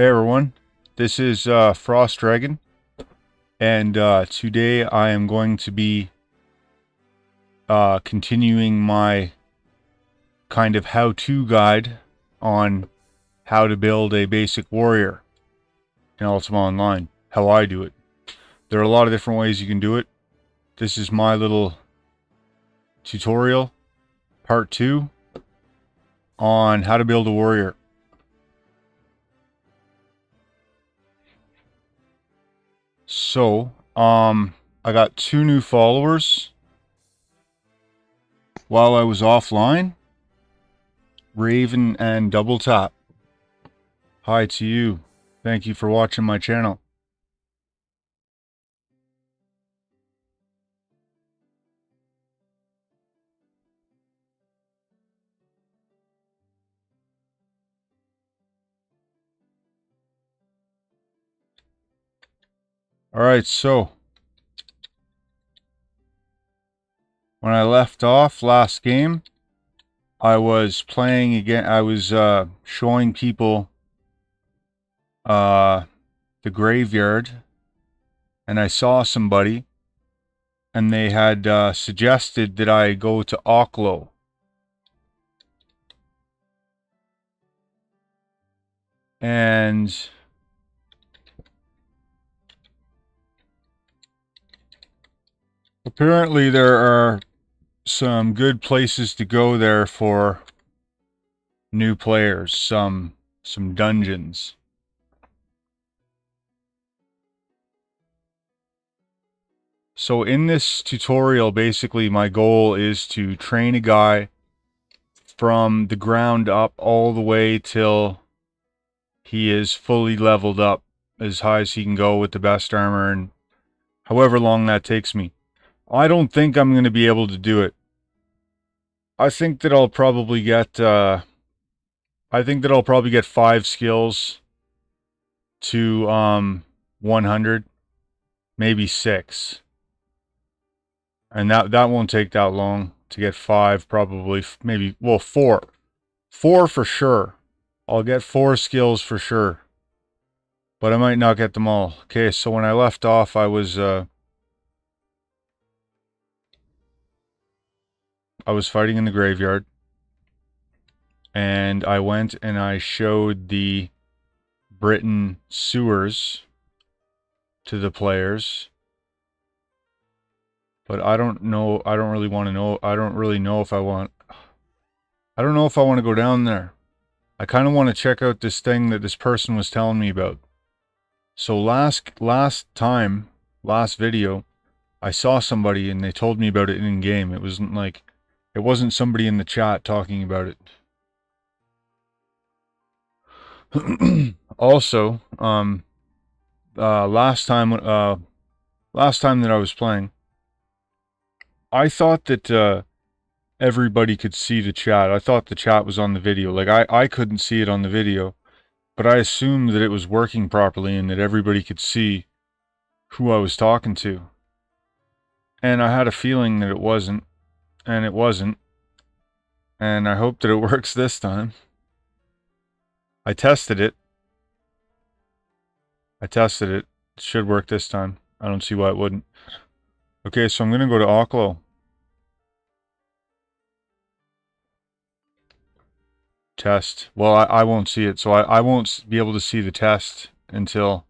Hey everyone, this is Frost Dragon, and today I am going to be continuing my kind of how-to guide on how to build a basic warrior in Ultima Online, how I do it. There are a lot of different ways you can do it. This is my little tutorial, part 2, on how to build a warrior. So, I got 2 new followers while I was offline. Raven and Double Tap. Hi to you. Thank you for watching my channel. Alright, so when I left off last game, I was playing again. I was showing people the graveyard, and I saw somebody, and they had suggested that I go to Oklo. And apparently there are some good places to go there for new players, some dungeons. So in this tutorial, basically my goal is to train a guy from the ground up all the way till he is fully leveled up as high as he can go with the best armor, and however long that takes me. I don't think I'm going to be able to do it. I think that I'll probably get 5 skills to 100, maybe 6. And that won't take that long to get 5, probably, maybe, well, 4. 4 for sure. I'll get 4 skills for sure. But I might not get them all. Okay, so when I left off, I was fighting in the graveyard. And I went and I showed the Britain sewers to the players. But I don't know, I don't really want to know, I don't know if I want to go down there. I kind of want to check out this thing that this person was telling me about. So last video, I saw somebody and they told me about it in game. It wasn't somebody in the chat talking about it. Also, last time that I was playing, I thought that everybody could see the chat. I thought the chat was on the video. Like I couldn't see it on the video, but I assumed that it was working properly and that everybody could see who I was talking to. And I had a feeling that it wasn't, and it wasn't. And I hope that it works this time. I tested it. It should work this time. I don't see why it wouldn't. Okay, so I'm going to go to Oklo. Test. Well, I won't see it, so I won't be able to see the test until...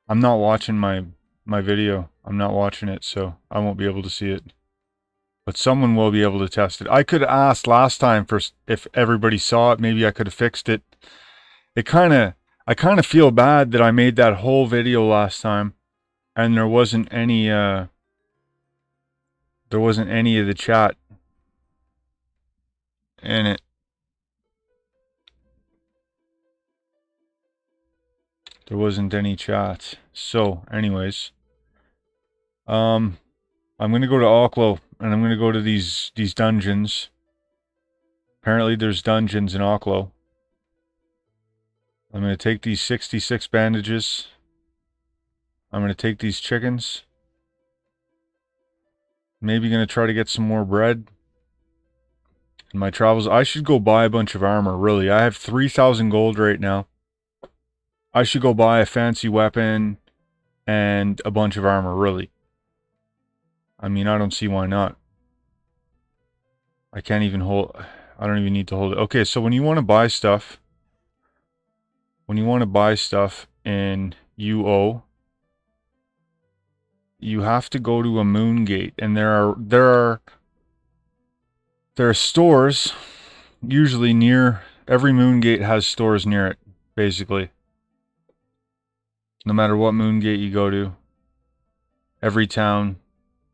I'm not watching my video. I'm not watching it, so I won't be able to see it. But someone will be able to test it. I could have asked last time for if everybody saw it. Maybe I could have fixed it. I kind of feel bad that I made that whole video last time and there wasn't any of the chat in it. There wasn't any chat. So, anyways, I'm gonna go to Oklo and I'm gonna go to these dungeons. Apparently, there's dungeons in Oklo. I'm gonna take these 66 bandages. I'm gonna take these chickens. Maybe gonna try to get some more bread. In my travels, I should go buy a bunch of armor. Really, I have 3,000 gold right now. I should go buy a fancy weapon and a bunch of armor, really. I mean, I don't see why not. I can't even hold... I don't even need to hold it. Okay, so when you want to buy stuff... When you want to buy stuff in UO, you have to go to a moon gate, and there are stores usually near... Every moon gate has stores near it, basically. No matter what moon gate you go to, every town,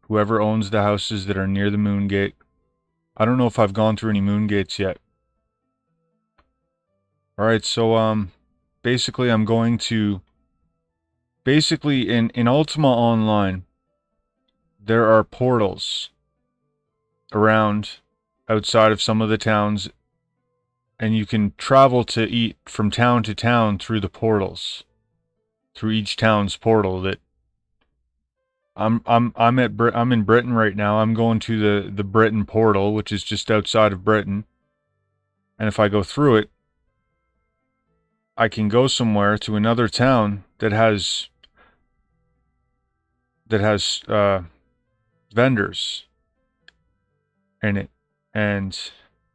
whoever owns the houses that are near the moon gate. I don't know if I've gone through any moon gates yet. Alright, so basically I'm going to... Basically in Ultima Online, there are portals around outside of some of the towns, and you can travel to eat from town to town through the portals. Through each town's portal that I'm in Britain right now. I'm going to the Britain portal, which is just outside of Britain. And if I go through it, I can go somewhere to another town that has vendors in it. And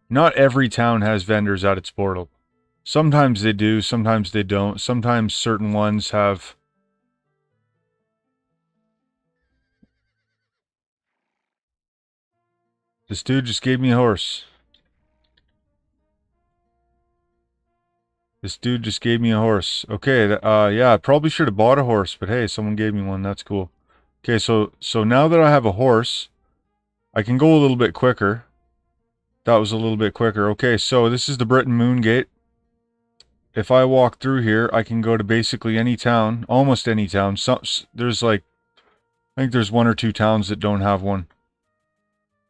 not every town has vendors at its portal. Sometimes they do, sometimes they don't. Sometimes certain ones have... This dude just gave me a horse. This dude just gave me a horse. Okay, yeah, I probably should have bought a horse, but hey, someone gave me one. That's cool. Okay, so now that I have a horse, I can go a little bit quicker. That was a little bit quicker. Okay, so this is the Britain Moon Gate. If I walk through here, I can go to basically any town, almost any town. There's like, I think there's 1 or 2 towns that don't have one.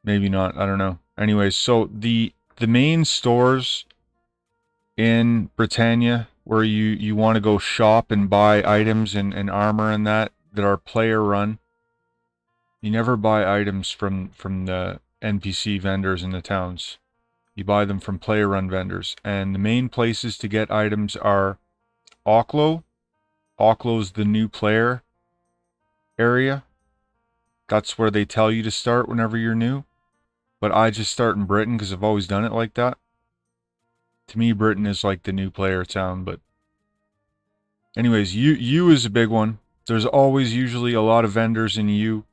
Maybe not, I don't know. Anyways, so the main stores in Britannia where you want to go shop and buy items and armor and that are player run. You never buy items from the NPC vendors in the towns. You buy them from player run vendors. And the main places to get items are Oklo. Oklo's the new player area. That's where they tell you to start whenever you're new. But I just start in Britain because I've always done it like that. To me, Britain is like the new player town, but... Anyways, U is a big one. There's always usually a lot of vendors in U.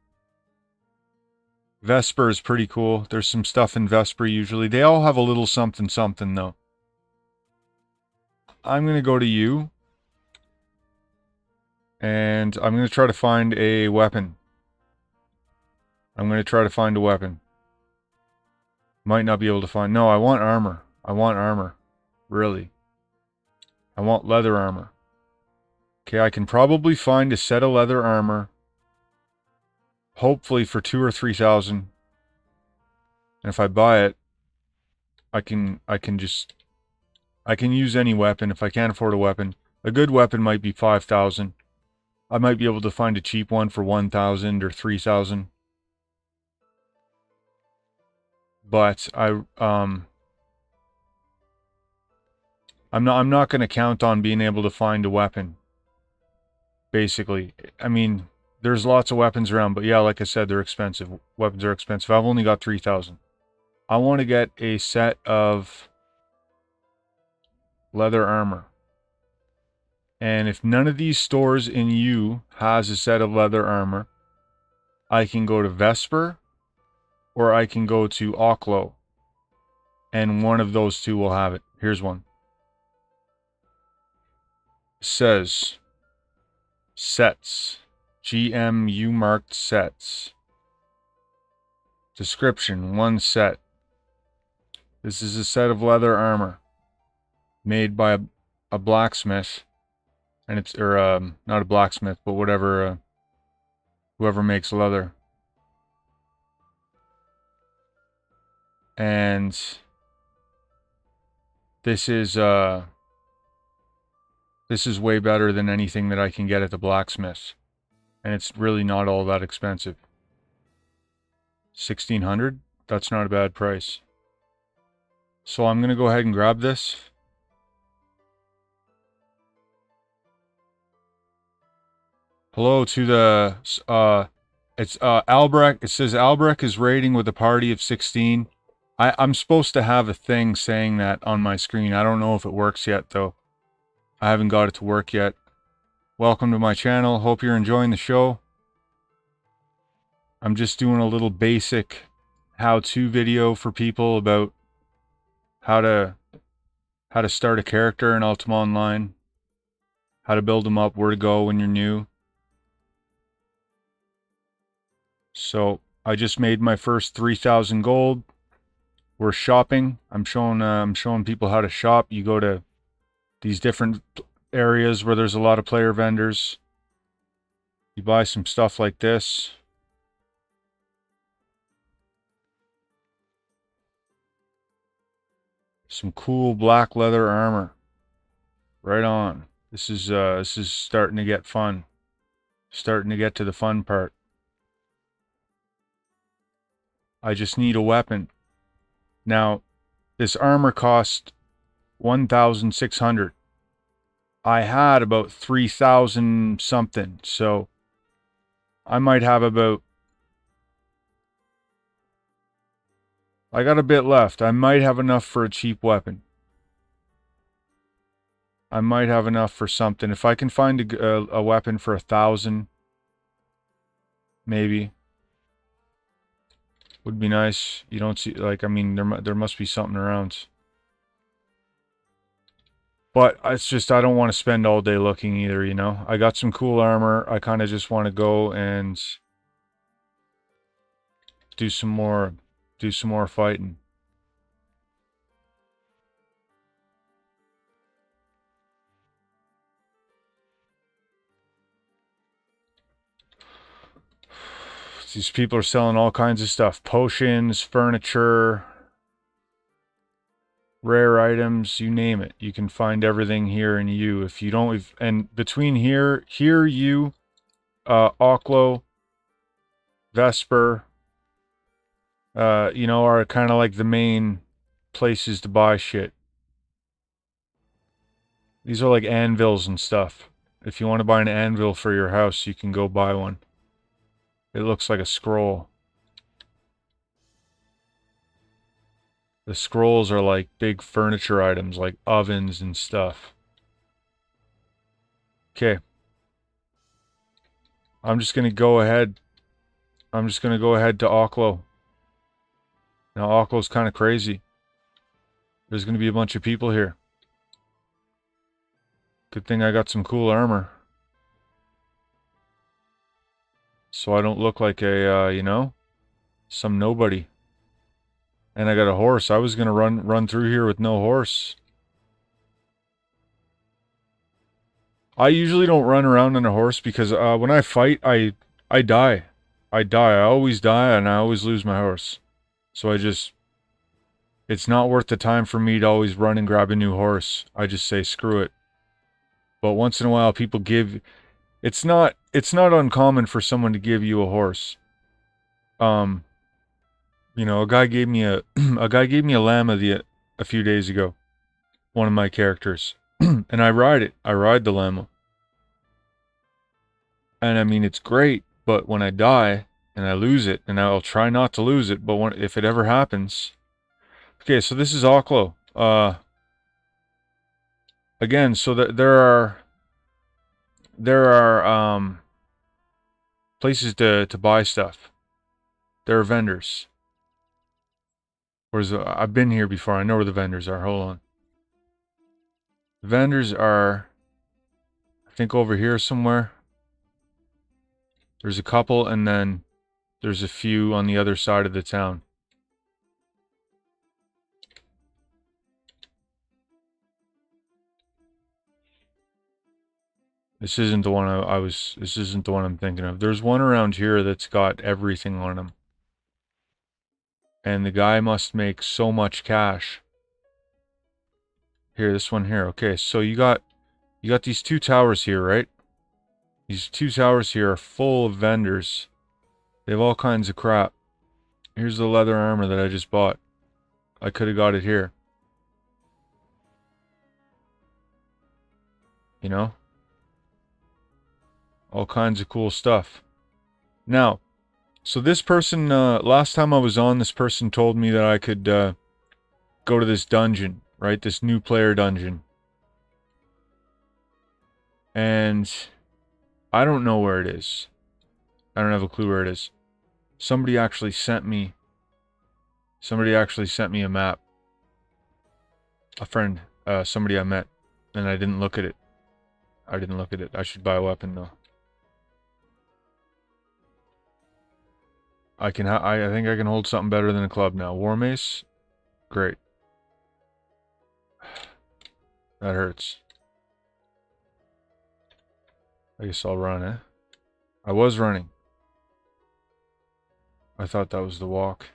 Vesper is pretty cool. There's some stuff in Vesper usually. They all have a little something something though. I'm going to go to U. And I'm going to try to find a weapon. I'm going to try to find a weapon. Might not be able to find... No, I want armor. I want armor. Really. I want leather armor. Okay, I can probably find a set of leather armor. Hopefully for 2,000 or 3,000. And if I buy it, I can use any weapon if I can't afford a weapon. A good weapon might be 5,000. I might be able to find a cheap one for 1,000 or 3,000. But I'm not going to count on being able to find a weapon. Basically, I mean, there's lots of weapons around, but yeah, like I said, they're expensive. Weapons are expensive. I've only got 3,000. I want to get a set of leather armor. And if none of these stores in U has a set of leather armor, I can go to Vesper or I can go to Oklo. And one of those two will have it. Here's one. It says sets. GMU marked sets. Description, 1 set. This is a set of leather armor made by a blacksmith. And it's, or not a blacksmith, but whatever, whoever makes leather. And this is way better than anything that I can get at the blacksmith. And it's really not all that expensive. 1,600? That's not a bad price. So I'm going to go ahead and grab this. Hello to the, it's, Albrecht. It says Albrecht is raiding with a party of 16. I'm supposed to have a thing saying that on my screen. I don't know if it works yet, though. I haven't got it to work yet. Welcome to my channel. Hope you're enjoying the show. I'm just doing a little basic how-to video for people about how to start a character in Ultima Online, how to build them up, where to go when you're new. So I just made my first 3,000 gold. We're shopping. I'm showing people how to shop. You go to these different areas where there's a lot of player vendors. You buy some stuff like this. Some cool black leather armor. Right on. This is starting to get fun. Starting to get to the fun part. I just need a weapon. Now, this armor cost 1,600. I had about 3,000 something, so I might have about, I got a bit left. I might have enough for a cheap weapon. I might have enough for something. If I can find a weapon for 1,000, maybe, would be nice. You don't see, like, I mean, there must be something around. But it's just, I don't want to spend all day looking either, you know? I got some cool armor. I kind of just want to go and do some more fighting. These people are selling all kinds of stuff. Potions, furniture, rare items, you name it. You can find everything here in U. If you don't, and between here, U, Oklo, Vesper, you know, are kind of like the main places to buy shit. These are like anvils and stuff. If you want to buy an anvil for your house, you can go buy one. It looks like a scroll. The scrolls are like big furniture items, like ovens and stuff. Okay. I'm just going to go ahead. I'm just going to go ahead to Oklo. Now, Oklo's kind of crazy. There's going to be a bunch of people here. Good thing I got some cool armor. So I don't look like a, you know, some nobody. And I got a horse. I was going to run through here with no horse. I usually don't run around on a horse because when I fight, I die. I die. I always die and I always lose my horse. So it's not worth the time for me to always run and grab a new horse. I just say screw it. But once in a while people give, it's not uncommon for someone to give you a horse. You know, a guy gave me a llama a few days ago. One of my characters. And I ride it. I ride the llama. And I mean, it's great, but when I die and I lose it, and I'll try not to lose it, but if it ever happens. Okay, so this is Oklo. Again, so that there are places to buy stuff. There are vendors. I've been here before. I know where the vendors are. Hold on. The vendors are, I think, over here somewhere. There's a couple, and then there's a few on the other side of the town. This isn't the one this isn't the one I'm thinking of. There's one around here that's got everything on him. And the guy must make so much cash. Here, this one here. Okay, so you got these two towers here, right? These two towers here are full of vendors. They have all kinds of crap. Here's the leather armor that I just bought. I could have got it here. You know? All kinds of cool stuff. Now, so this person, last time I was on, this person told me that I could go to this dungeon, right? This new player dungeon. And I don't know where it is. I don't have a clue where it is. Somebody actually sent me a map. A friend, somebody I met, and I didn't look at it. I should buy a weapon though. I think I can hold something better than a club now. War mace? Great. That hurts. I guess I'll run, eh? I was running. I thought that was the walk.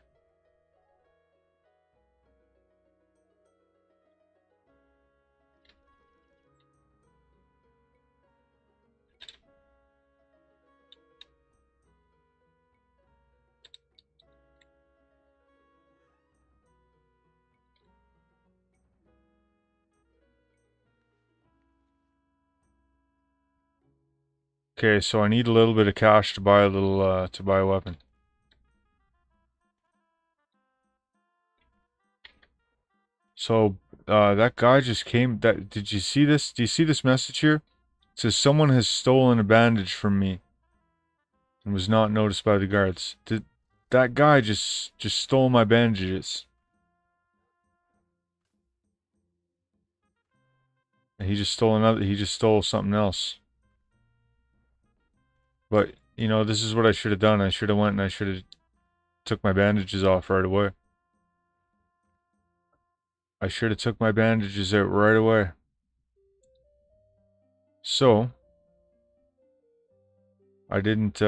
Okay, so I need a little bit of cash to buy to buy a weapon. So, that guy just came, did you see this? Do you see this message here? It says, someone has stolen a bandage from me and was not noticed by the guards. That guy just stole my bandages. And he just stole something else. But, you know, this is what I should have done. I should have went and I should have took my bandages off right away. I should have took my bandages out right away. So, I didn't,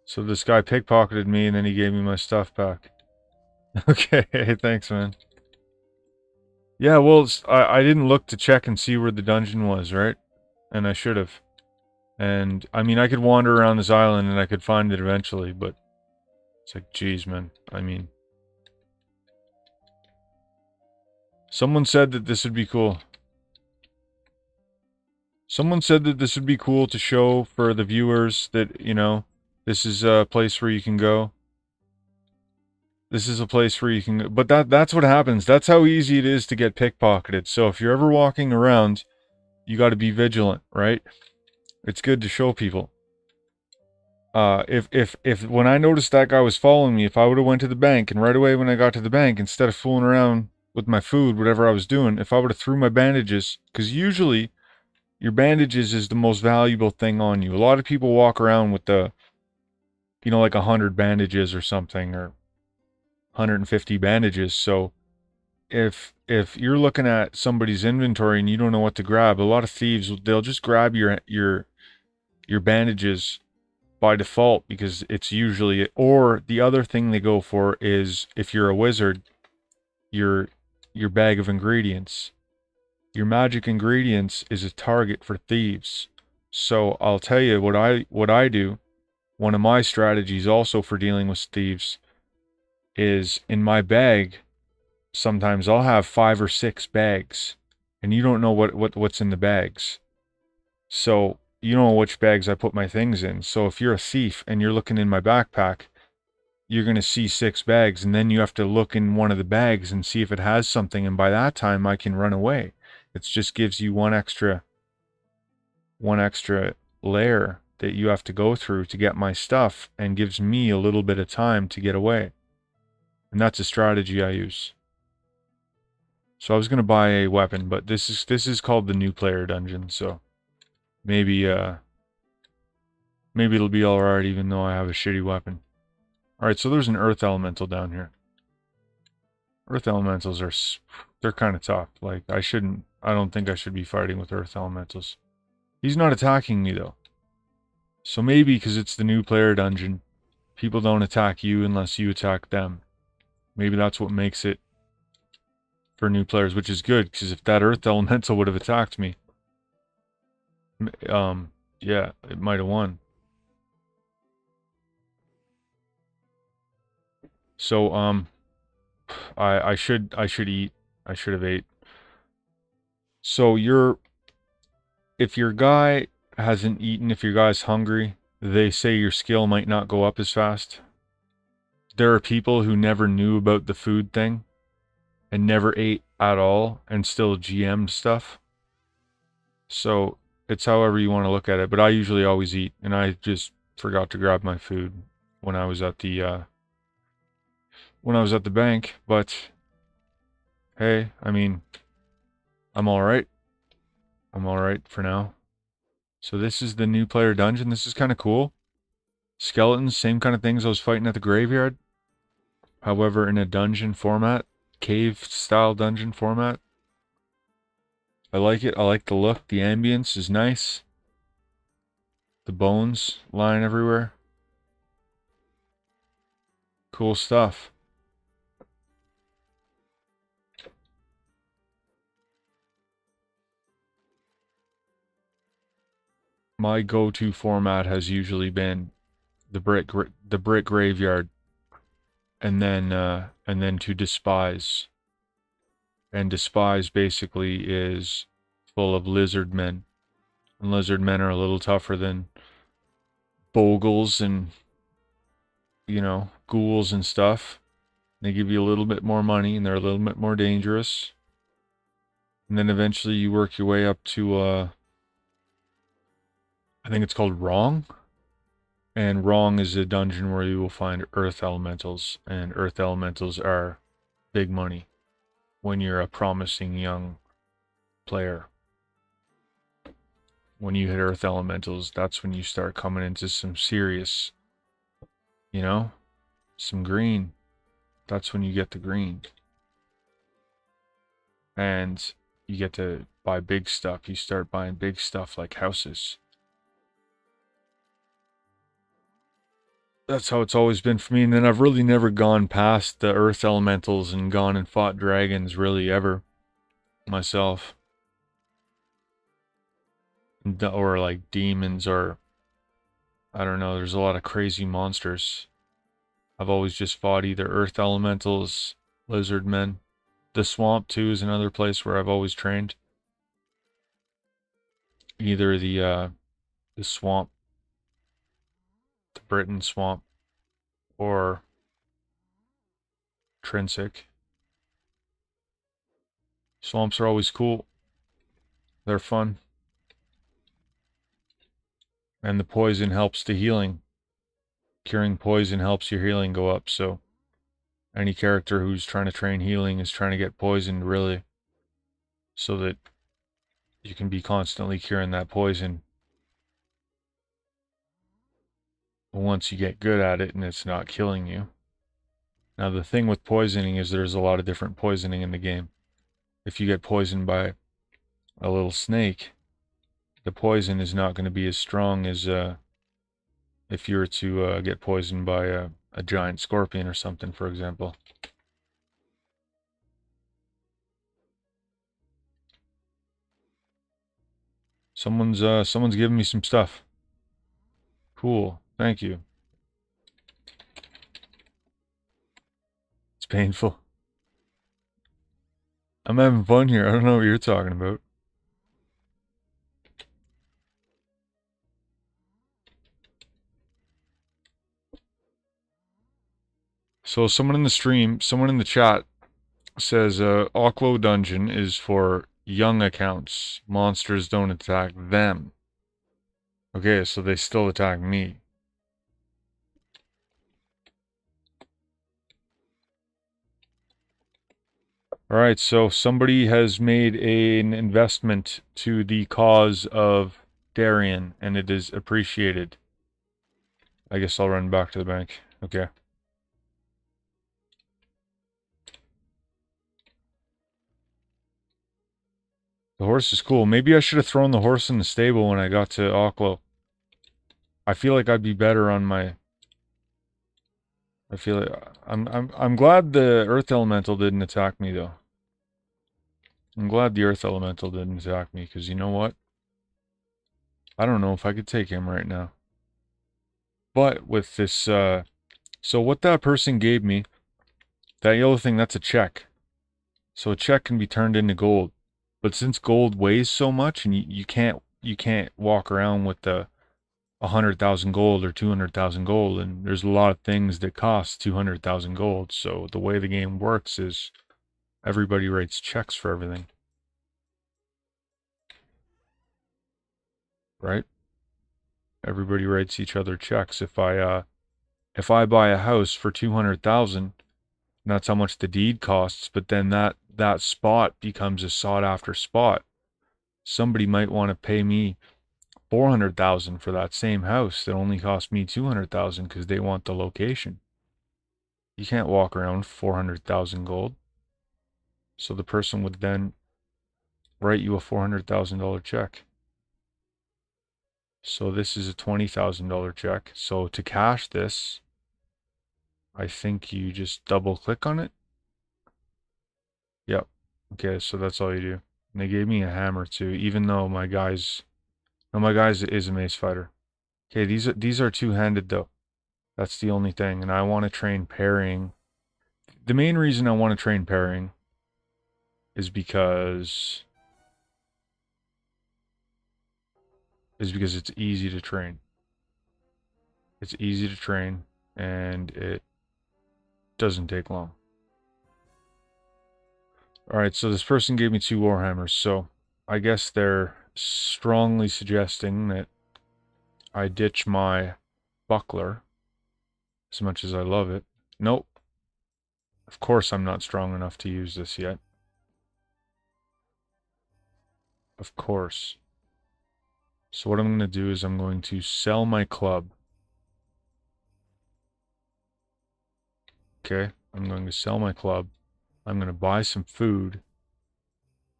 so this guy pickpocketed me and then he gave me my stuff back. Okay, thanks, man. Yeah, well, I didn't look to check and see where the dungeon was, right? And I should have. And, I mean, I could wander around this island and I could find it eventually, but it's like, geez, man. I mean, someone said that this would be cool. Someone said that this would be cool to show for the viewers that, you know, this is a place where you can go. This is a place where you can go. But that's what happens. That's how easy it is to get pickpocketed. So if you're ever walking around, you got to be vigilant, right? It's good to show people. If when I noticed that guy was following me, if I would have went to the bank and right away when I got to the bank, instead of fooling around with my food, whatever I was doing, if I would have threw my bandages, because usually your bandages is the most valuable thing on you. A lot of people walk around with you know, like 100 bandages or something, or 150 bandages. So if you're looking at somebody's inventory and you don't know what to grab, a lot of thieves, they'll just grab your bandages by default because it's usually, or the other thing they go for is, if you're a wizard, your bag of ingredients. Your magic ingredients is a target for thieves. So I'll tell you what I do. One of my strategies also for dealing with thieves is, in my bag, sometimes I'll have 5 or 6 bags and you don't know what's in the bags. So you know which bags I put my things in. So if you're a thief and you're looking in my backpack, you're going to see 6 bags, and then you have to look in one of the bags and see if it has something, and by that time I can run away. It just gives you one extra layer that you have to go through to get my stuff, and gives me a little bit of time to get away. And that's a strategy I use. So I was going to buy a weapon, but this is called the new player dungeon, so maybe it'll be alright even though I have a shitty weapon. Alright, so there's an earth elemental down here. Earth elementals they're kind of tough. Like, I don't think I should be fighting with earth elementals. He's not attacking me though. So maybe because it's the new player dungeon, people don't attack you unless you attack them. Maybe that's what makes it for new players, which is good, because if that earth elemental would have attacked me, Yeah, it might have won. So, I should eat. I should have ate. So if your guy hasn't eaten, if your guy's hungry, they say your skill might not go up as fast. There are people who never knew about the food thing and never ate at all and still GM'd stuff. So it's however you want to look at it. But I usually always eat, and I just forgot to grab my food when I was at the bank. But hey, I mean, I'm all right. I'm all right for now. So this is the new player dungeon. This is kind of cool. Skeletons, same kind of things I was fighting at the graveyard. However, in a dungeon format, cave style dungeon format. I like it. I like the look. The ambience is nice. The bones lying everywhere. Cool stuff. My go-to format has usually been the brick graveyard, and then to despise. And despise basically is full of lizard men. And lizard men are a little tougher than bogles and, ghouls and stuff. They give you a little bit more money and they're a little bit more dangerous. And then eventually you work your way up to, I think it's called Wrong. And Wrong is a dungeon where you will find earth elementals. And earth elementals are big money when you're a promising young player. When you hit earth elementals, that's when you start coming into some serious, some green. That's when you get the green. And you get to buy big stuff. You start buying big stuff like houses. That's how it's always been for me. And then I've really never gone past the earth elementals and gone and fought dragons really ever myself. Or like demons, or I don't know, there's a lot of crazy monsters. I've always just fought either earth elementals, lizard men. The swamp too is another place where I've always trained. Either the swamp, the Britain swamp, or Trinsic. Swamps are always cool. They're fun. And the poison helps the healing. Curing poison helps your healing go up, so any character who's trying to train healing is trying to get poisoned, really, so that you can be constantly curing that poison. Once you get good at it and it's not killing you. Now the thing with poisoning is there's a lot of different poisoning in the game. If you get poisoned by a little snake, the poison is not going to be as strong as if you were to get poisoned by a giant scorpion or something, for example. Someone's giving me some stuff. Cool. Thank you. It's painful. I'm having fun here. I don't know what you're talking about. So someone in the chat says Oklo Dungeon is for young accounts. Monsters don't attack them. Okay, so they still attack me. Alright, so somebody has made an investment to the cause of Darien, and it is appreciated. I guess I'll run back to the bank. Okay. The horse is cool. Maybe I should have thrown the horse in the stable when I got to Oklo. I feel like I'd be better on my... I feel like... I'm glad the Earth Elemental didn't attack me, though. I'm glad the Earth Elemental didn't attack me, because you know what? I don't know if I could take him right now. But with this, so what that person gave me, that yellow thing, that's a check. So a check can be turned into gold. But since gold weighs so much and you can't walk around with the 100,000 gold or 200,000 gold, and there's a lot of things that cost 200,000 gold. So the way the game works is everybody writes checks for everything. Right? Everybody writes each other checks. If I buy a house for 200,000, that's how much the deed costs, but then that spot becomes a sought after spot. Somebody might want to pay me 400,000 for that same house that only cost me 200,000 because they want the location. You can't walk around with 400,000 gold. So the person would then write you a $400,000 check. So this is a $20,000 check. So to cash this, I think you just double click on it. Yep. Okay, so that's all you do. And they gave me a hammer too, even though my guy's is a mace fighter. Okay, these are two-handed though. That's the only thing, and I want to train parrying. The main reason I want to train parrying is because it's easy to train. It's easy to train, and it doesn't take long. Alright, so this person gave me 2 warhammers, so I guess they're strongly suggesting that I ditch my buckler, as much as I love it. Nope. Of course I'm not strong enough to use this yet. Of course. So what I'm going to do is I'm going to sell my club. Okay, I'm going to sell my club. I'm going to buy some food.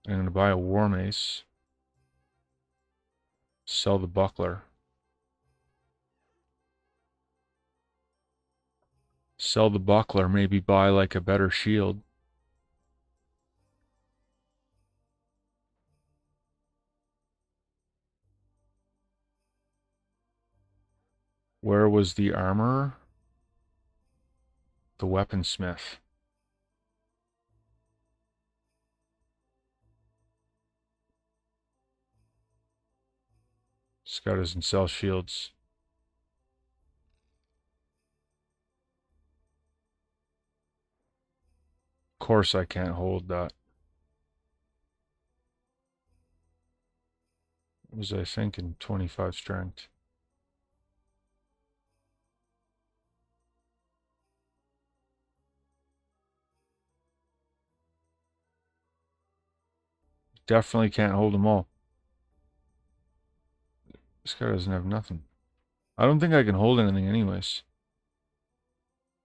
I'm going to buy a war mace. Sell the buckler. Sell the buckler, maybe buy like a better shield. Where was the armorer? The weaponsmith. This guy doesn't sell shields. Of course I can't hold that. What was I thinking? 25 strength. Definitely can't hold them all. This guy doesn't have nothing. I don't think I can hold anything anyways.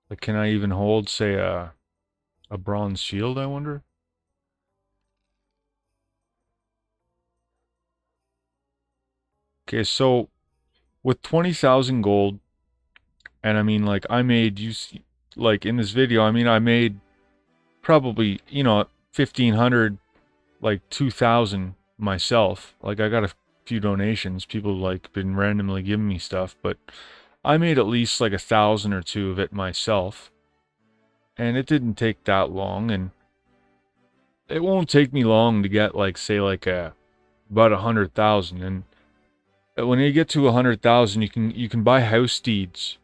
Like, can I even hold, say, a bronze shield, I wonder? Okay, so with 20,000 gold, and I mean, like, I made, like, in this video, I mean, I made probably, 1,500, like, 2,000 myself. Like, I got a few donations. People, like, been randomly giving me stuff, but I made at least, like, 1,000 or two of it myself. And it didn't take that long, and it won't take me long to get, like, say, like, about 100,000. And when you get to 100,000, you can buy house deeds.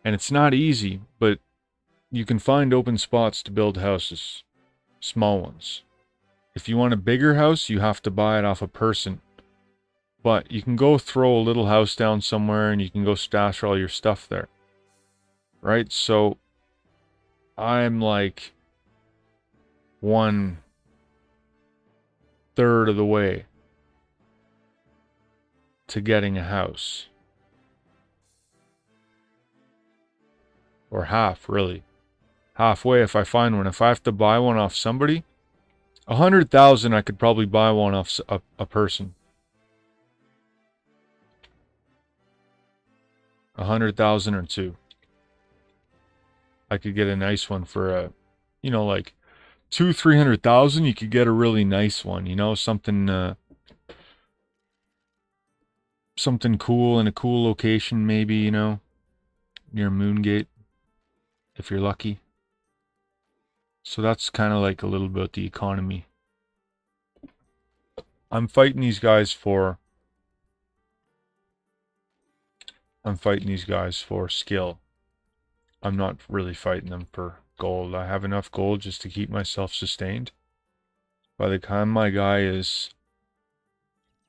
And it's not easy, but you can find open spots to build houses. Small ones. If you want a bigger house, you have to buy it off a person. But you can go throw a little house down somewhere and you can go stash all your stuff there. Right? So I'm like 1/3 of the way to getting a house. Or half, really. Halfway if I find one. If I have to buy one off somebody, 100,000 I could probably buy one off a person. 100,000 or two. I could get a nice one for like 200,000-300,000. You could get a really nice one, something something cool in a cool location, maybe, you know, near Moongate, if you're lucky. So that's kind of like a little bit the economy. I'm fighting these guys for skill. I'm not really fighting them for gold. I have enough gold just to keep myself sustained. By the time my guy is...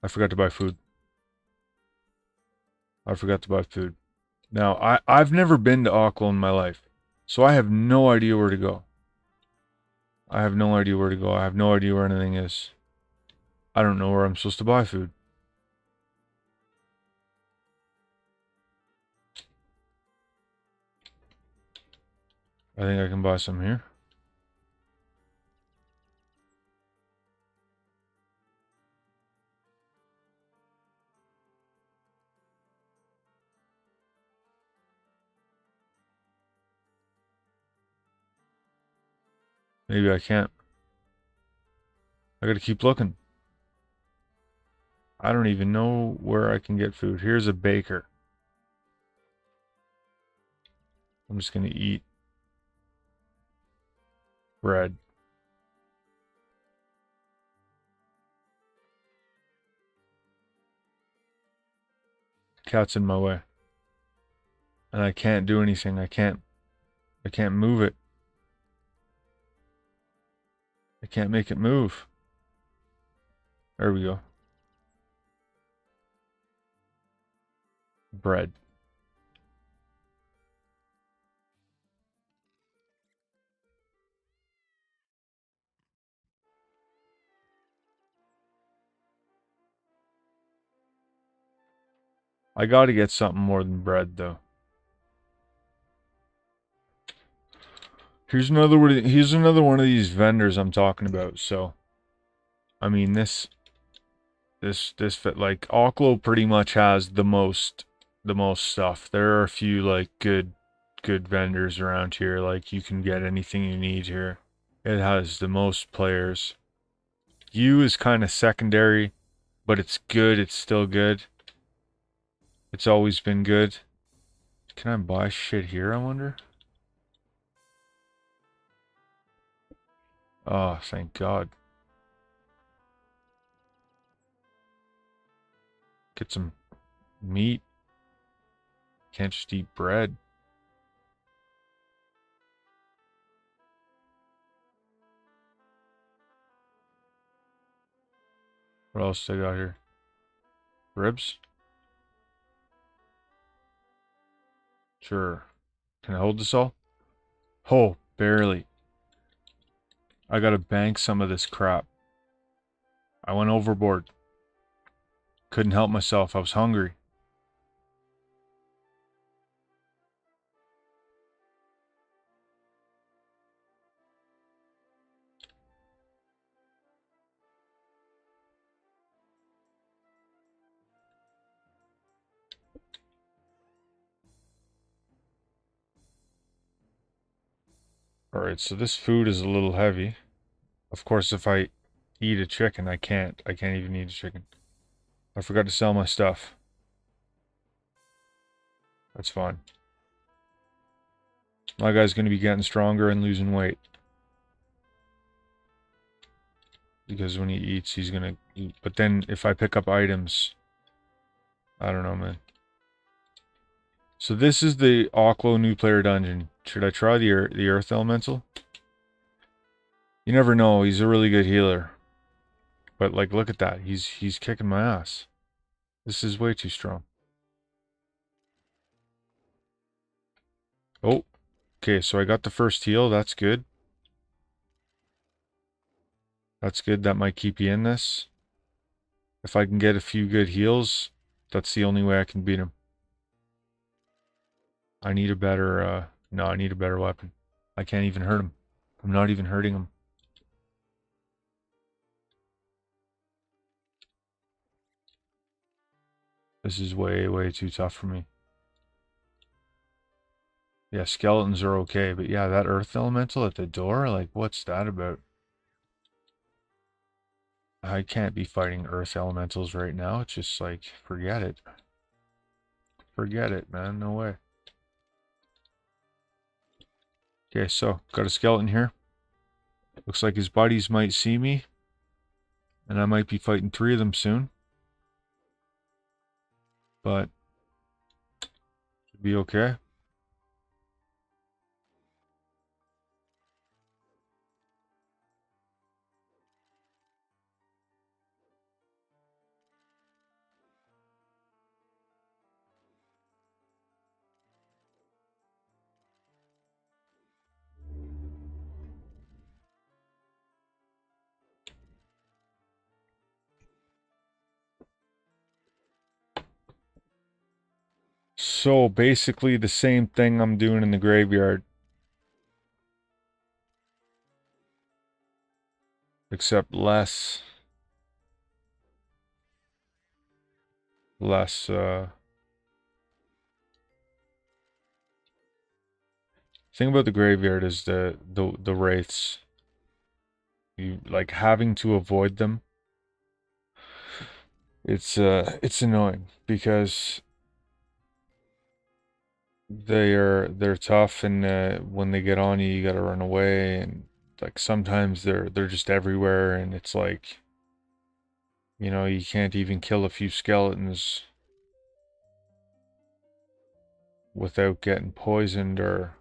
I forgot to buy food. Now, I've never been to Auckland in my life, so I have no idea where to go. I have no idea where anything is. I don't know where I'm supposed to buy food. I think I can buy some here. Maybe I can't. I gotta keep looking. I don't even know where I can get food. Here's a baker. I'm just gonna eat bread. Cat's in my way. And I can't do anything. I can't move it. I can't make it move. There we go. Bread. I gotta get something more than bread, though. Here's another one of these vendors I'm talking about. So, I mean, this fit, like, Oklo pretty much has the most stuff. There are a few like good vendors around here. Like, you can get anything you need here. It has the most players. U is kind of secondary, but it's good. It's still good. It's always been good. Can I buy shit here, I wonder? Oh, thank God. Get some meat. Can't just eat bread. What else do I got here? Ribs? Sure. Can I hold this all? Oh, barely. I gotta bank some of this crap. I went overboard. Couldn't help myself. I was hungry. Alright, so this food is a little heavy. Of course, if I eat a chicken, I can't even eat a chicken. I forgot to sell my stuff. That's fine. My guy's gonna be getting stronger and losing weight. Because when he eats, he's gonna eat. But then if I pick up items, I don't know, man. So this is the Oklo new player dungeon. Should I try the Earth Elemental? You never know. He's a really good healer. But like, look at that. He's kicking my ass. This is way too strong. Oh, okay. So I got the first heal. That's good. That's good. That might keep you in this. If I can get a few good heals, that's the only way I can beat him. I need a better, no, I need a better weapon. I can't even hurt him. I'm not even hurting him. This is way, way too tough for me. Yeah, skeletons are okay, but yeah, that earth elemental at the door, like, what's that about? I can't be fighting earth elementals right now. It's just like, forget it. Forget it, man. No way. Okay, so got a skeleton here. Looks like his buddies might see me. And I might be fighting 3 of them soon. But should be okay. So basically the same thing I'm doing in the graveyard. Except less thing about the graveyard is the wraiths. You like having to avoid them. It's annoying because they're tough, and when they get on you, you gotta run away, and like sometimes they're just everywhere, and it's like, you know, you can't even kill a few skeletons without getting poisoned or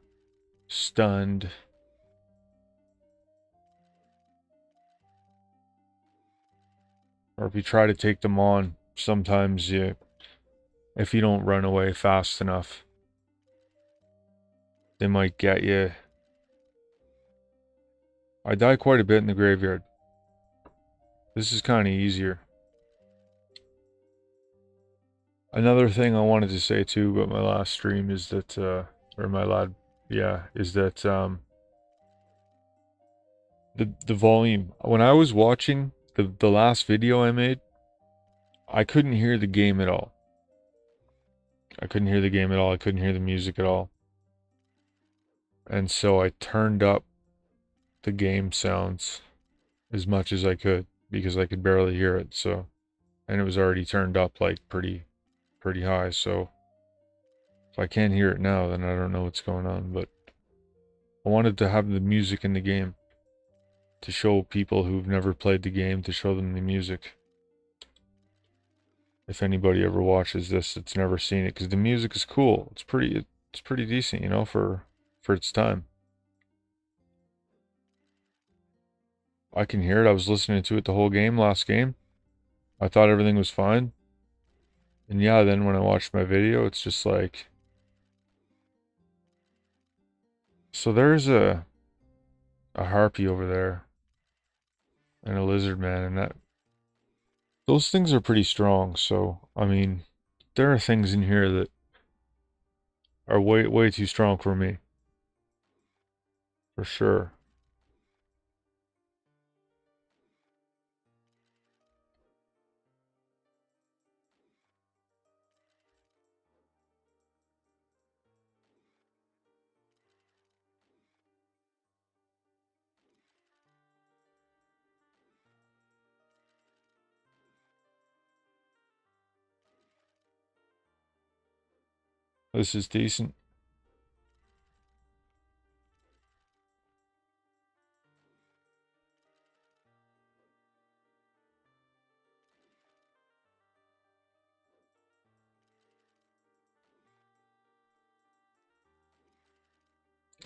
stunned. Or if you try to take them on, sometimes if you don't run away fast enough, they might get you. I die quite a bit in the graveyard. This is kind of easier. Another thing I wanted to say too about my last stream is that, or my lad, yeah, is that the volume. When I was watching the last video I made, I couldn't hear the game at all. I couldn't hear the game at all. I couldn't hear the music at all. And so I turned up the game sounds as much as I could because I could barely hear it. So, and it was already turned up like pretty high. So if I can't hear it now, then I don't know what's going on. But I wanted to have the music in the game to show people who've never played the game, to show them the music. If anybody ever watches this that's never seen it, because the music is cool. It's pretty decent, you know, for its time. I can hear it. I was listening to it the whole game, last game. I thought everything was fine. And yeah, then when I watched my video, it's just like, so there's a harpy over there and a lizard man, and those things are pretty strong. So I mean, there are things in here that are way too strong for me, for sure. This is decent.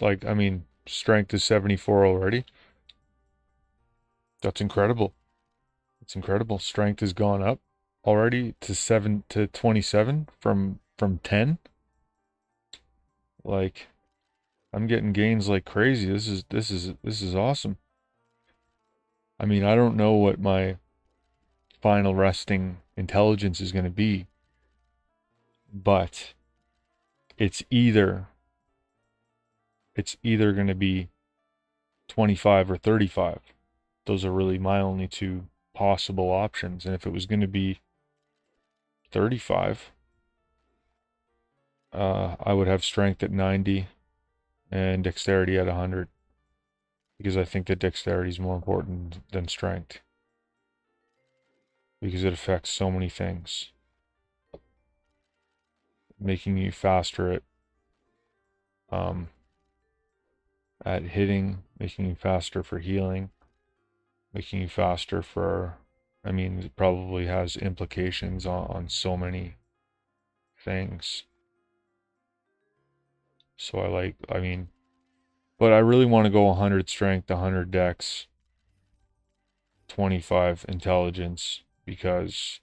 Like, I mean, strength is 74 already. That's incredible. It's incredible. Strength has gone up already to 27 from 10. Like, I'm getting gains like crazy. This is awesome. I mean, I don't know what my final resting intelligence is going to be, but it's either going to be 25 or 35. Those are really my only two possible options. And if it was going to be 35, I would have strength at 90 and dexterity at 100, because I think that dexterity is more important than strength. because it affects so many things. Making you faster at hitting, making you faster for healing, making you faster for, I mean, it probably has implications on so many things. So I mean, but I really want to go 100 strength, 100 dex, 25 intelligence, because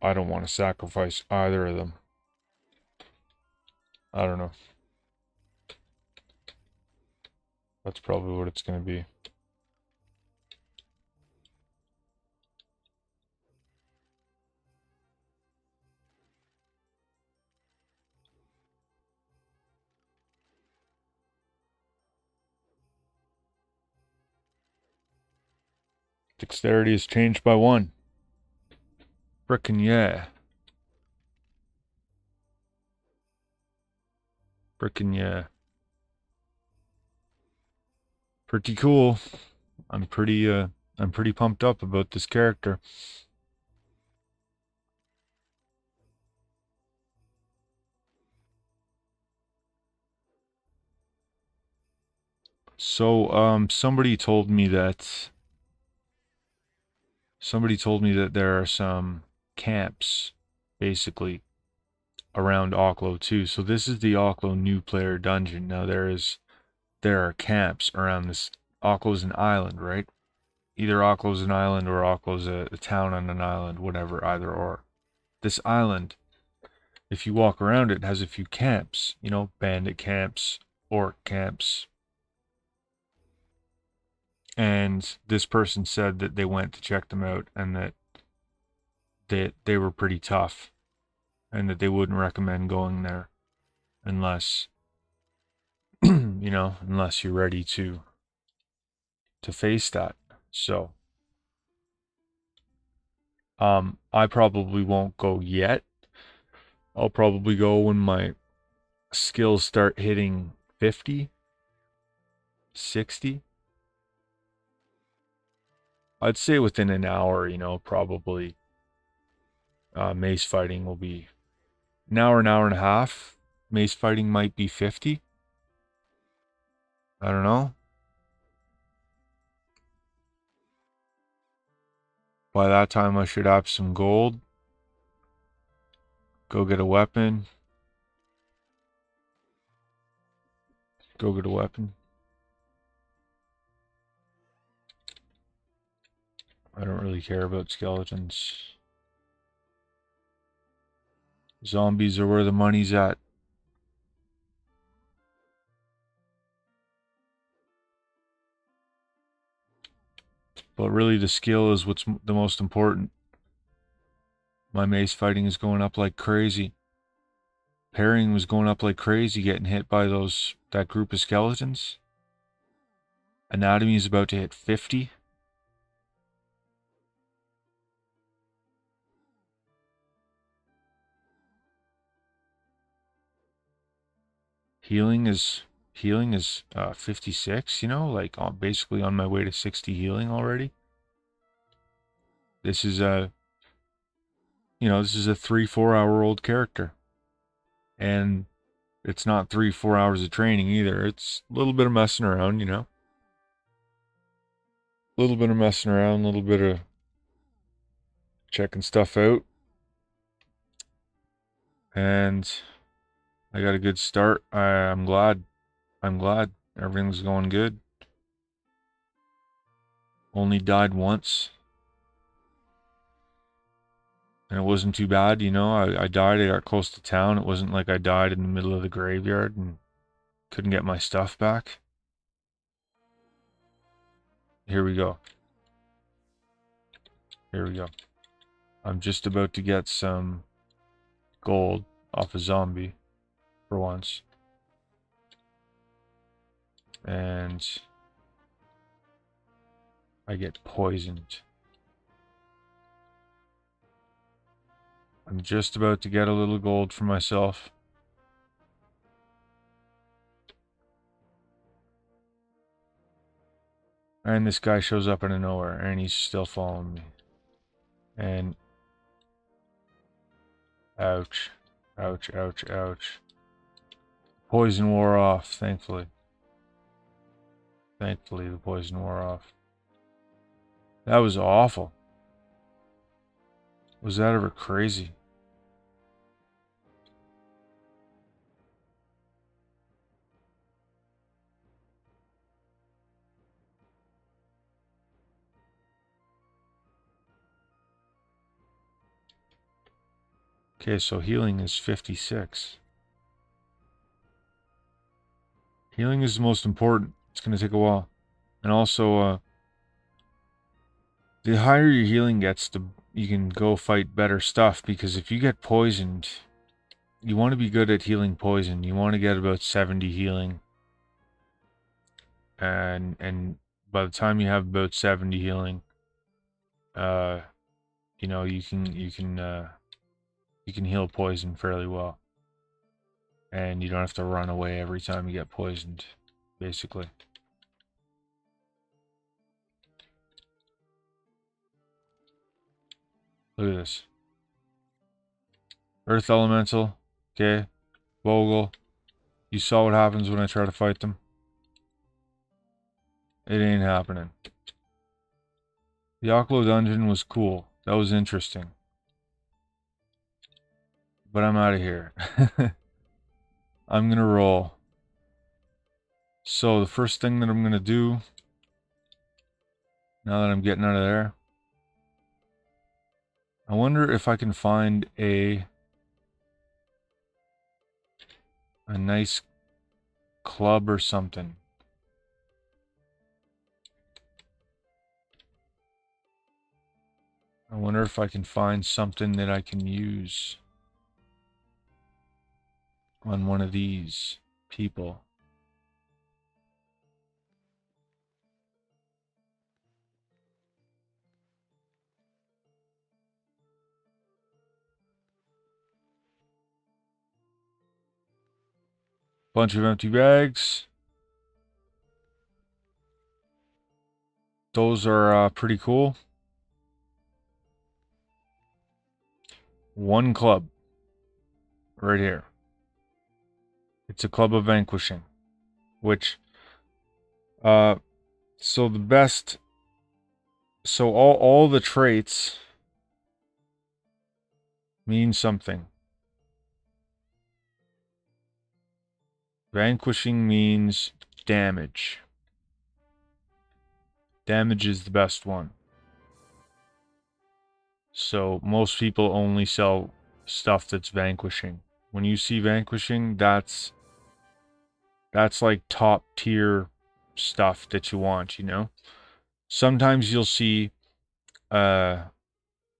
I don't want to sacrifice either of them. I don't know. That's probably what it's going to be. Dexterity is changed by 1. Frickin' yeah. Frickin' yeah. Pretty cool. I'm pretty pumped up about this character. So, somebody told me that there are some camps, basically, around Oklo too. So this is the Oklo new player dungeon. Now there are camps around this. Oklo's an island, right? Either Oklo's an island or Oklo's a town on an island, whatever, either or. This island, if you walk around it, has a few camps, you know, bandit camps, orc camps. And this person said that they went to check them out and that they were pretty tough and that they wouldn't recommend going there unless you know, unless you're ready to face that. So, I probably won't go yet. I'll probably go when my skills start hitting 50, 60. I'd say within an hour, you know, probably mace fighting will be an hour and a half. Mace fighting might be 50. I don't know. By that time, I should have some gold. Go get a weapon. Go get a weapon. I don't really care about skeletons. Zombies are where the money's at. But really, the skill is what's the most important. My mace fighting is going up like crazy. Parrying was going up like crazy, getting hit by that group of skeletons. Anatomy is about to hit 50. Healing is 56, you know, like basically on my way to 60 healing already. This is a, you know, this is a 3-4 hour old character. And it's not 3-4 hours of training either. It's a little bit of messing around, you know. A little bit of messing around, a little bit of checking stuff out. And I got a good start. I'm glad. I'm glad. Everything's going good. Only died once. And it wasn't too bad, you know. I died, I got close to town. It wasn't like I died in the middle of the graveyard and couldn't get my stuff back. Here we go. Here we go. I'm just about to get some gold off a zombie for once. And I get poisoned. I'm just about to get a little gold for myself. And this guy shows up out of nowhere, and he's still following me. And ouch. Ouch, ouch, ouch. Poison wore off, thankfully. Thankfully, the poison wore off. That was awful. Was that ever crazy? Okay, so healing is 56. Healing is the most important. It's going to take a while. And also, the higher your healing gets, you can go fight better stuff. Because if you get poisoned, you want to be good at healing poison. You want to get about 70 healing. And by the time you have about 70 healing, you know, you can heal poison fairly well. And you don't have to run away every time you get poisoned, basically. Look at this. Earth Elemental. Okay. Vogel. You saw what happens when I try to fight them. It ain't happening. The Oklo dungeon was cool. That was interesting. But I'm out of here. I'm gonna roll. So the first thing that I'm gonna do, now that I'm getting out of there, I wonder if I can find a nice club or something. I wonder if I can find something that I can use on one of these people. Bunch of empty bags. Those are pretty cool. One club. Right here. It's a club of vanquishing. Which, so the best, so all the traits mean something. Vanquishing means damage. Damage is the best one. So most people only sell stuff that's vanquishing. When you see vanquishing, that's like top tier stuff that you want, you know? Sometimes you'll see a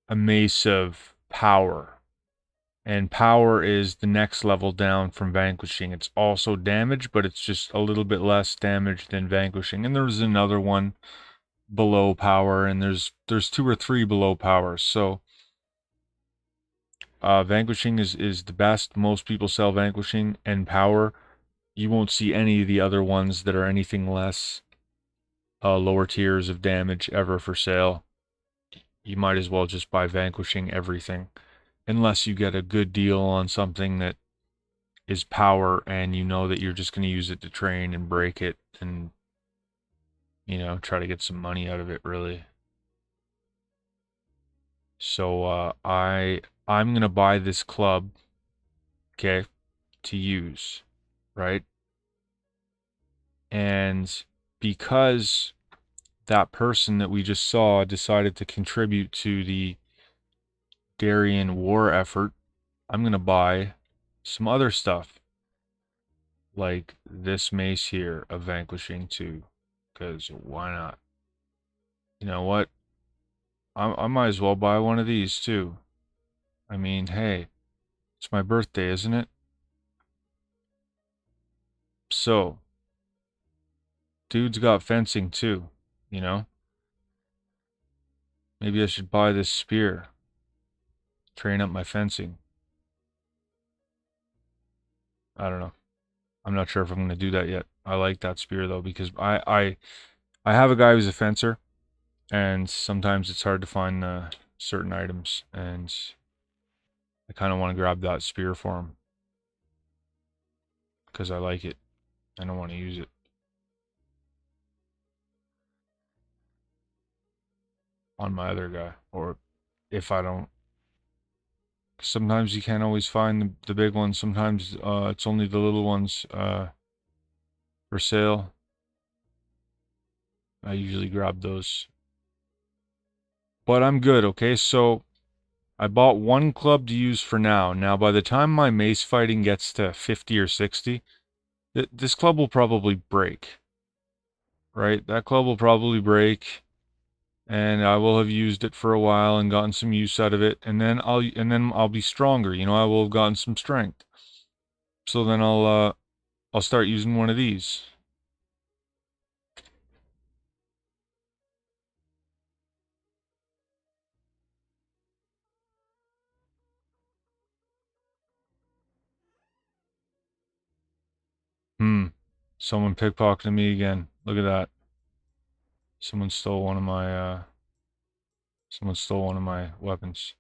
mace of power. And power is the next level down from vanquishing. It's also damage, but it's just a little bit less damage than vanquishing. And there's another one below power, and there's 2 or 3 below power. So vanquishing is the best. Most people sell vanquishing and power. You won't see any of the other ones that are anything less lower tiers of damage ever for sale. You might as well just buy vanquishing everything. Unless you get a good deal on something that is power and you know that you're just going to use it to train and break it and, you know, try to get some money out of it, really. So I'm going to buy this club, okay, to use, right? And because that person that we just saw decided to contribute to the Darien war effort, I'm going to buy some other stuff. Like this mace here of Vanquishing 2. Because why not? You know what? I might as well buy one of these too. I mean, hey, it's my birthday, isn't it? So, dude's got fencing too, you know? Maybe I should buy this spear. Train up my fencing. I don't know. I'm not sure if I'm going to do that yet. I like that spear though because I have a guy who's a fencer, and sometimes it's hard to find certain items, and I kind of want to grab that spear for him because I like it. I don't want to use it. On my other guy, or if I don't. Sometimes you can't always find the big ones. Sometimes it's only the little ones for sale. I usually grab those. But I'm good, okay? So I bought one club to use for now. Now, by the time my mace fighting gets to 50 or 60, this club will probably break. Right? That club will probably break, and I will have used it for a while and gotten some use out of it, and then I'll be stronger. You know, I will have gotten some strength. So then I'll start using one of these. Someone pickpocketed me again. Look at that. Someone stole one of my weapons.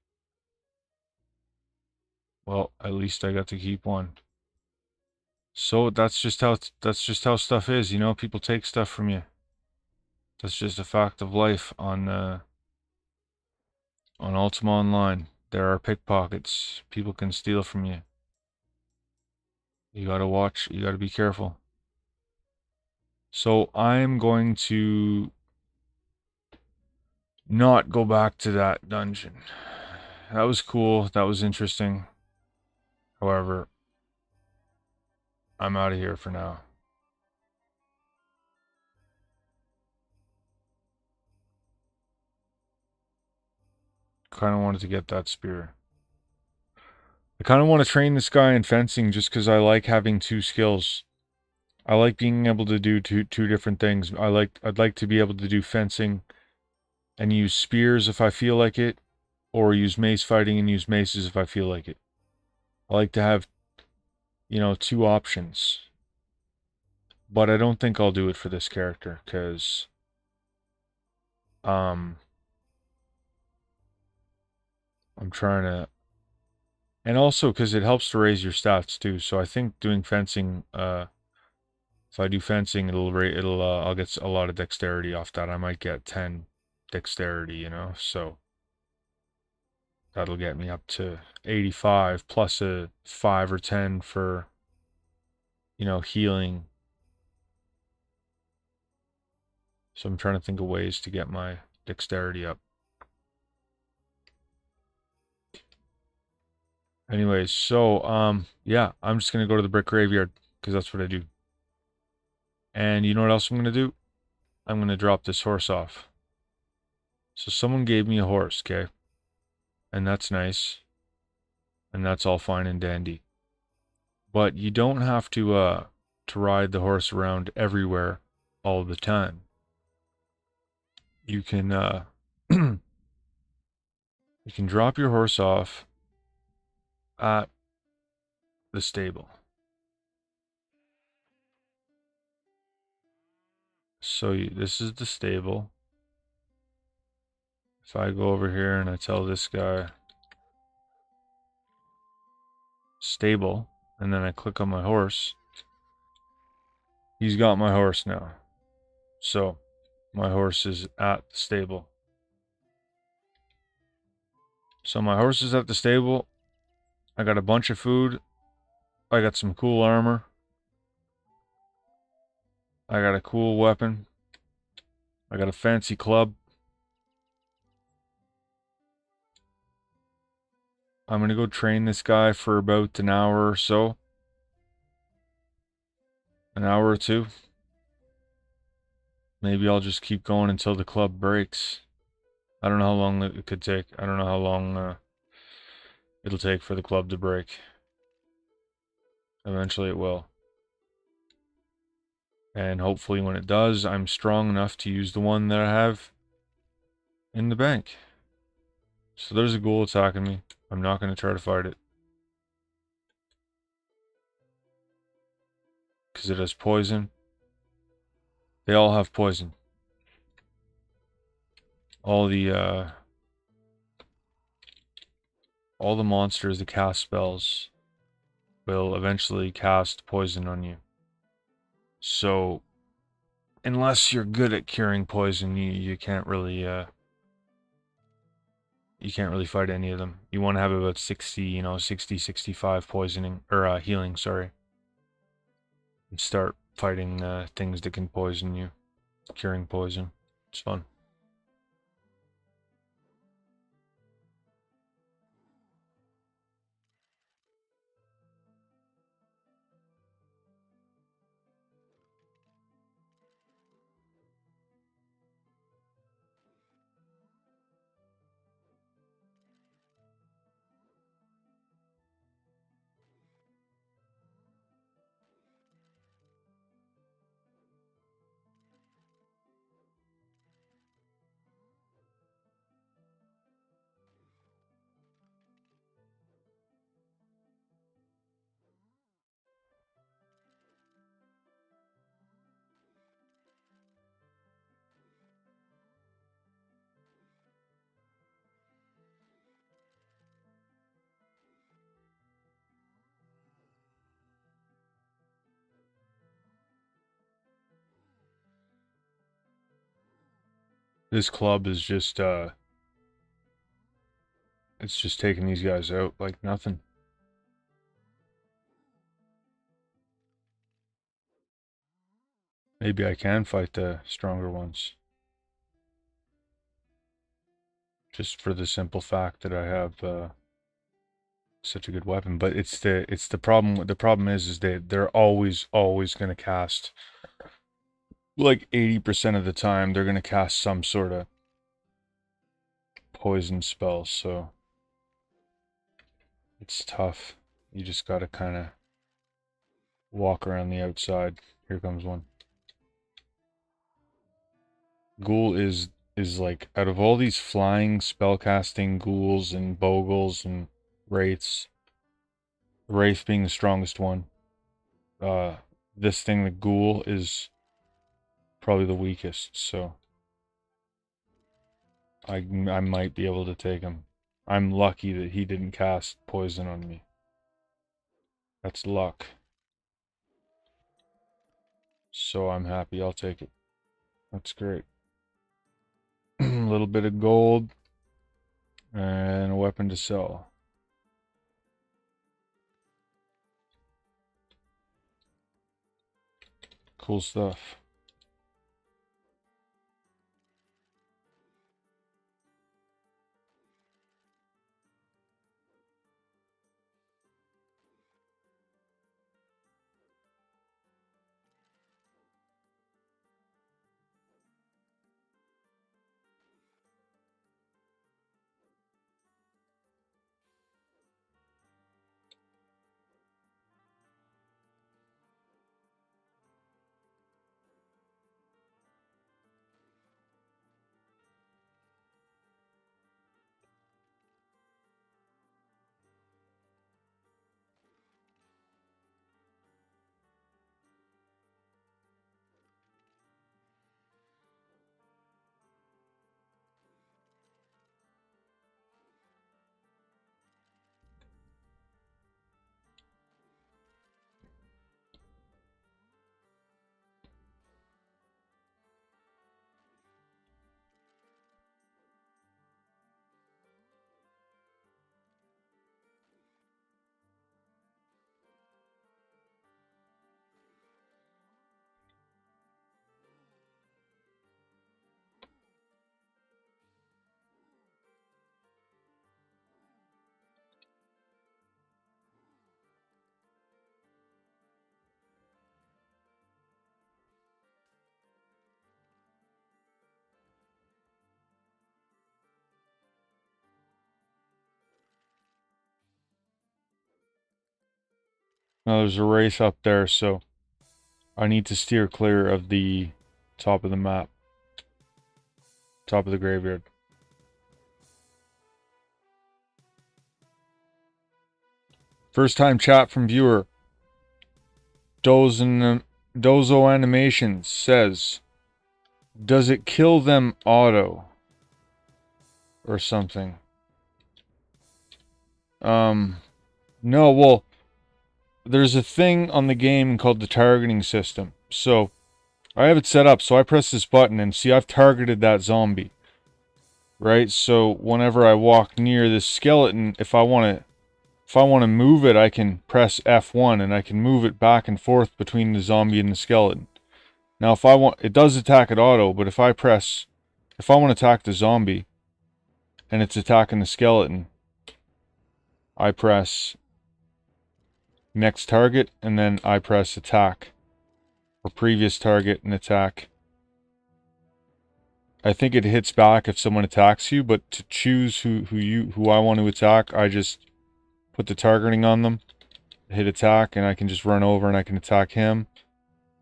Well, at least I got to keep one. So that's just how stuff is, you know, people take stuff from you. That's just a fact of life on Ultima Online. There are pickpockets. People can steal from you. You gotta watch, you gotta be careful. So I'm going to not go back to that dungeon. That was cool. That was interesting. However, I'm out of here for now. Kind of wanted to get that spear. I kind of want to train this guy in fencing just because I like having two skills. I like being able to do two different things. I'd like to be able to do fencing and use spears if I feel like it, or use mace fighting and use maces if I feel like it. I like to have, you know, two options. But I don't think I'll do it for this character because I'm trying to, and also because it helps to raise your stats too. So I think doing fencing, if I do fencing, I'll get a lot of dexterity off that. I might get 10 dexterity, you know, so that'll get me up to 85 plus a 5 or 10 for, you know, healing. So I'm trying to think of ways to get my dexterity up. Anyways, so, yeah, I'm just going to go to the brick graveyard because that's what I do. And you know what else I'm going to do? I'm going to drop this horse off. So someone gave me a horse, okay? And that's nice. And that's all fine and dandy. But you don't have to ride the horse around everywhere all the time. You can, you can drop your horse off at the stable. So this is the stable. If I go over here and I tell this guy stable, and then I click on my horse, he's got my horse now. So my horse is at the stable. So my horse is at the stable. I got a bunch of food. I got some cool armor. I got a cool weapon. I got a fancy club. I'm going to go train this guy for about an hour or so. An hour or two. Maybe I'll just keep going until the club breaks. I don't know how long it could take. I don't know how long it'll take for the club to break. Eventually it will. And hopefully when it does, I'm strong enough to use the one that I have in the bank. So there's a ghoul attacking me. I'm not going to try to fight it. Because it has poison. They all have poison. All the all the monsters that cast spells will eventually cast poison on you. So, unless you're good at curing poison, you can't really fight any of them. You want to have about 60, 60, 65 poisoning or healing, sorry. And start fighting things that can poison you. Curing poison. It's fun. This club is just it's just taking these guys out like nothing. Maybe I can fight the stronger ones. Just for the simple fact that I have such a good weapon. But it's the problem. The problem is they're always going to cast, like 80% of the time they're going to cast some sort of poison spell. So it's tough. You just got to kind of walk around the outside. Here comes one. Ghoul is like, out of all these flying spellcasting ghouls and bogles and wraiths, wraith being the strongest one, this thing, the ghoul, is probably the weakest, so I might be able to take him. I'm lucky that he didn't cast poison on me. That's luck. So I'm happy, I'll take it. That's great. A little bit of gold and a weapon to sell. Cool stuff. Now there's a race up there, so I need to steer clear of the top of the map. Top of the graveyard. First time chat from viewer. Dozo Animations says, does it kill them auto? Or something. No, well, there's a thing on the game called the targeting system. So, I have it set up, so I press this button and see I've targeted that zombie. Right? So, whenever I walk near this skeleton, if I want to move it, I can press F1 and I can move it back and forth between the zombie and the skeleton. Now, if I want, it does attack it auto, but if I want to attack the zombie and it's attacking the skeleton, I press next target and then I press attack or previous target and attack. I think it hits back if someone attacks you, but to choose who I want to attack, I just put the targeting on them, hit attack, and I can just run over and I can attack him.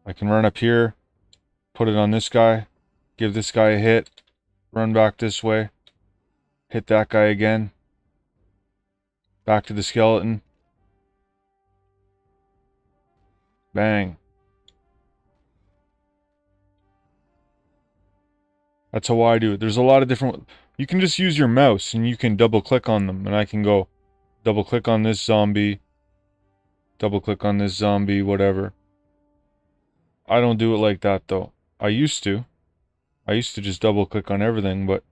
I can run up here, put it on this guy, give this guy a hit, run back this way, hit that guy again, back to the skeleton, bang. That's how I do it. There's a lot of different... You can just use your mouse and you can double click on them, and I can go double click on this zombie, double click on this zombie, whatever. I don't do it like that though. I used to just double click on everything, but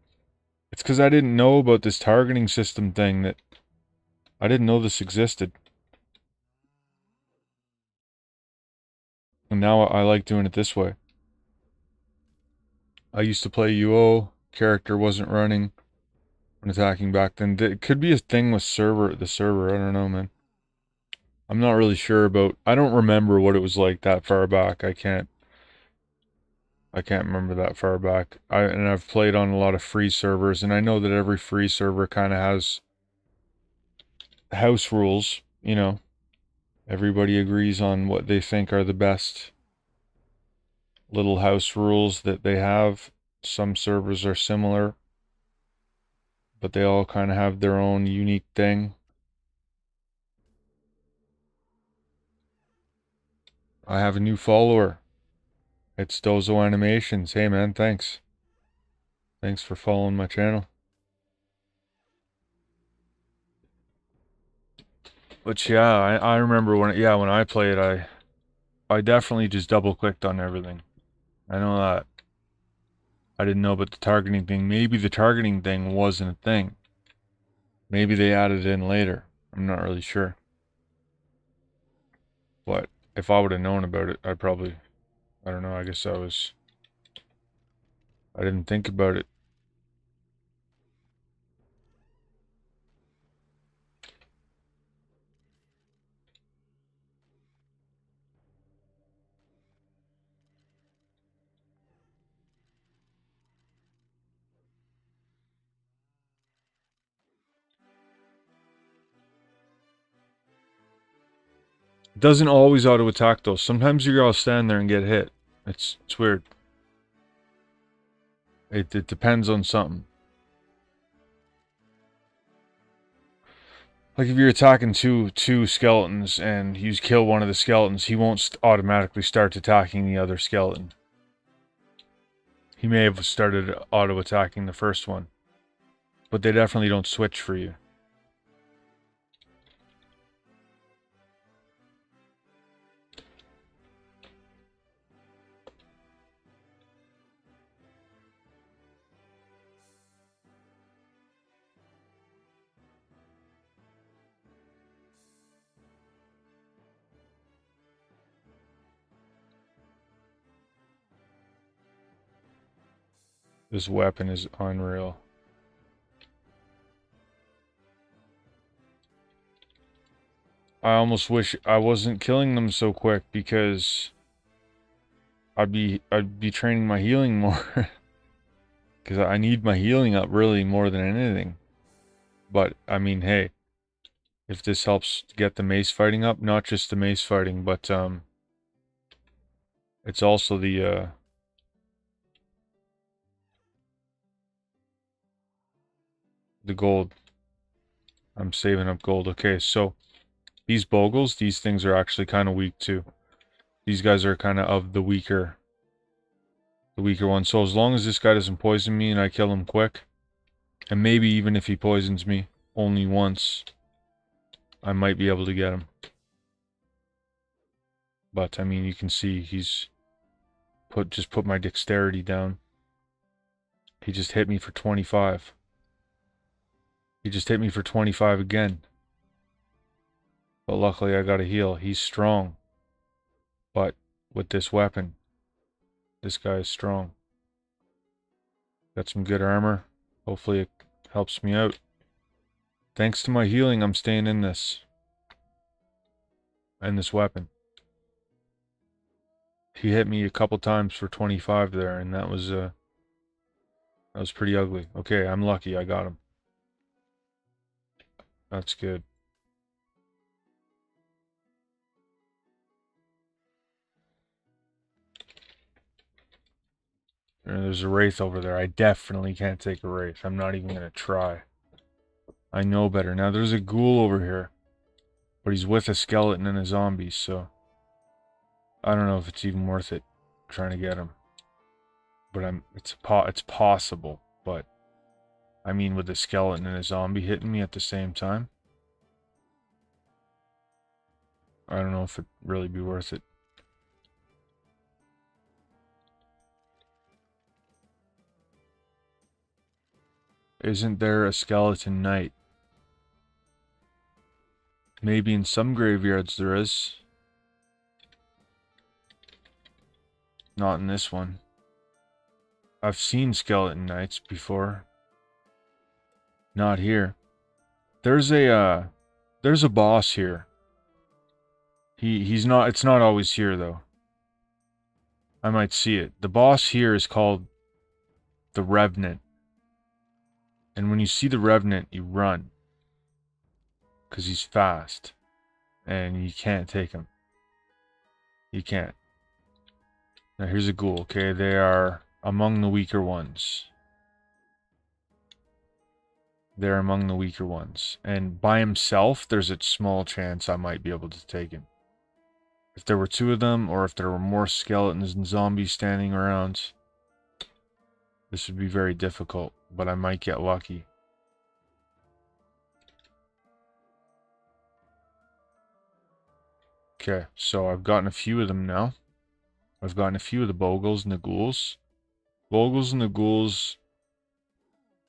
it's because I didn't know about this targeting system thing. That I didn't know this existed. And now I like doing it this way. I used to play UO, character wasn't running when attacking back then. It could be a thing with the server, I don't know, man. I'm not really sure about, I don't remember what it was like that far back. I can't remember that far back. And I've played on a lot of free servers, and I know that every free server kind of has house rules, you know. Everybody agrees on what they think are the best little house rules that they have. Some servers are similar, but they all kind of have their own unique thing. I have a new follower. It's Dozo Animations. Hey man, thanks. Thanks for following my channel. But yeah, I remember when I played, I definitely just double clicked on everything. I know that. I didn't know about the targeting thing. Maybe the targeting thing wasn't a thing. Maybe they added it in later. I'm not really sure. But if I would have known about it, I don't know, I guess I didn't think about it. It doesn't always auto attack though. Sometimes you gotta stand there and get hit. It's weird. It depends on something. Like if you're attacking two skeletons and you kill one of the skeletons, he won't automatically start attacking the other skeleton. He may have started auto attacking the first one, but they definitely don't switch for you. This weapon is unreal. I almost wish I wasn't killing them so quick because I'd be training my healing more. Because I need my healing up really more than anything. But I mean, hey, if this helps get the mace fighting up, not just the mace fighting, but it's also the gold. I'm saving up gold. Okay, so these bogles, these things are actually kind of weak too. These guys are kind of the weaker ones. So as long as this guy doesn't poison me and I kill him quick, and maybe even if he poisons me only once, I might be able to get him. But, I mean, you can see he's just put my dexterity down. He just hit me for 25. He just hit me for 25 again. But luckily I got a heal. He's strong. But with this weapon, this guy is strong. Got some good armor. Hopefully it helps me out. Thanks to my healing, I'm staying in this. And this weapon. He hit me a couple times for 25 there, and that was pretty ugly. Okay, I'm lucky I got him. That's good. There's a wraith over there. I definitely can't take a wraith. I'm not even gonna try. I know better. Now there's a ghoul over here. But he's with a skeleton and a zombie, so I don't know if it's even worth it trying to get him. But it's possible, but I mean with a skeleton and a zombie hitting me at the same time, I don't know if it'd really be worth it. Isn't there a skeleton knight? Maybe in some graveyards there is. Not in this one. I've seen skeleton knights before. Not here. There's a boss here. It's not always here though. I might see it. The boss here is called the Revenant. And when you see the Revenant, you run. Because he's fast. And you can't take him. You can't. Now here's a ghoul, okay? They are among the weaker ones. They're among the weaker ones. And by himself, there's a small chance I might be able to take him. If there were two of them, or if there were more skeletons and zombies standing around, this would be very difficult, but I might get lucky. Okay, so I've gotten a few of them now. I've gotten a few of the bogles and the ghouls. Bogles and the ghouls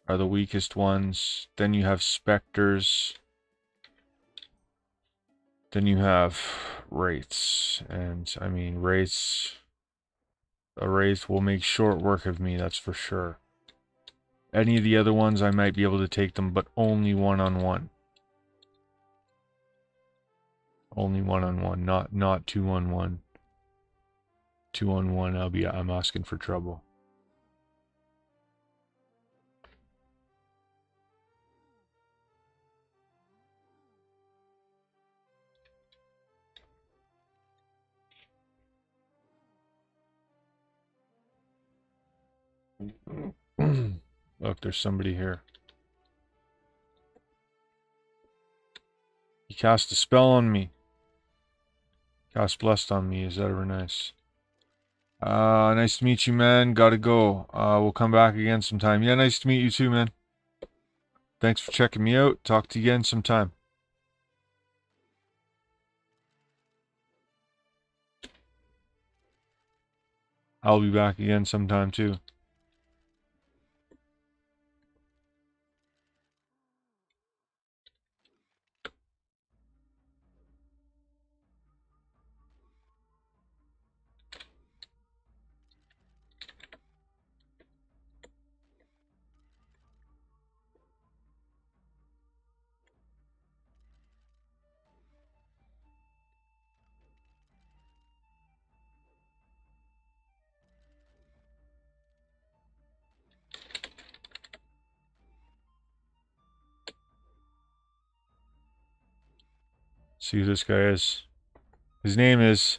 are the weakest ones. Then you have specters. Then you have wraiths. And, I mean, wraiths... A wraith will make short work of me, that's for sure. Any of the other ones, I might be able to take them, but only one-on-one. Only one-on-one, not two-on-one. Two-on-one, I'm asking for trouble. Look, there's somebody here. He cast a spell on me. Cast Blessed on me. Is that ever nice? Nice to meet you, man. Gotta go. We'll come back again sometime. Yeah, nice to meet you too, man. Thanks for checking me out. Talk to you again sometime. I'll be back again sometime too. See who this guy is. His name is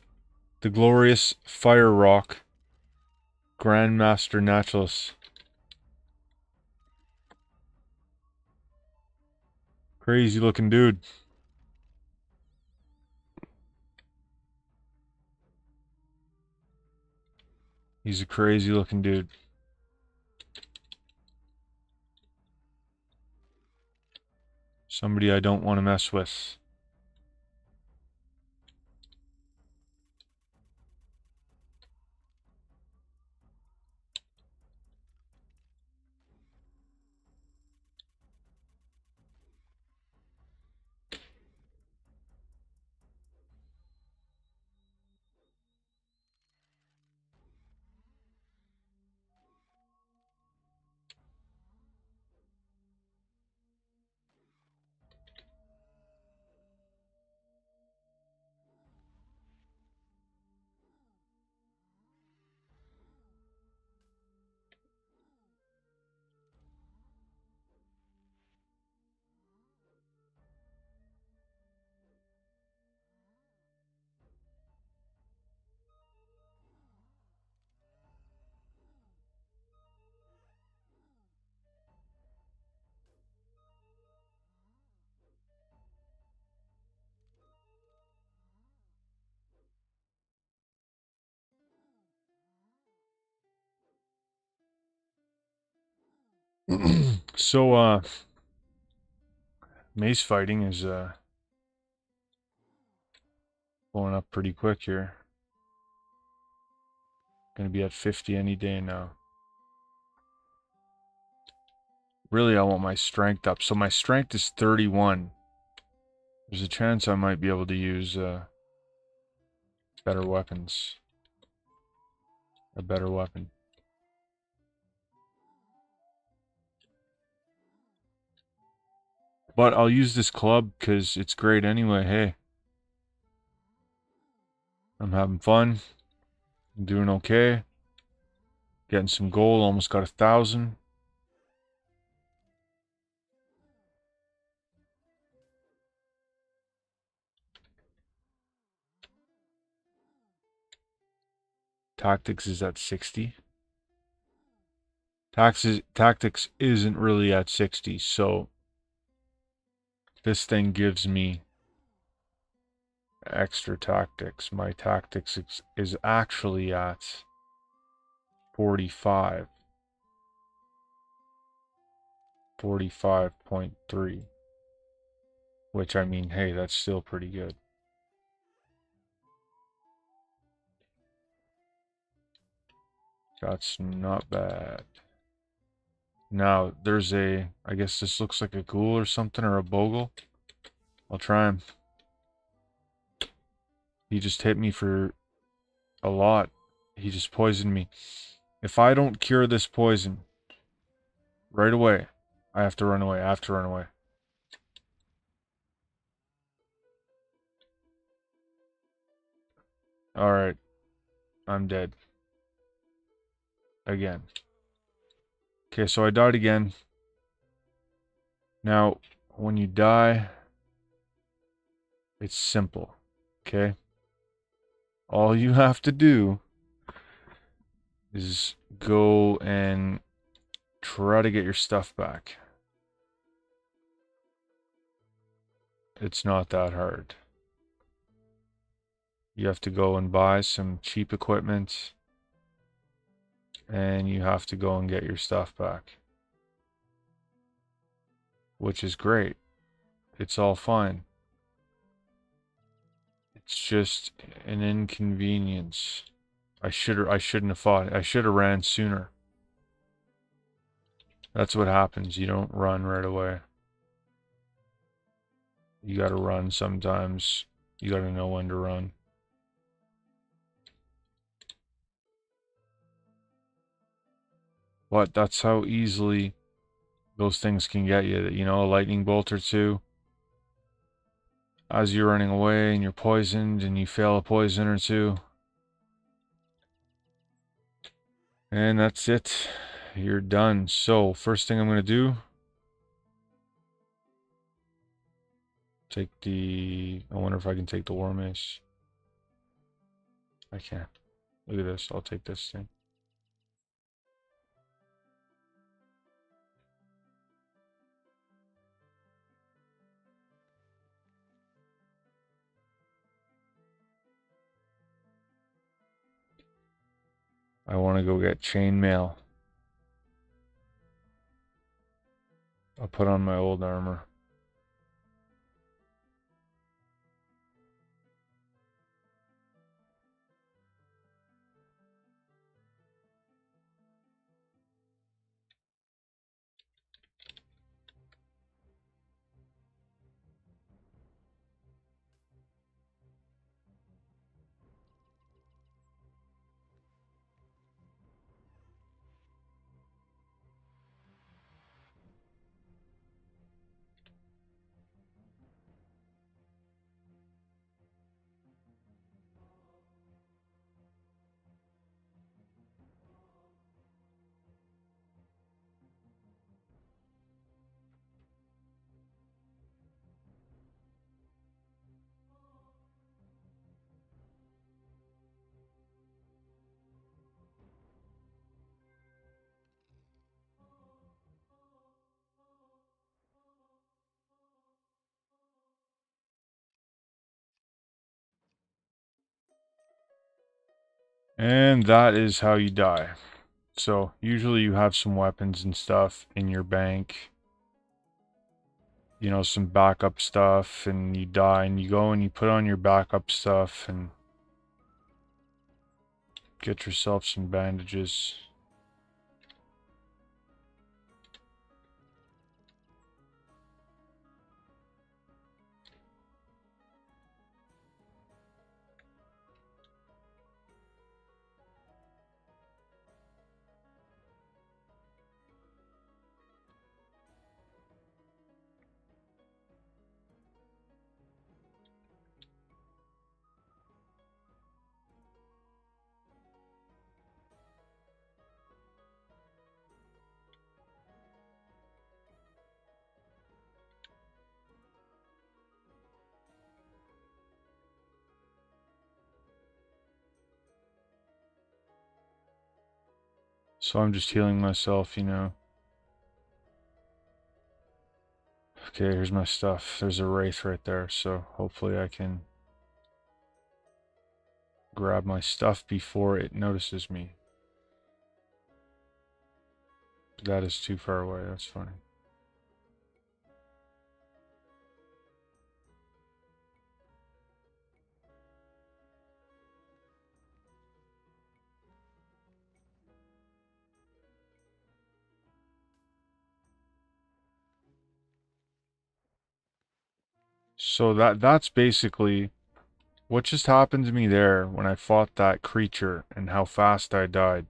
the Glorious Fire Rock Grandmaster Naturalist. Crazy looking dude. He's a crazy looking dude. Somebody I don't want to mess with. So, mace fighting is going up pretty quick here. Gonna be at 50 any day now. Really, I want my strength up. So my strength is 31. There's a chance I might be able to use better weapons. A better weapon. But I'll use this club because it's great anyway. Hey, I'm having fun. I'm doing okay. Getting some gold. Almost got 1,000. Tactics is at 60. Tactics isn't really at 60, so this thing gives me extra tactics. My tactics is actually at 45. 45.3. Which, I mean, hey, that's still pretty good. That's not bad. Now, there's I guess this looks like a ghoul or something, or a bogle. I'll try him. He just hit me for a lot. He just poisoned me. If I don't cure this poison right away, I have to run away. I have to run away. Alright. I'm dead. Again. Okay, so I died again. Now, when you die, it's simple. Okay? All you have to do is go and try to get your stuff back. It's not that hard. You have to go and buy some cheap equipment, and you have to go and get your stuff back. Which is great. It's all fine. It's just an inconvenience. I shouldn't have fought. I should have ran sooner. That's what happens. You don't run right away. You gotta run sometimes. You gotta know when to run. But that's how easily those things can get you. You know, a lightning bolt or two. As you're running away and you're poisoned and you fail a poison or two. And that's it. You're done. So, first thing I'm going to do, I wonder if I can take the war mace. I can't. Look at this. I'll take this thing. I want to go get chainmail. I'll put on my old armor. And that is how you die. So usually you have some weapons and stuff in your bank. You know, some backup stuff, and you die and you go and you put on your backup stuff and get yourself some bandages. So I'm just healing myself, you know. Okay, here's my stuff. There's a wraith right there, so hopefully I can grab my stuff before it notices me. That is too far away, that's funny. So that's basically what just happened to me there when I fought that creature and how fast I died.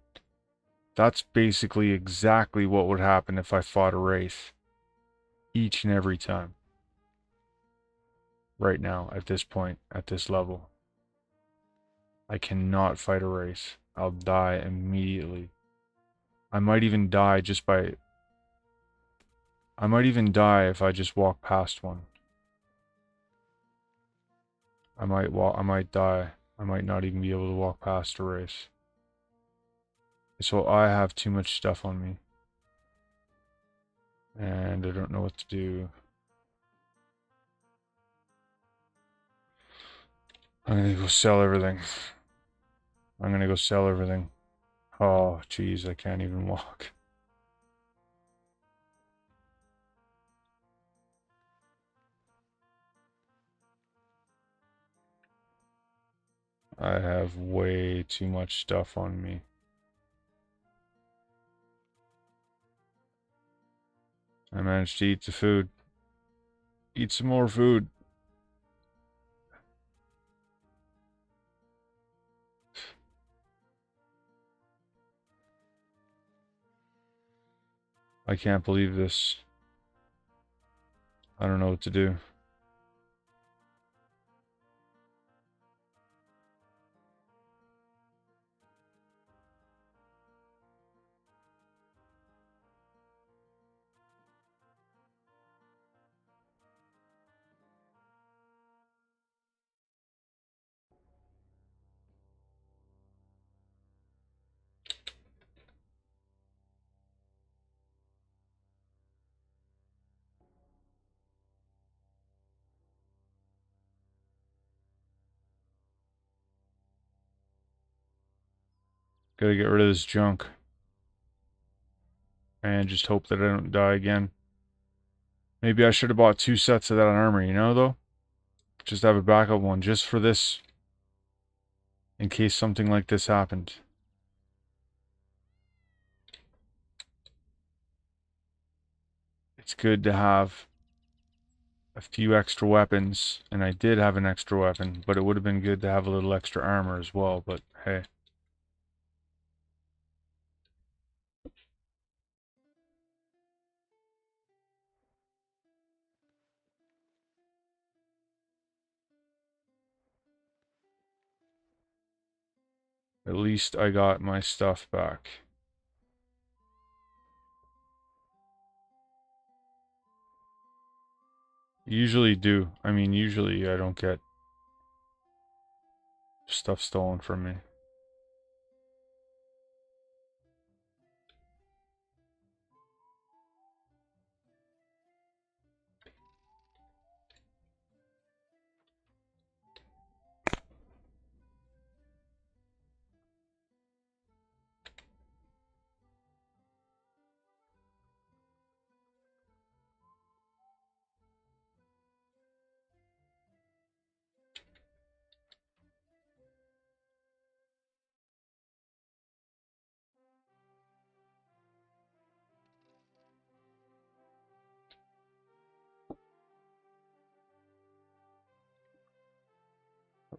That's basically exactly what would happen if I fought a wraith. Each and every time. Right now, at this point, at this level. I cannot fight a wraith. I'll die immediately. I might even die just by... I might even die if I just walk past one. I might die. I might not even be able to walk past a wraith. So I have too much stuff on me. And I don't know what to do. I'm gonna go sell everything. I'm gonna go sell everything. Oh, jeez, I can't even walk. I have way too much stuff on me. I managed to eat the food. Eat some more food. I can't believe this. I don't know what to do. Gotta get rid of this junk. And just hope that I don't die again. Maybe I should have bought 2 sets of that armor, you know, though? Just have a backup one, just for this. In case something like this happened. It's good to have a few extra weapons. And I did have an extra weapon, but it would have been good to have a little extra armor as well, but hey. At least I got my stuff back. Usually do. I mean, usually I don't get stuff stolen from me.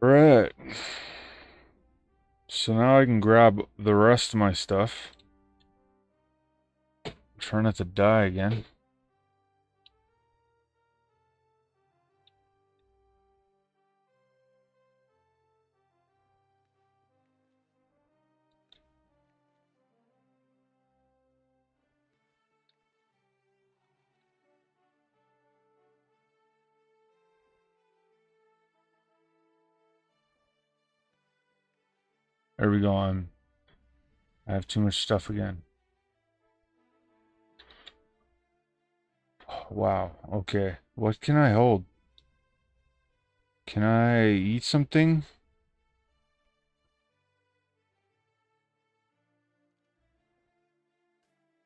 Right. So now I can grab the rest of my stuff. Try not to die again. There we go. I have too much stuff again. Oh, wow. Okay. What can I hold? Can I eat something?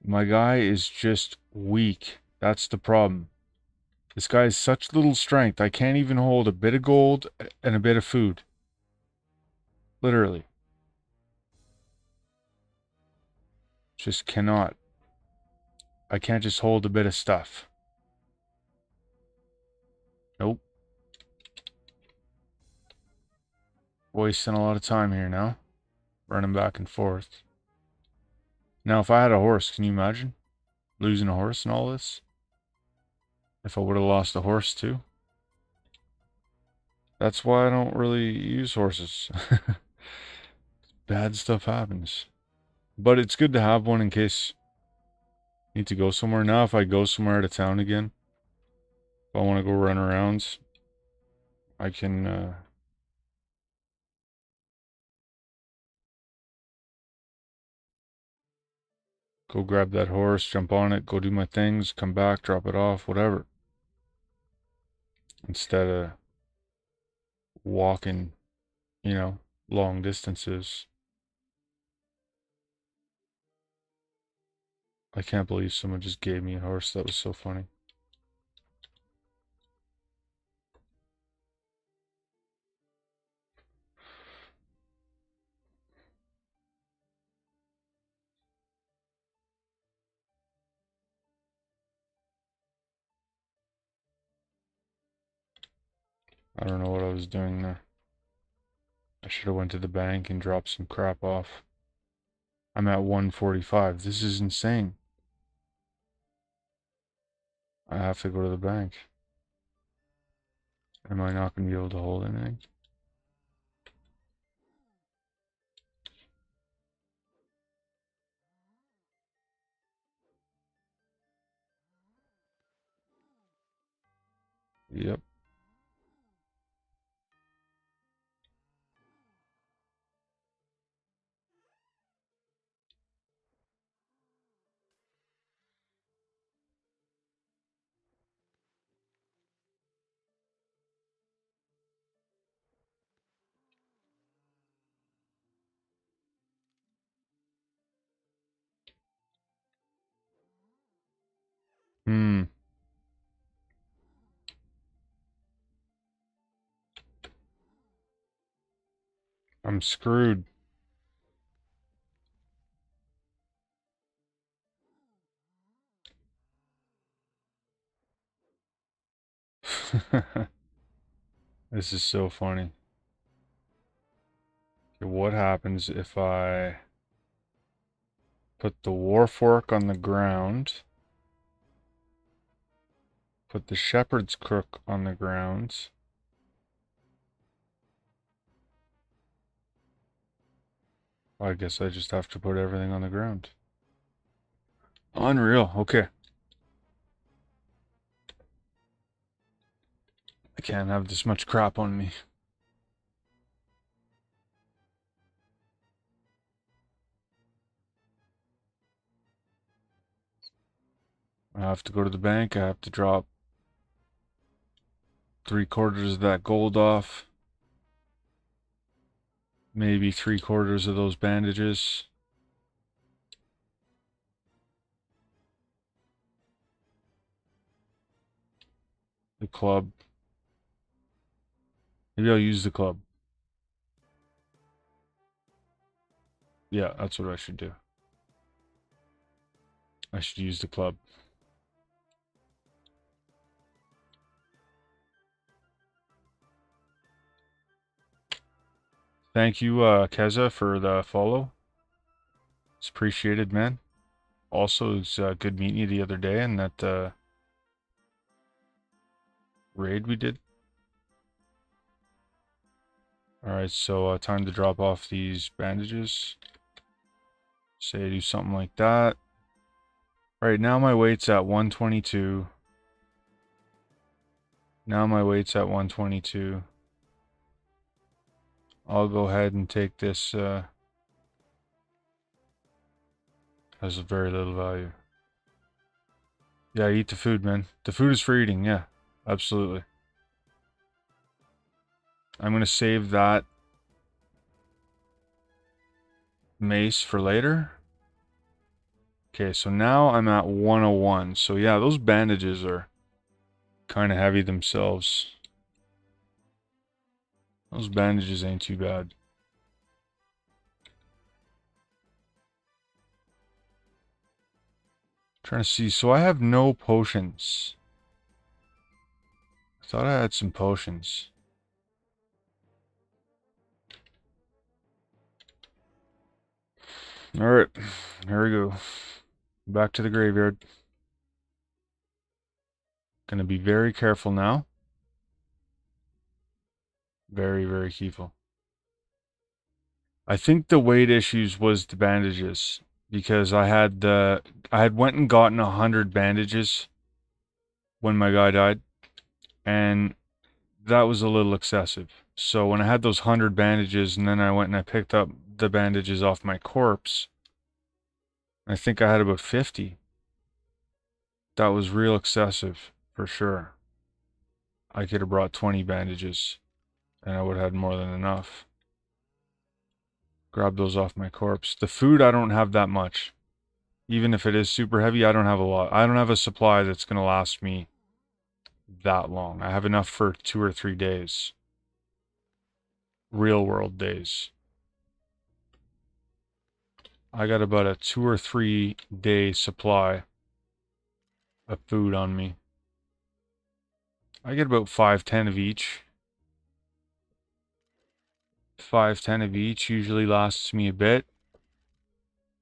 My guy is just weak. That's the problem. This guy has such little strength. I can't even hold a bit of gold and a bit of food. Literally. Just cannot. I can't just hold a bit of stuff. Nope. Wasting a lot of time here now. Running back and forth. Now, if I had a horse, can you imagine? Losing a horse and all this? If I would have lost a horse too? That's why I don't really use horses. Bad stuff happens. But it's good to have one in case I need to go somewhere. Now, if I go somewhere out of town again, if I want to go run around, I can go grab that horse, jump on it, go do my things, come back, drop it off, whatever. Instead of walking, long distances. I can't believe someone just gave me a horse. That was so funny. I don't know what I was doing there. I should have went to the bank and dropped some crap off. I'm at 145. This is insane. I have to go to the bank. Am I not going to be able to hold anything? Yep. Hmm. I'm screwed. This is so funny. Okay, what happens if I put the war fork on the ground, put the shepherd's crook on the ground? I guess I just have to put everything on the ground. Unreal. Okay. I can't have this much crap on me. I have to go to the bank. I have to drop 3/4 of that gold off. Maybe 3/4 of those bandages. The club. Maybe I'll use the club. Yeah, that's what I should do. I should use the club. Thank you, Keza, for the follow. It's appreciated, man. Also, it's good meeting you the other day in that raid we did. Alright, so time to drop off these bandages. Say I do something like that. Alright, now my weight's at 122. Now my weight's at 122. I'll go ahead and take this, has a very little value. Yeah, eat the food, man. The food is for eating, yeah. Absolutely. I'm gonna save that mace for later. Okay, so now I'm at 101. So yeah, those bandages are kind of heavy themselves. Those bandages ain't too bad. Trying to see. So I have no potions. I thought I had some potions. Alright, here we go. Back to the graveyard. Gonna be very careful now. Very, very careful. I think the weight issues was the bandages. Because I had went and gotten 100 bandages when my guy died. And that was a little excessive. So when I had those 100 bandages and then I went and I picked up the bandages off my corpse, I think I had about 50. That was real excessive, for sure. I could have brought 20 bandages and I would have had more than enough. Grab those off my corpse. The food, I don't have that much. Even if it is super heavy, I don't have a lot. I don't have a supply that's going to last me that long. I have enough for 2 or 3 days. Real world days. I got about a 2 or 3 day supply of food on me. I get about 5-10 of each. 5-10 of each usually lasts me a bit.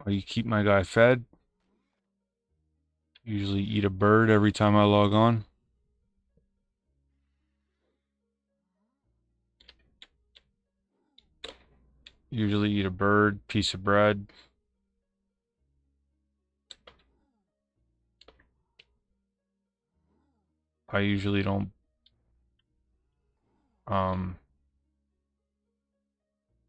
You keep my guy fed. Usually eat a bird every time I log on. Usually eat a bird, piece of bread. I usually don't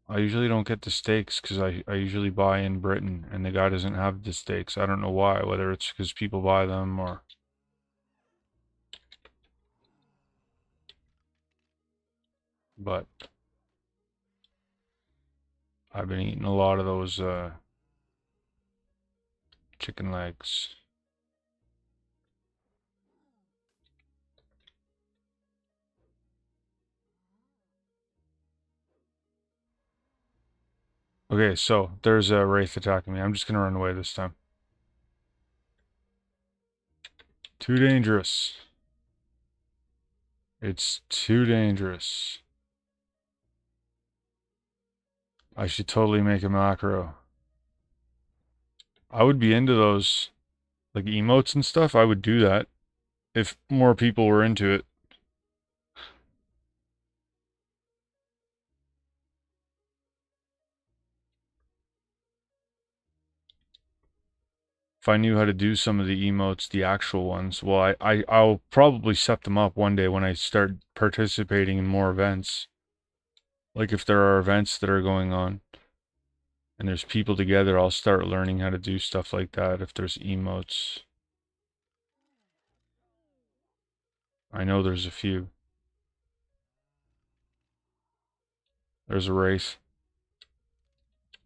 I usually don't get the steaks because I usually buy in Britain and the guy doesn't have the steaks. I don't know why, whether it's because people buy them or... But I've been eating a lot of those chicken legs. Okay, so there's a wraith attacking me. I'm just gonna run away this time. Too dangerous. It's too dangerous. I should totally make a macro. I would be into those, like emotes and stuff. I would do that if more people were into it. If I knew how to do some of the emotes, the actual ones, well, I'll probably set them up one day when I start participating in more events. Like if there are events that are going on and there's people together, I'll start learning how to do stuff like that if there's emotes. I know there's a few. There's a wraith.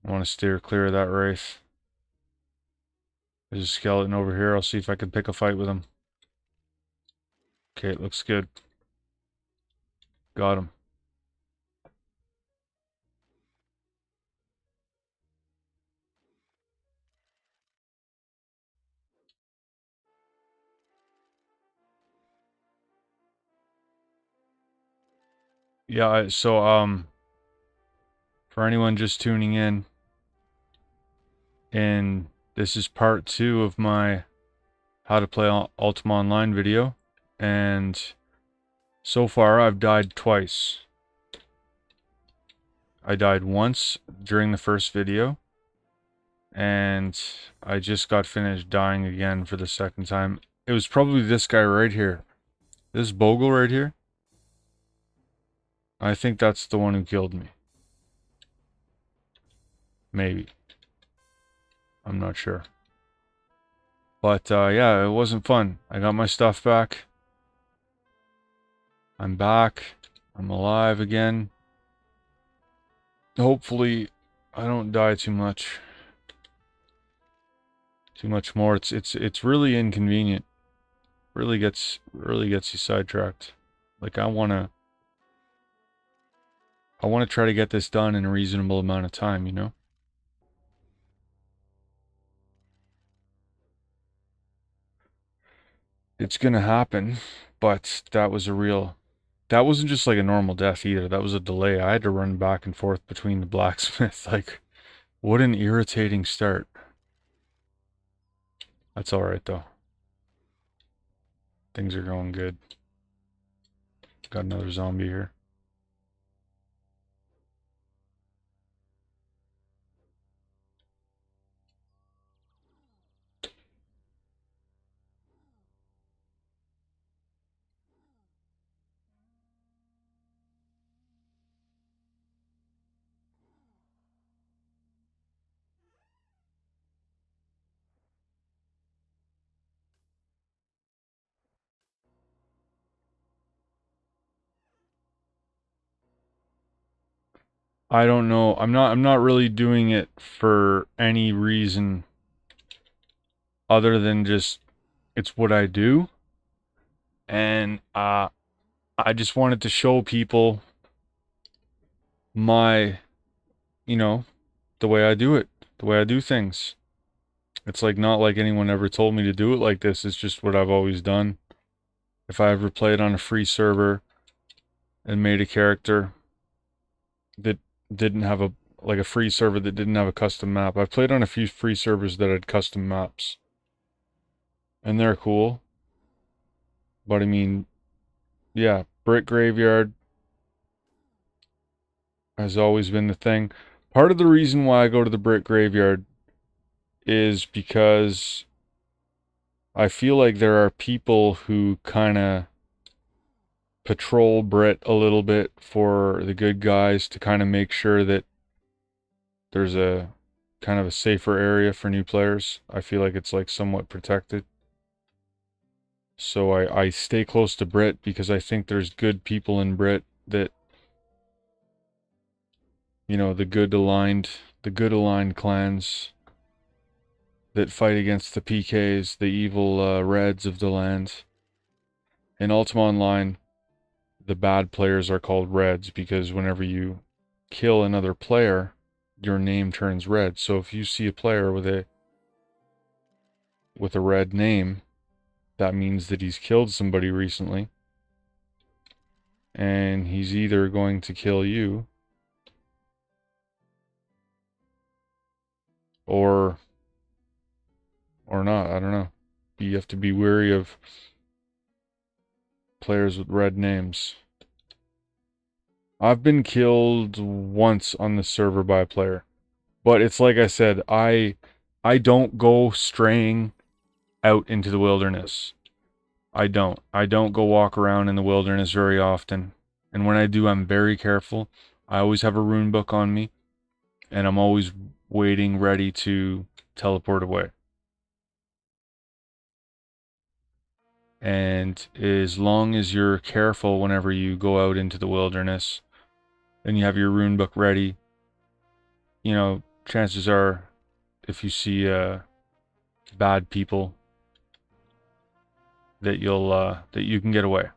I want to steer clear of that wraith. There's a skeleton over here. I'll see if I can pick a fight with him. Okay, it looks good. Got him. Yeah, so For anyone just tuning in, and this is part 2 of my how to play Ultima Online video, and so far I've died twice. I died once during the first video, and I just got finished dying again for the second time. It was probably this guy right here. This Bogle right here. I think that's the one who killed me. Maybe. I'm not sure. But yeah, it wasn't fun. I got my stuff back. I'm back. I'm alive again. Hopefully I don't die too much. Too much more. It's really inconvenient. Really gets you sidetracked. Like I wanna try to get this done in a reasonable amount of time, you know? It's gonna happen, but that wasn't just like a normal death either. That was a delay. I had to run back and forth between the blacksmith. Like, what an irritating start. That's alright though. Things are going good. Got another zombie here. I don't know. I'm not really doing it for any reason other than just it's what I do. And I just wanted to show people my, you know, the way I do it, the way I do things. It's like not like anyone ever told me to do it like this. It's just what I've always done. If I ever played on a free server and made a character that didn't have a free server that didn't have a custom map. I've played on a few free servers that had custom maps. And they're cool. But I mean, yeah, Brick Graveyard has always been the thing. Part of the reason why I go to the Brick Graveyard is because I feel like there are people who kind of patrol Brit a little bit for the good guys to kind of make sure that there's a kind of a safer area for new players. I feel like it's like somewhat protected. So I stay close to Brit because I think there's good people in Brit that, you know, the good aligned clans that fight against the PKs, the evil Reds of the land. In Ultima Online, the bad players are called Reds because whenever you kill another player, your name turns red. So if you see a player with a red name, that means that he's killed somebody recently. And he's either going to kill you or not. I don't know. You have to be wary of players with red names. I've been killed once on the server by a player. But it's like I said, I don't go straying out into the wilderness. I don't go walk around in the wilderness very often. And when I do, I'm very careful. I always have a rune book on me. And I'm always waiting, ready to teleport away. And as long as you're careful whenever you go out into the wilderness and you have your rune book ready, you know, chances are if you see bad people that you can get away.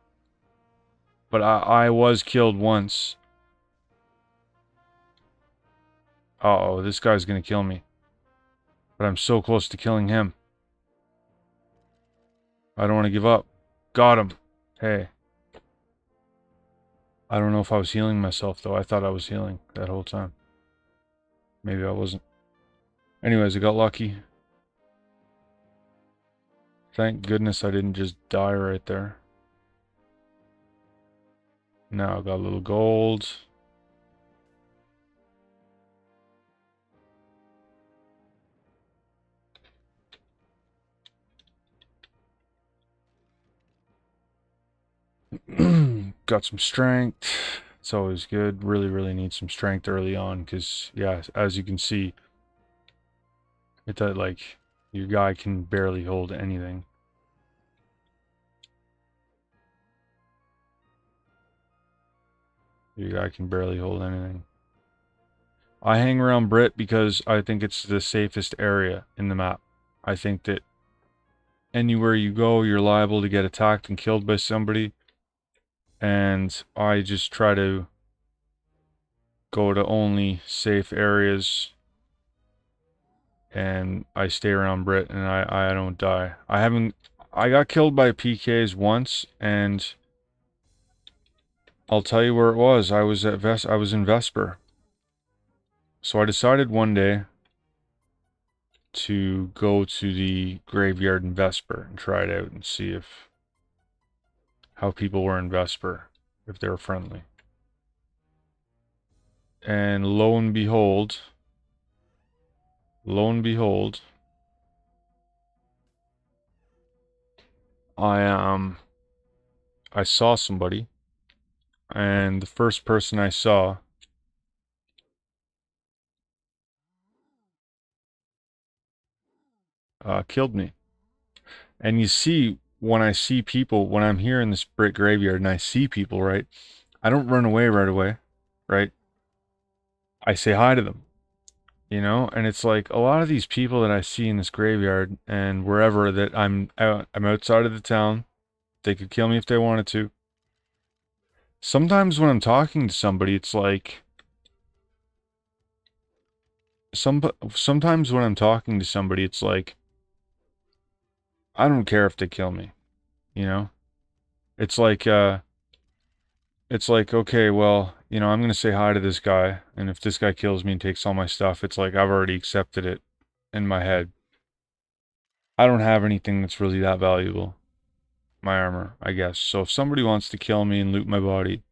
But I was killed once. Uh-oh, this guy's gonna kill me. But I'm so close to killing him. I don't want to give up. Got him. Hey. I don't know if I was healing myself, though. I thought I was healing that whole time. Maybe I wasn't. Anyways, I got lucky. Thank goodness I didn't just die right there. Now I got a little gold. Got some strength. It's always good. Really, really need some strength early on because, yeah, as you can see, it does, like, your guy can barely hold anything. Your guy can barely hold anything. I hang around Brit because I think it's the safest area in the map. I think that anywhere you go, you're liable to get attacked and killed by somebody. And I just try to go to only safe areas. And I stay around Brit and I don't die. I got killed by PKs once, and I'll tell you where it was. I was in Vesper. So I decided one day to go to the graveyard in Vesper and try it out and see if how people were in Vesper, if they were friendly. And lo and behold, I I saw somebody, and the first person I saw killed me. And you see, when I see people, when I'm here in this brick graveyard and I see people, right? I don't run away right away, right? I say hi to them, you know? And it's like a lot of these people that I see in this graveyard and wherever that I'm outside of the town. They could kill me if they wanted to. Sometimes when I'm talking to somebody, it's like sometimes when I'm talking to somebody, it's like I don't care if they kill me, you know? It's like okay, well, you know, I'm going to say hi to this guy, and if this guy kills me and takes all my stuff, it's like I've already accepted it in my head. I don't have anything that's really that valuable. My armor, I guess. So if somebody wants to kill me and loot my body,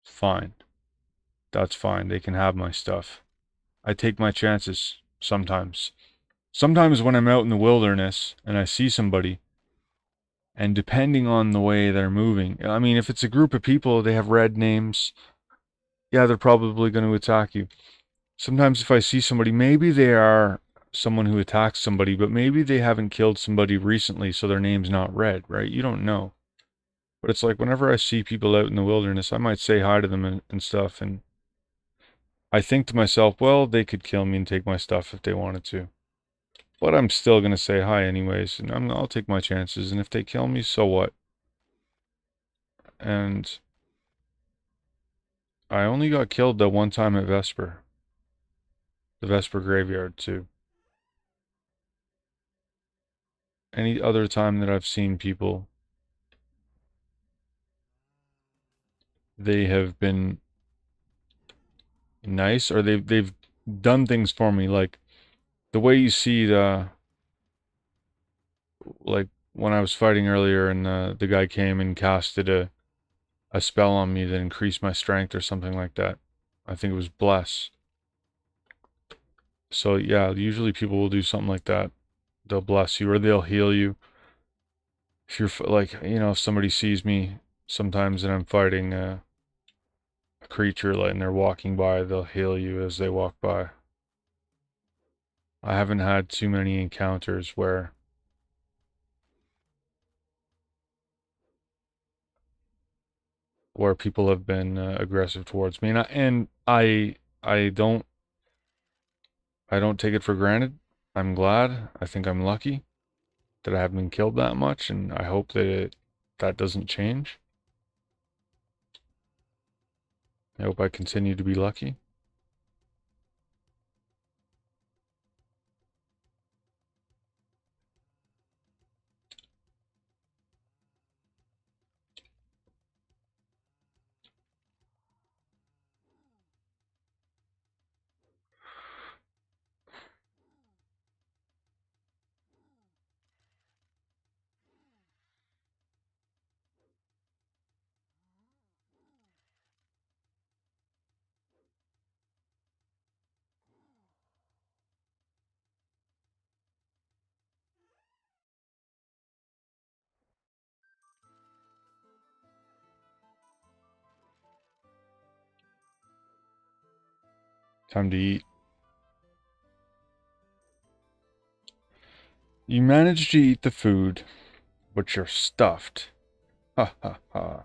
fine. That's fine. They can have my stuff. I take my chances sometimes. Sometimes when I'm out in the wilderness and I see somebody, and depending on the way they're moving, I mean, if it's a group of people, they have red names, yeah, they're probably going to attack you. Sometimes if I see somebody, maybe they are someone who attacks somebody, but maybe they haven't killed somebody recently, so their name's not red, right? You don't know. But it's like whenever I see people out in the wilderness, I might say hi to them and stuff, and I think to myself, well, they could kill me and take my stuff if they wanted to. But I'm still going to say hi anyways, and I'll take my chances, and if they kill me, so what? And I only got killed that one time at Vesper. The Vesper graveyard, too. Any other time that I've seen people, they have been nice, or they've done things for me, like the way you see like when I was fighting earlier and the guy came and casted a spell on me that increased my strength or something like that. I think it was bless. So yeah, usually people will do something like that. They'll bless you or they'll heal you. If you're like, you know, if somebody sees me sometimes and I'm fighting a creature like, and they're walking by, they'll heal you as they walk by. I haven't had too many encounters where people have been aggressive towards me, and I don't take it for granted. I'm glad. I think I'm lucky that I haven't been killed that much, and I hope that doesn't change. I hope I continue to be lucky. Time to eat. You managed to eat the food, but you're stuffed. Ha ha ha.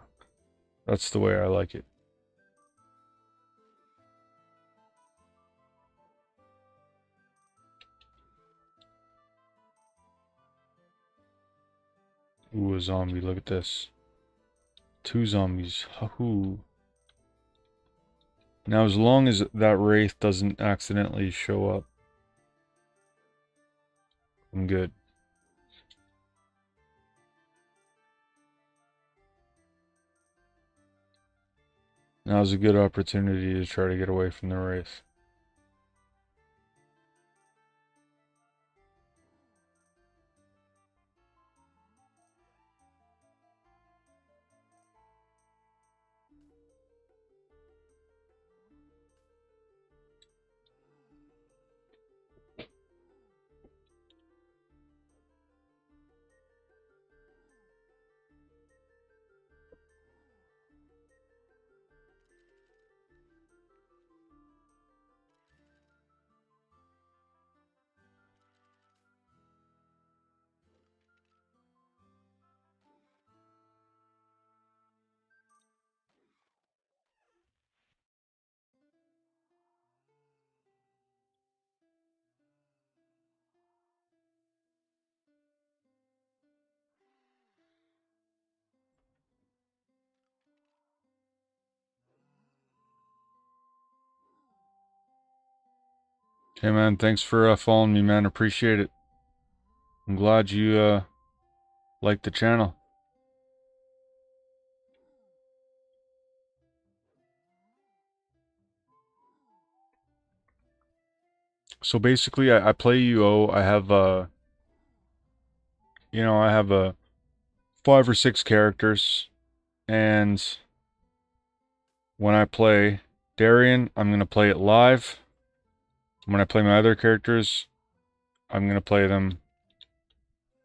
That's the way I like it. Ooh, a zombie. Look at this. 2 zombies. Ha-hoo. Now, as long as that wraith doesn't accidentally show up, I'm good. Now's a good opportunity to try to get away from the wraith. Hey man, thanks for following me, man. Appreciate it. I'm glad you liked the channel. So basically, I play UO. I have I have 5 or 6 characters, and when I play Darien, I'm gonna play it live. When I play my other characters, I'm gonna play them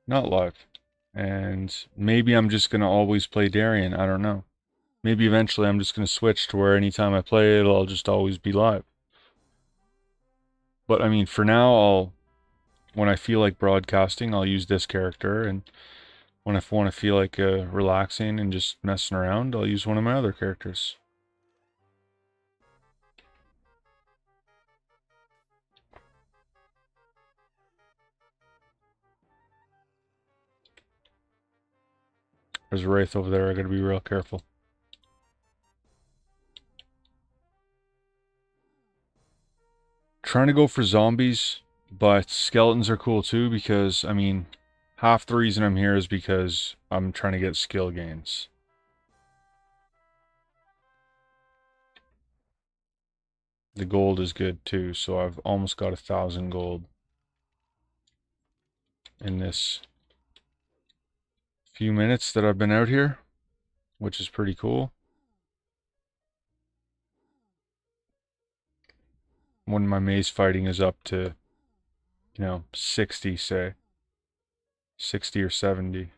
not live. And maybe I'm just gonna always play Darien. I don't know. Maybe eventually I'm just gonna switch to where anytime I play it, I'll just always be live. But I mean, for now, when I feel like broadcasting, I'll use this character, and when I want to feel like relaxing and just messing around, I'll use one of my other characters. There's a wraith over there. I gotta be real careful. Trying to go for zombies, but skeletons are cool too because, I mean, half the reason I'm here is because I'm trying to get skill gains. The gold is good too, so I've almost got 1,000 gold in this few minutes that I've been out here, which is pretty cool. When my maze fighting is up to, 60, say, 60 or 70,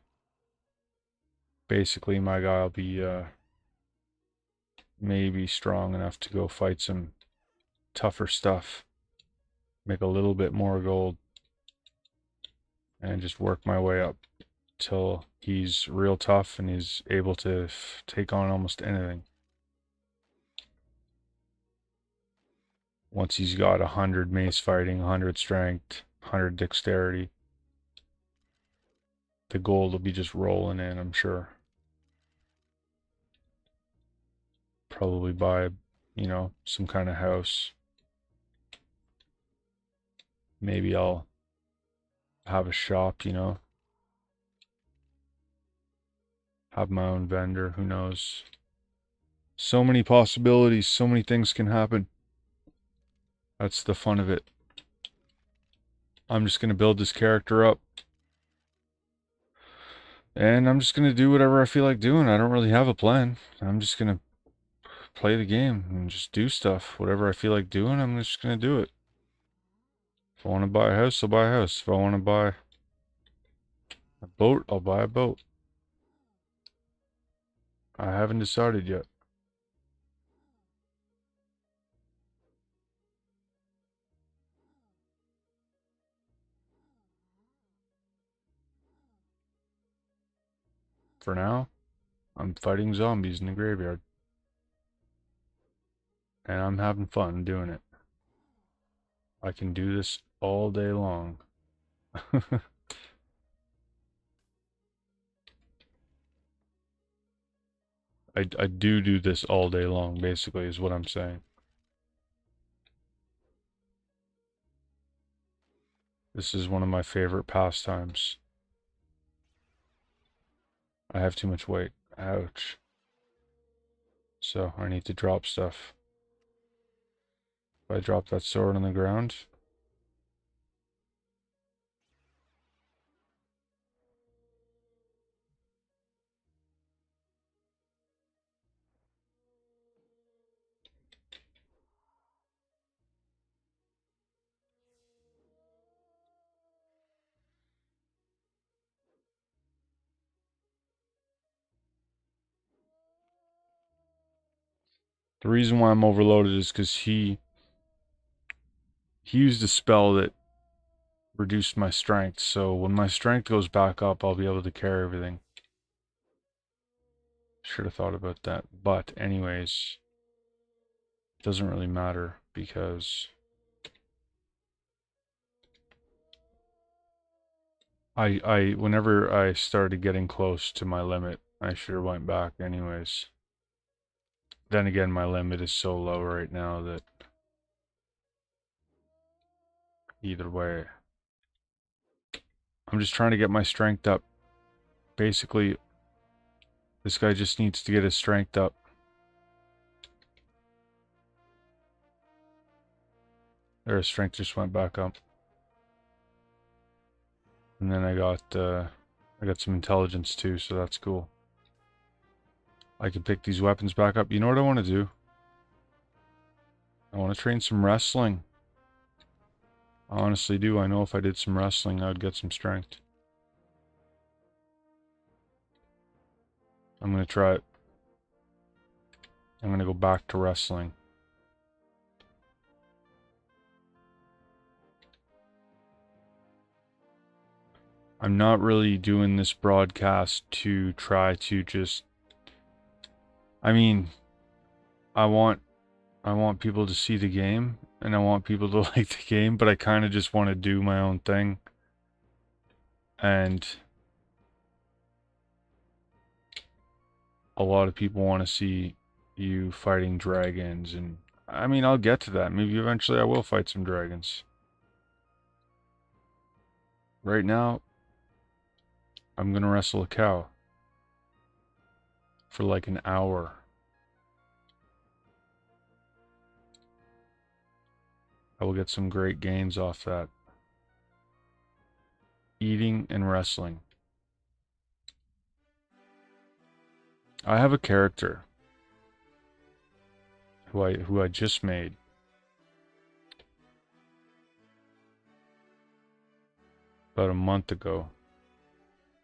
basically my guy will be maybe strong enough to go fight some tougher stuff, make a little bit more gold, and just work my way up till he's real tough and he's able to take on almost anything. Once he's got 100 mace fighting, 100 strength, 100 dexterity, the gold will be just rolling in, I'm sure. Probably buy, some kind of house. Maybe I'll have a shop, have my own vendor, who knows. So many possibilities, so many things can happen. That's the fun of it. I'm just going to build this character up. And I'm just going to do whatever I feel like doing. I don't really have a plan. I'm just going to play the game and just do stuff. Whatever I feel like doing, I'm just going to do it. If I want to buy a house, I'll buy a house. If I want to buy a boat, I'll buy a boat. I haven't decided yet. for now, I'm fighting zombies in the graveyard. And I'm having fun doing it. I can do this all day long. I do this all day long, basically, is what I'm saying. This is one of my favorite pastimes. I have too much weight. Ouch. So, I need to drop stuff. If I drop that sword on the ground... The reason why I'm overloaded is because he used a spell that reduced my strength, so when my strength goes back up, I'll be able to carry everything. Should have thought about that. But anyways, it doesn't really matter because whenever I started getting close to my limit, I should have went back anyways. Then again, my limit is so low right now that either way, I'm just trying to get my strength up. Basically, this guy just needs to get his strength up. There, his strength just went back up. And then I got some intelligence too, so that's cool. I can pick these weapons back up. You know what I want to do? I want to train some wrestling. I honestly do. I know if I did some wrestling, I would get some strength. I'm going to try it. I'm going to go back to wrestling. I'm not really doing this broadcast to try to just... I mean, I want people to see the game, and I want people to like the game, but I kind of just want to do my own thing. And a lot of people want to see you fighting dragons, and I mean, I'll get to that. Maybe eventually I will fight some dragons. Right now, I'm gonna wrestle a cow for like an hour. I will get some great gains off that. Eating and wrestling. I have a character who I just made. About a month ago.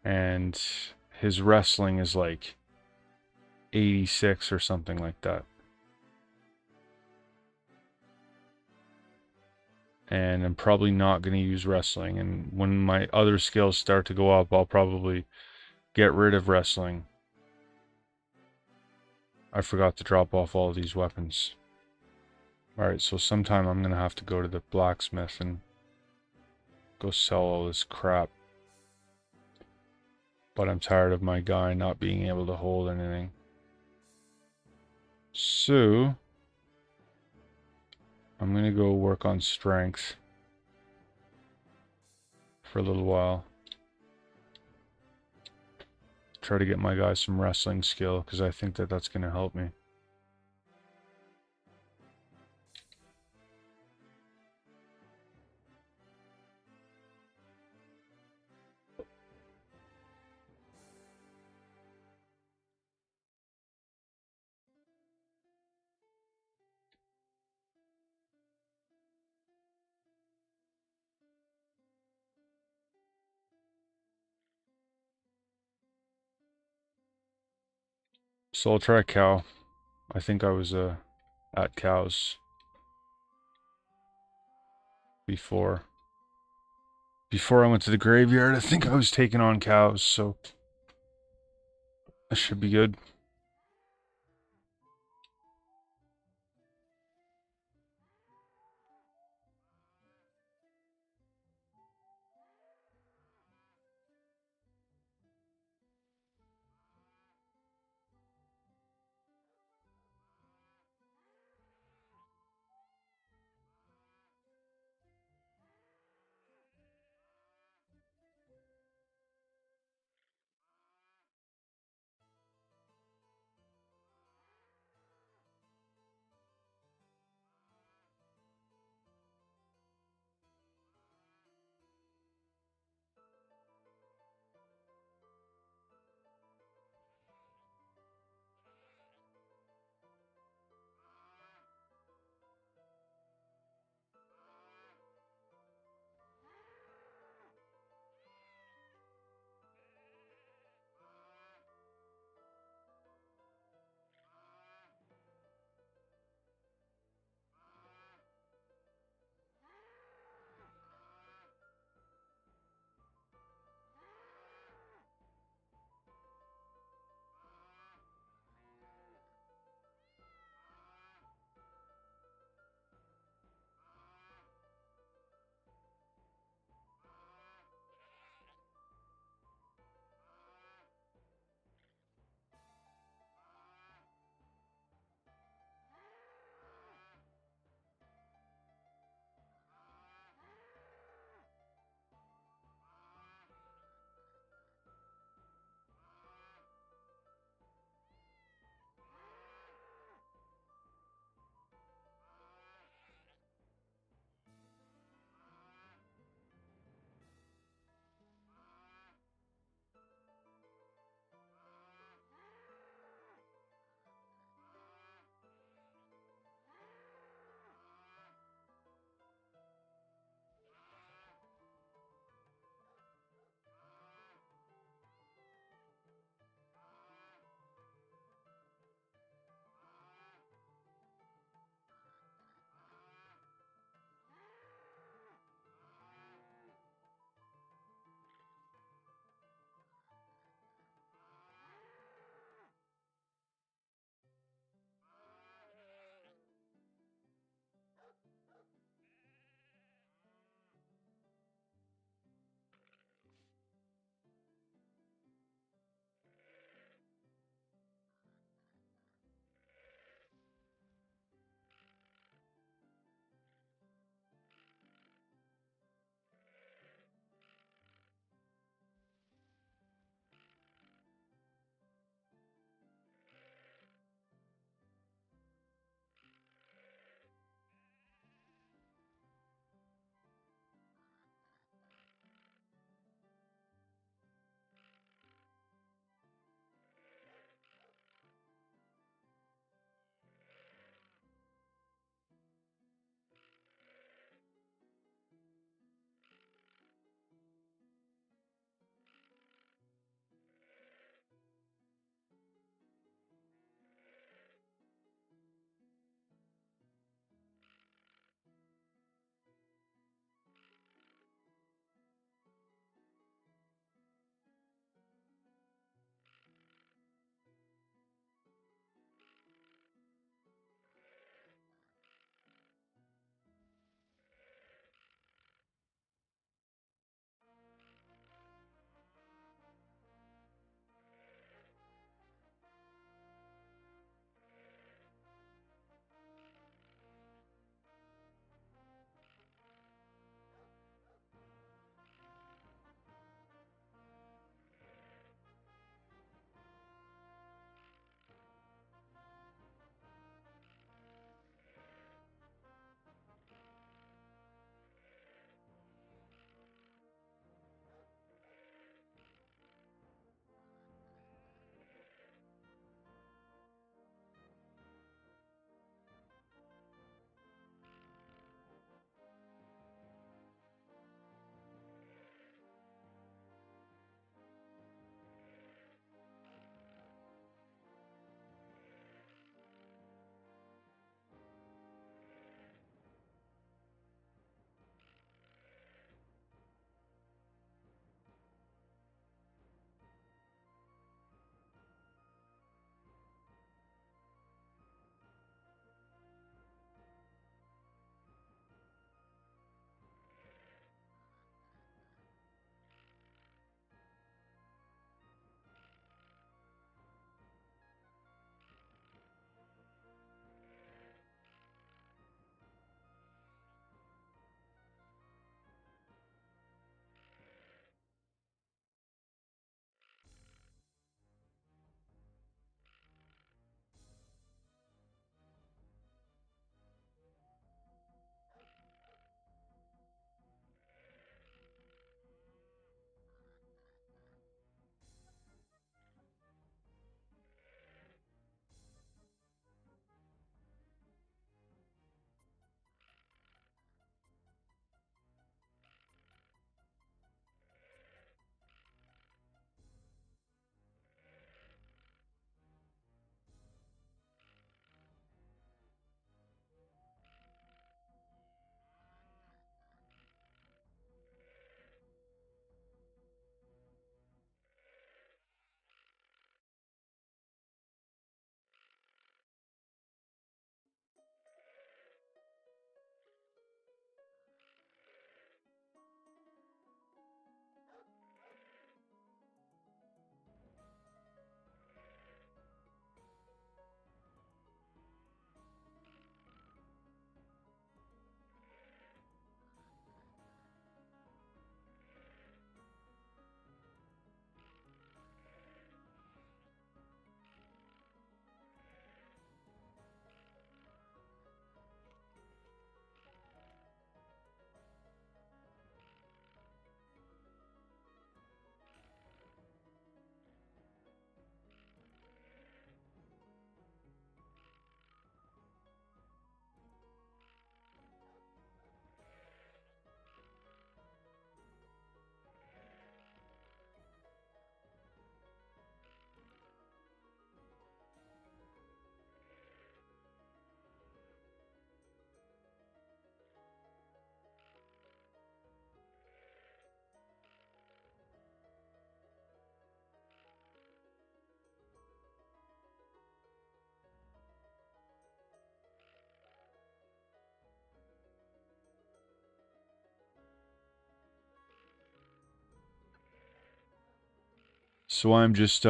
And his wrestling is like 86 or something like that. And I'm probably not going to use wrestling. And when my other skills start to go up, I'll probably get rid of wrestling. I forgot to drop off all of these weapons. Alright, so sometime I'm going to have to go to the blacksmith and go sell all this crap. But I'm tired of my guy not being able to hold anything. So, I'm going to go work on strength for a little while. Try to get my guy some wrestling skill, because I think that that's going to help me. So I'll try a cow. I think I was at cows before. Before I went to the graveyard, I think I was taking on cows, so That should be good. So I'm just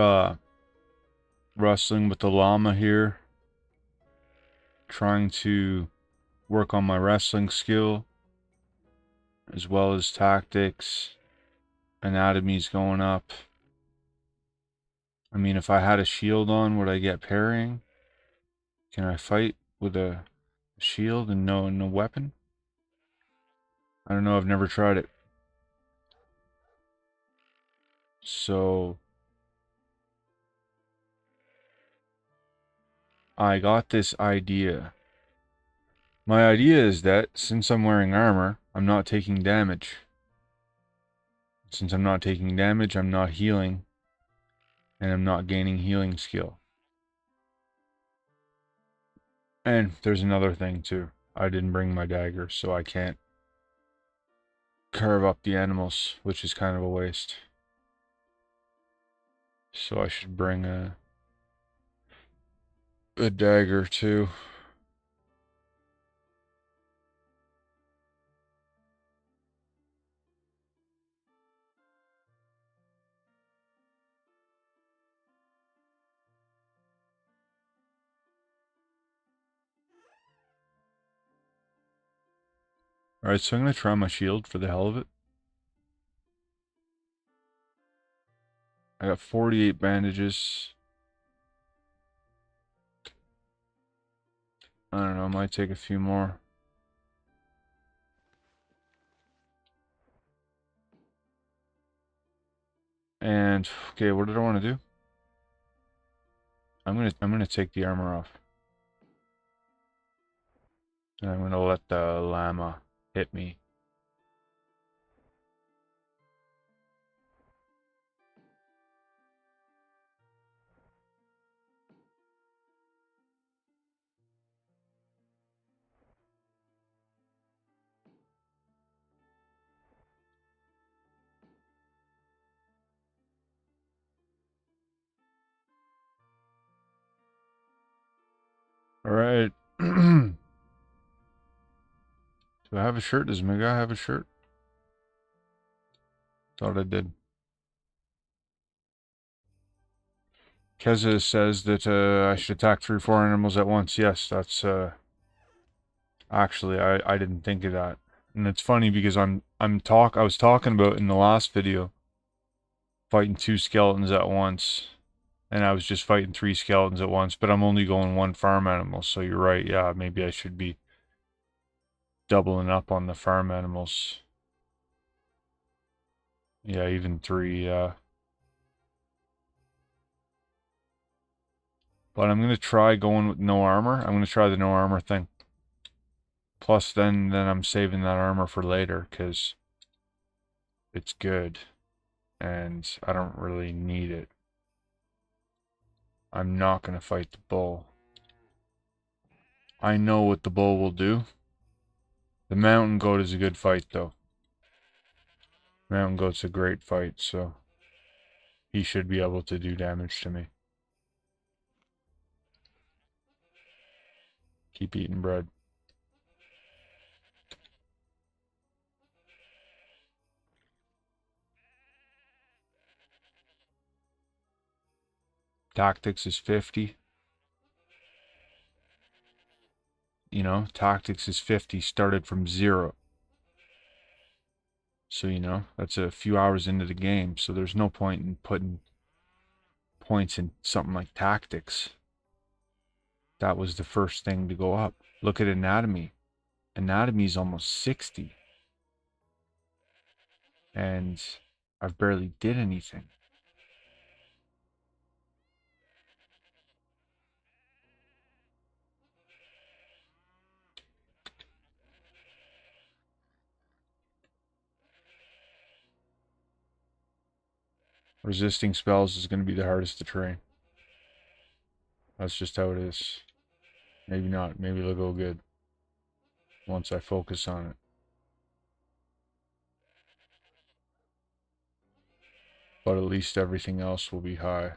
wrestling with the llama here, trying to work on my wrestling skill as well as tactics. Anatomy's going up. I mean, if I had a shield on, would I get parrying? Can I fight with a shield and no weapon? I don't know, I've never tried it. So I got this idea. My idea is that since I'm wearing armor, I'm not taking damage. Since I'm not taking damage, I'm not healing, and I'm not gaining healing skill. And there's another thing too. I didn't bring my dagger, so I can't carve up the animals, which is kind of a waste. So I should bring a dagger too. Alright, so I'm going to try my shield for the hell of it. I got 48 bandages. I don't know, I might take a few more. And okay, what did I want to do? I'm gonna take the armor off. And I'm gonna let the llama hit me. Alright. Do I have a shirt? Does my guy have a shirt? Thought I did. Keza says that I should attack 3 or 4 animals at once. Yes, that's actually I didn't think of that. And it's funny because I was talking about in the last video fighting 2 skeletons at once. And I was just fighting 3 skeletons at once, but I'm only going 1 farm animal, so you're right, yeah, maybe I should be doubling up on the farm animals. Yeah, even 3, yeah. But I'm gonna try going with no armor. I'm gonna try the no armor thing. Plus then I'm saving that armor for later, because it's good. And I don't really need it. I'm not gonna fight the bull. I know what the bull will do. The mountain goat is a good fight, though. Mountain goat's a great fight, so he should be able to do damage to me. Keep eating bread. Tactics is 50. You know, tactics is 50, started from 0. So, you know, that's a few hours into the game, so there's no point in putting points in something like tactics. That was the first thing to go up. Look at anatomy. Anatomy is almost 60. And I've barely did anything. Resisting spells is going to be the hardest to train. That's just how it is. Maybe not. Maybe it'll go good once I focus on it. But at least everything else will be high.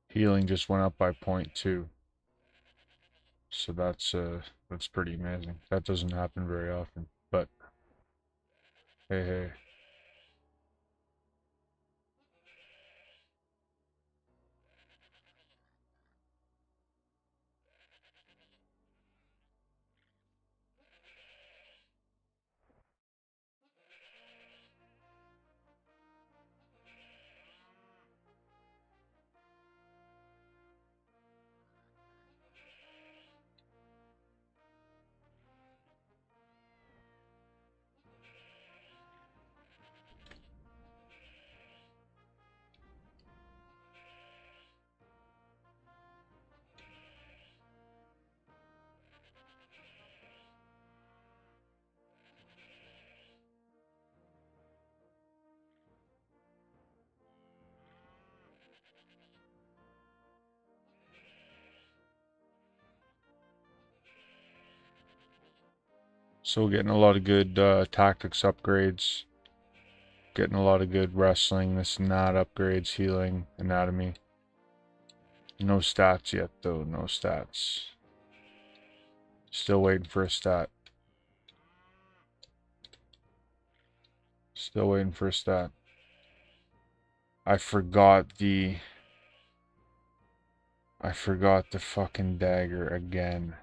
Healing just went up by 0.2. So that's pretty amazing. That doesn't happen very often. But hey, hey. So getting a lot of good tactics upgrades. Getting a lot of good wrestling, this and that, upgrades, healing, anatomy. No stats yet though, no stats. Still waiting for a stat. Still waiting for a stat. I forgot the fucking dagger again.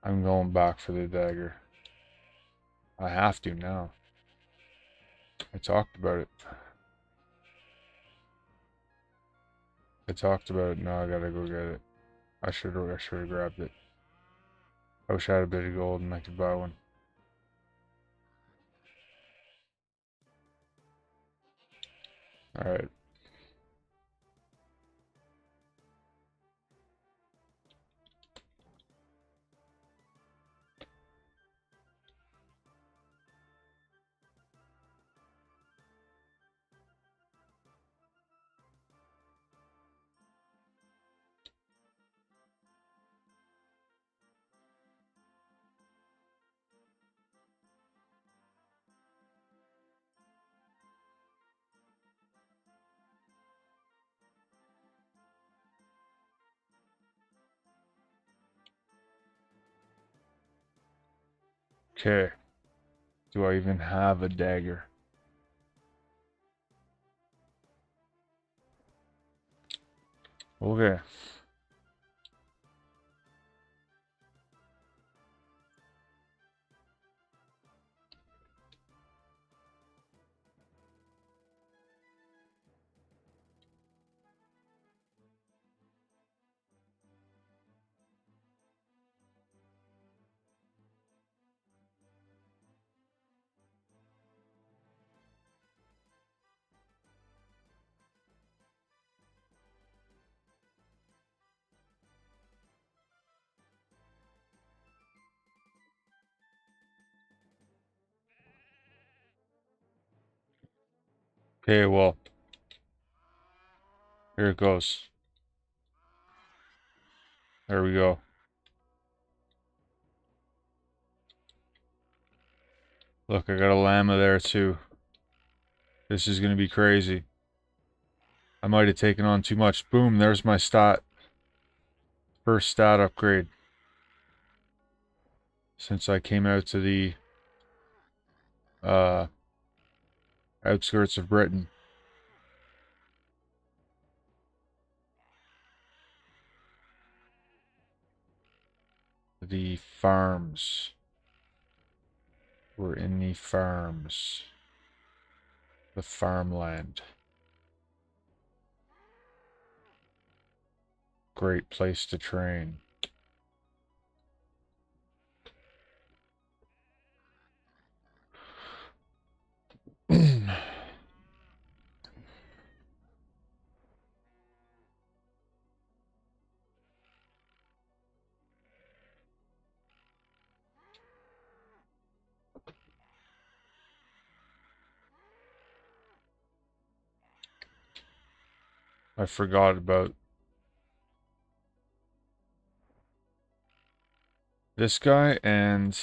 I'm going back for the dagger. I have to now. I talked about it. Now I gotta go get it. I should have grabbed it. I wish I had a bit of gold and I could buy one. Alright. Okay. Do I even have a dagger? Okay. Okay, well. Here it goes. There we go. Look, I got a llama there too. This is gonna be crazy. I might have taken on too much. Boom, there's my stat. First stat upgrade. Since I came out to the outskirts of Britain. The farms. We're in the farms. The farmland. Great place to train. I forgot about this guy and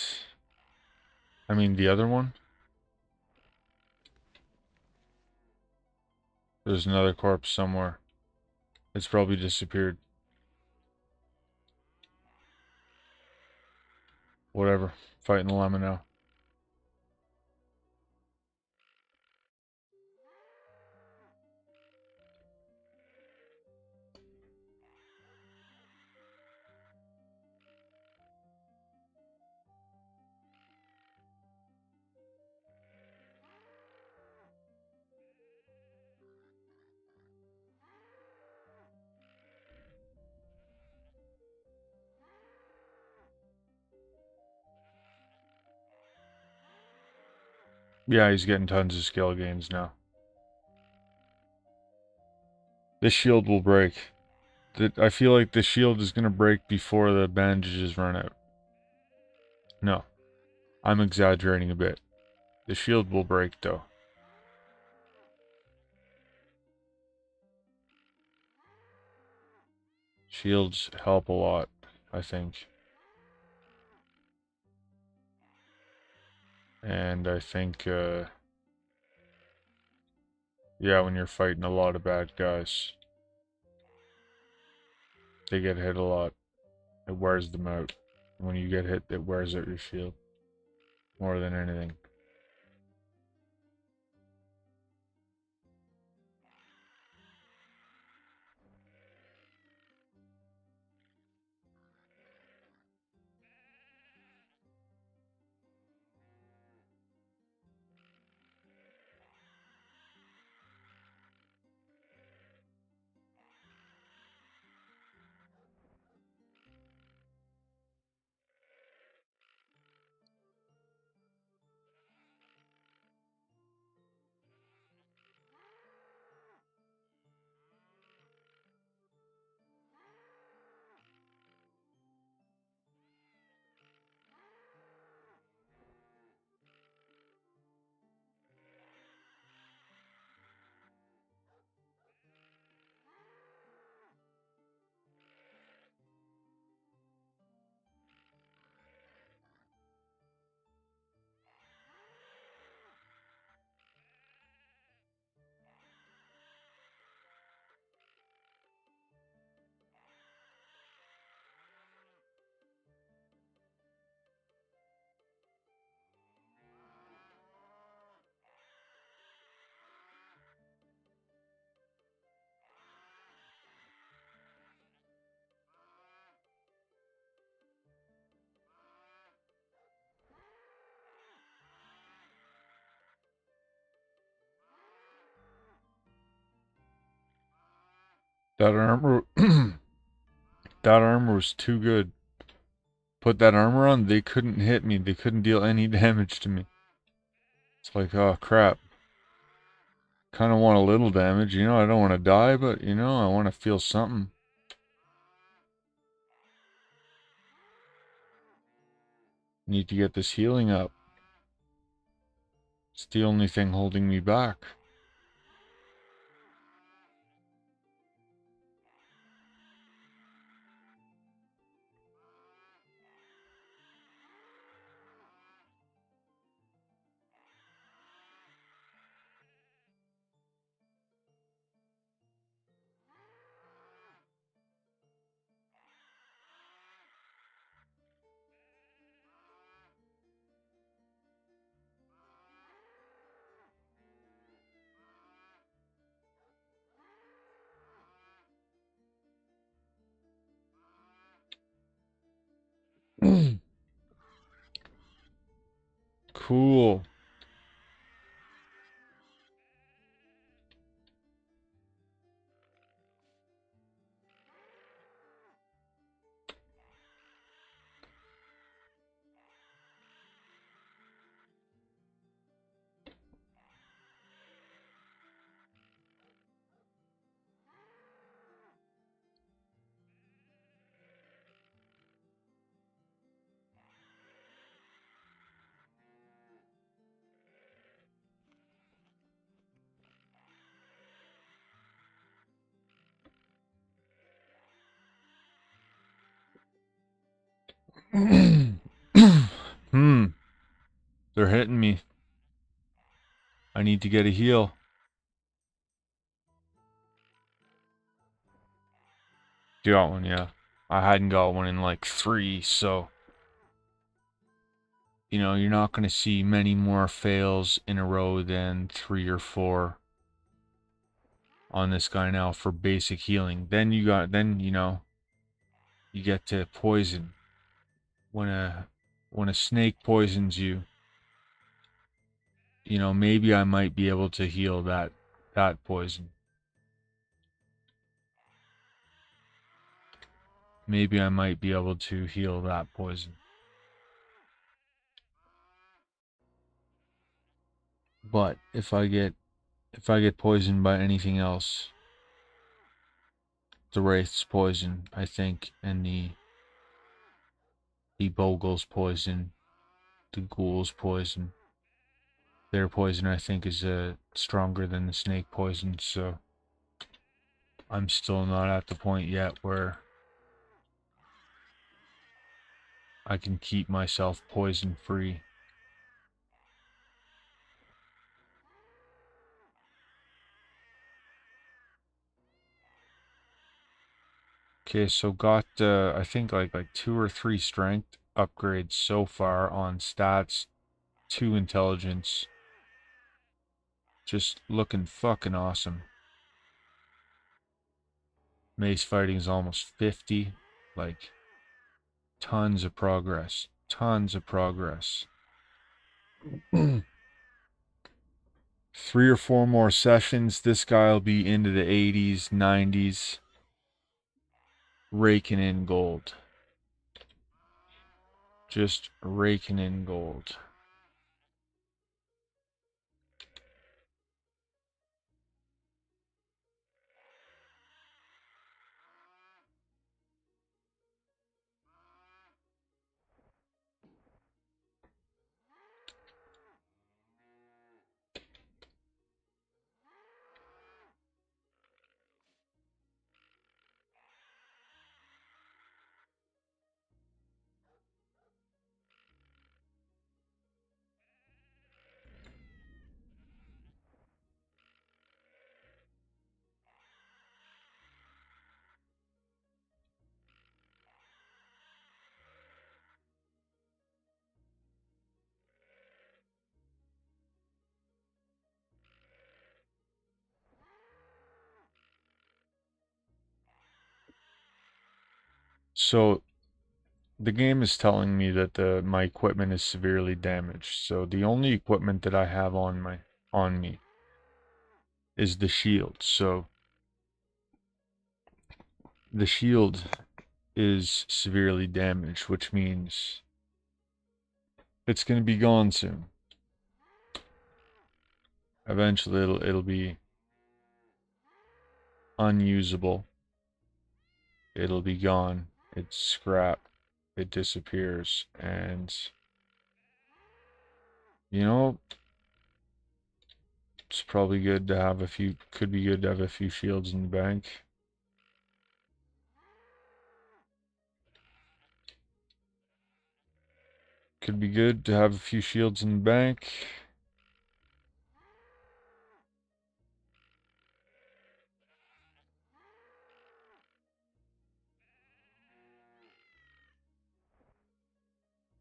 I mean the other one. There's another corpse somewhere. It's probably disappeared. Whatever. Fighting the llama now. Yeah, he's getting tons of skill gains now. This shield will break. I feel like the shield is going to break before the bandages run out. No. I'm exaggerating a bit. The shield will break, though. Shields help a lot, I think. And I think, yeah, when you're fighting a lot of bad guys, they get hit a lot. It wears them out. When you get hit, it wears out your shield. More than anything. That armor... that armor was too good. Put that armor on, they couldn't hit me. They couldn't deal any damage to me. It's like, oh crap. Kind of want a little damage, you know, I don't want to die, but, you know, I want to feel something. Need to get this healing up. It's the only thing holding me back. Cool. They're hitting me. I need to get a heal. You got one, yeah. I hadn't got one in like 3, so... you know, you're not going to see many more fails in a row than 3 or 4 on this guy now for basic healing. Then you know, you get to poison. When a snake poisons you, you know, maybe I might be able to heal that poison. Maybe I might be able to heal that poison. But if I get poisoned by anything else, the Wraith's poison, I think, and the Bogle's poison, the Ghoul's poison, their poison, I think, is stronger than the snake poison. So I'm still not at the point yet where I can keep myself poison free. Okay, so got I think like 2 or 3 strength upgrades so far on stats, 2 intelligence. Just looking fucking awesome. Mace fighting is almost 50. Like, tons of progress. Tons of progress. 3 or 4 more sessions. This guy will be into the 80s, 90s. Raking in gold. Just raking in gold. So the game is telling me that my equipment is severely damaged. So the only equipment that I have on me is the shield. So the shield is severely damaged, which means it's going to be gone soon. Eventually it'll be unusable. It'll be gone. It's scrap. It disappears. And you know, it's probably good to have a few, could be good to have a few shields in the bank. Could be good to have a few shields in the bank.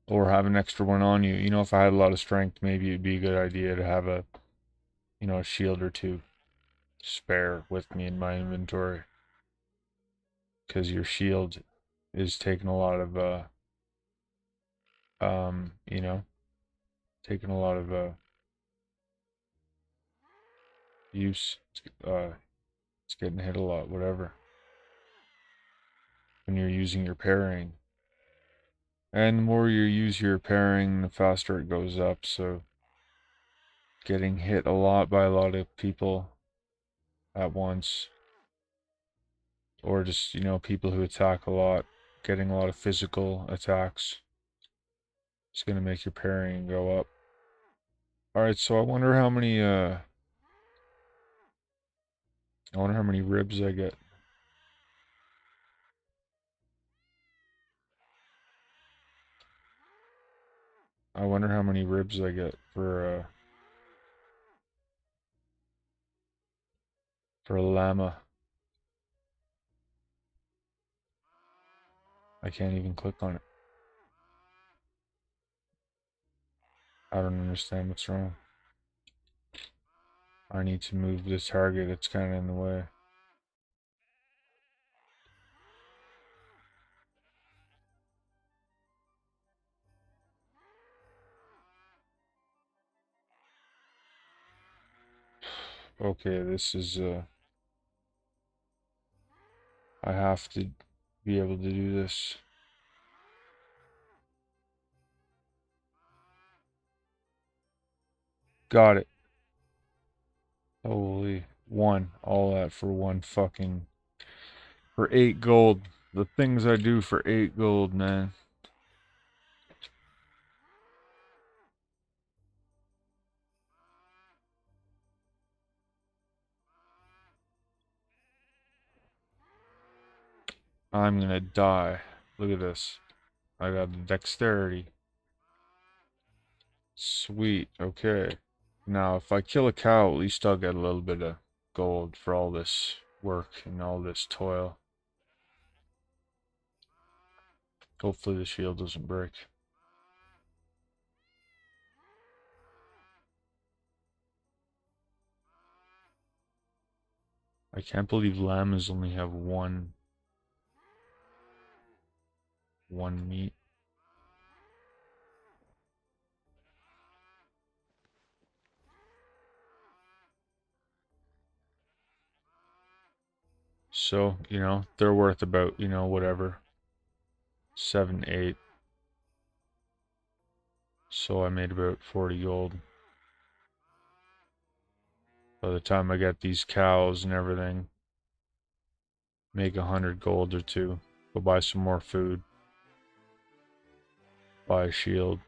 Or have an extra one on you. You know, if I had a lot of strength, maybe it'd be a good idea to have a, you know, a shield or 2 spare with me in my inventory. Because your shield is taking a lot of, you know, taking a lot of, use. It's getting hit a lot, whatever. When you're using your parrying. And the more you use your parrying, the faster it goes up, so getting hit a lot by a lot of people at once. Or just, you know, people who attack a lot, getting a lot of physical attacks. It's gonna make your parrying go up. Alright, so I wonder how many ribs I get. I wonder how many ribs I get for a llama. I can't even click on it. I don't understand what's wrong. I need to move this target. It's kind of in the way. Okay, this is, I have to be able to do this. Got it. Holy, one. All that for one fucking, for 8 gold. The things I do for 8 gold, man. I'm gonna die. Look at this. I got the dexterity. Sweet, okay. Now, if I kill a cow, at least I'll get a little bit of gold for all this work and all this toil. Hopefully the shield doesn't break. I can't believe llamas only have one meat. So, you know, they're worth about, you know, whatever. 7, 8. So I made about 40 gold. By the time I get these cows and everything, make 100 gold or two. Go buy some more food. Buy a shield.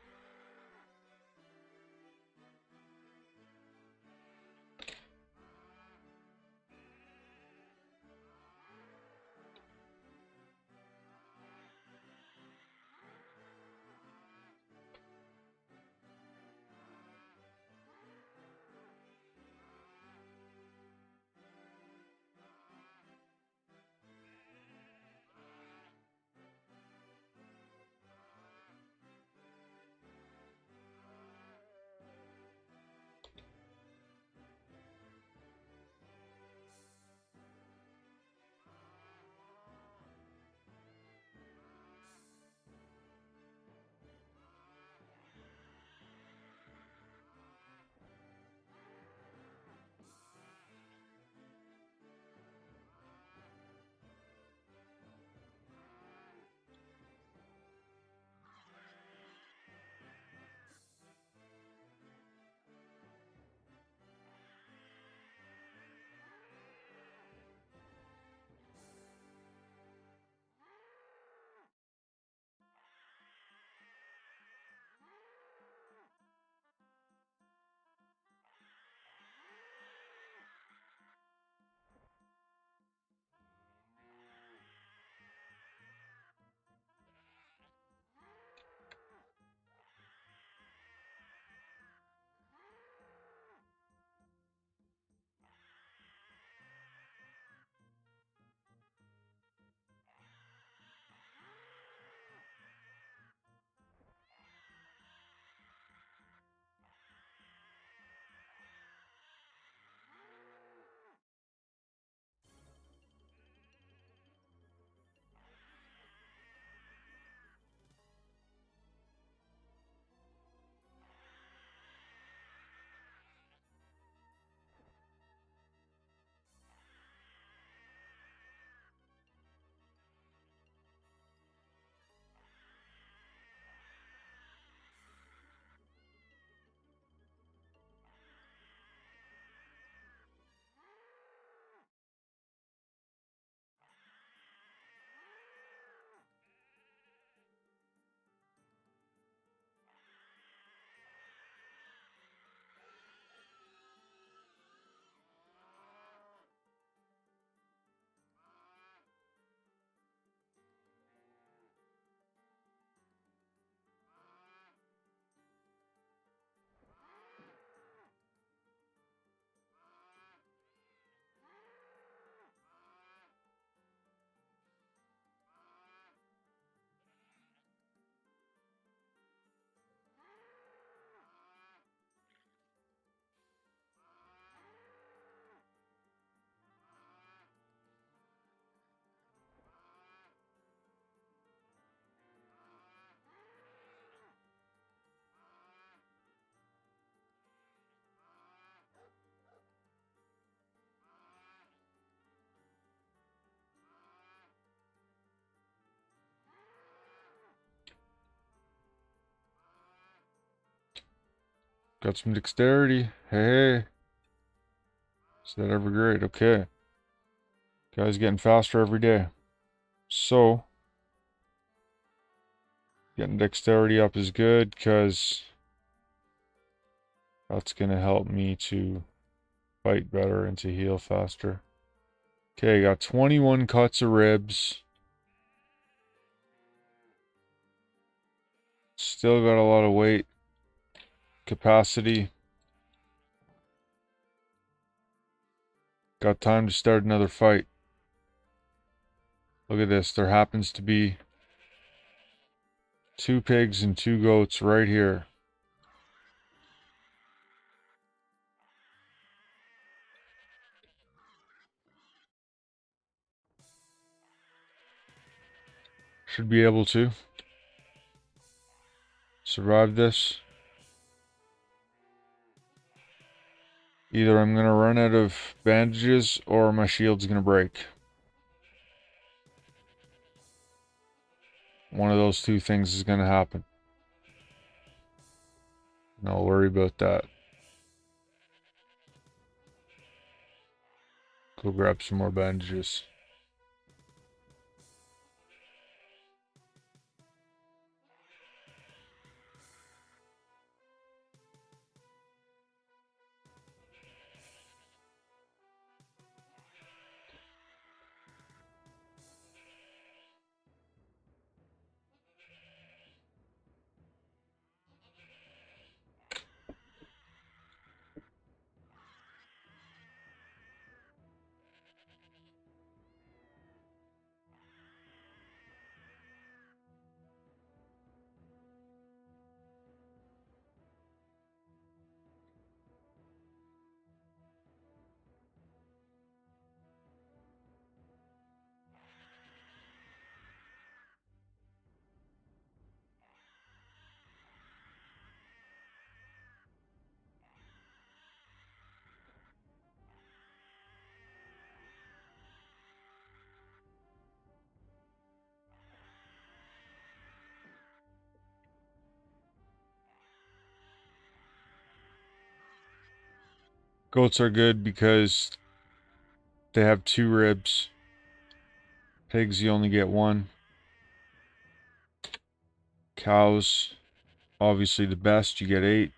Got some dexterity. Hey. Is that ever great? Okay. Guy's getting faster every day. So, getting dexterity up is good because that's going to help me to fight better and to heal faster. Okay, got 21 cuts of ribs. Still got a lot of weight capacity. Got time to start another fight. Look at this. There happens to be 2 pigs and 2 goats right here. Should be able to survive this. Either I'm going to run out of bandages or my shield's going to break. One of those 2 things is going to happen. No worry about that. Go grab some more bandages. Goats are good because they have 2 ribs. Pigs, you only get 1. Cows, obviously the best, you get 8.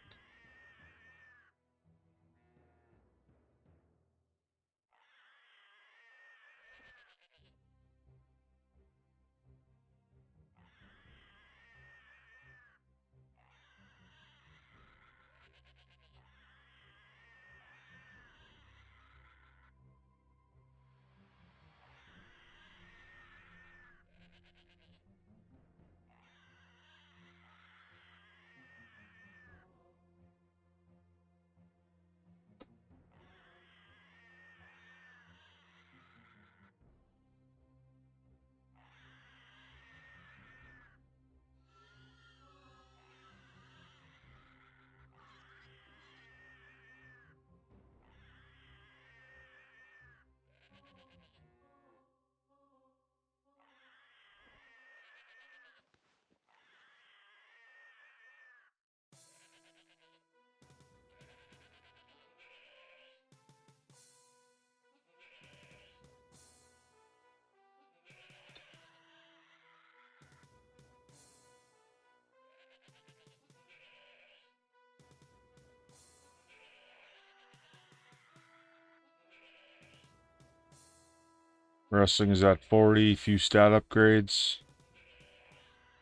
Wrestling is at 40, few stat upgrades.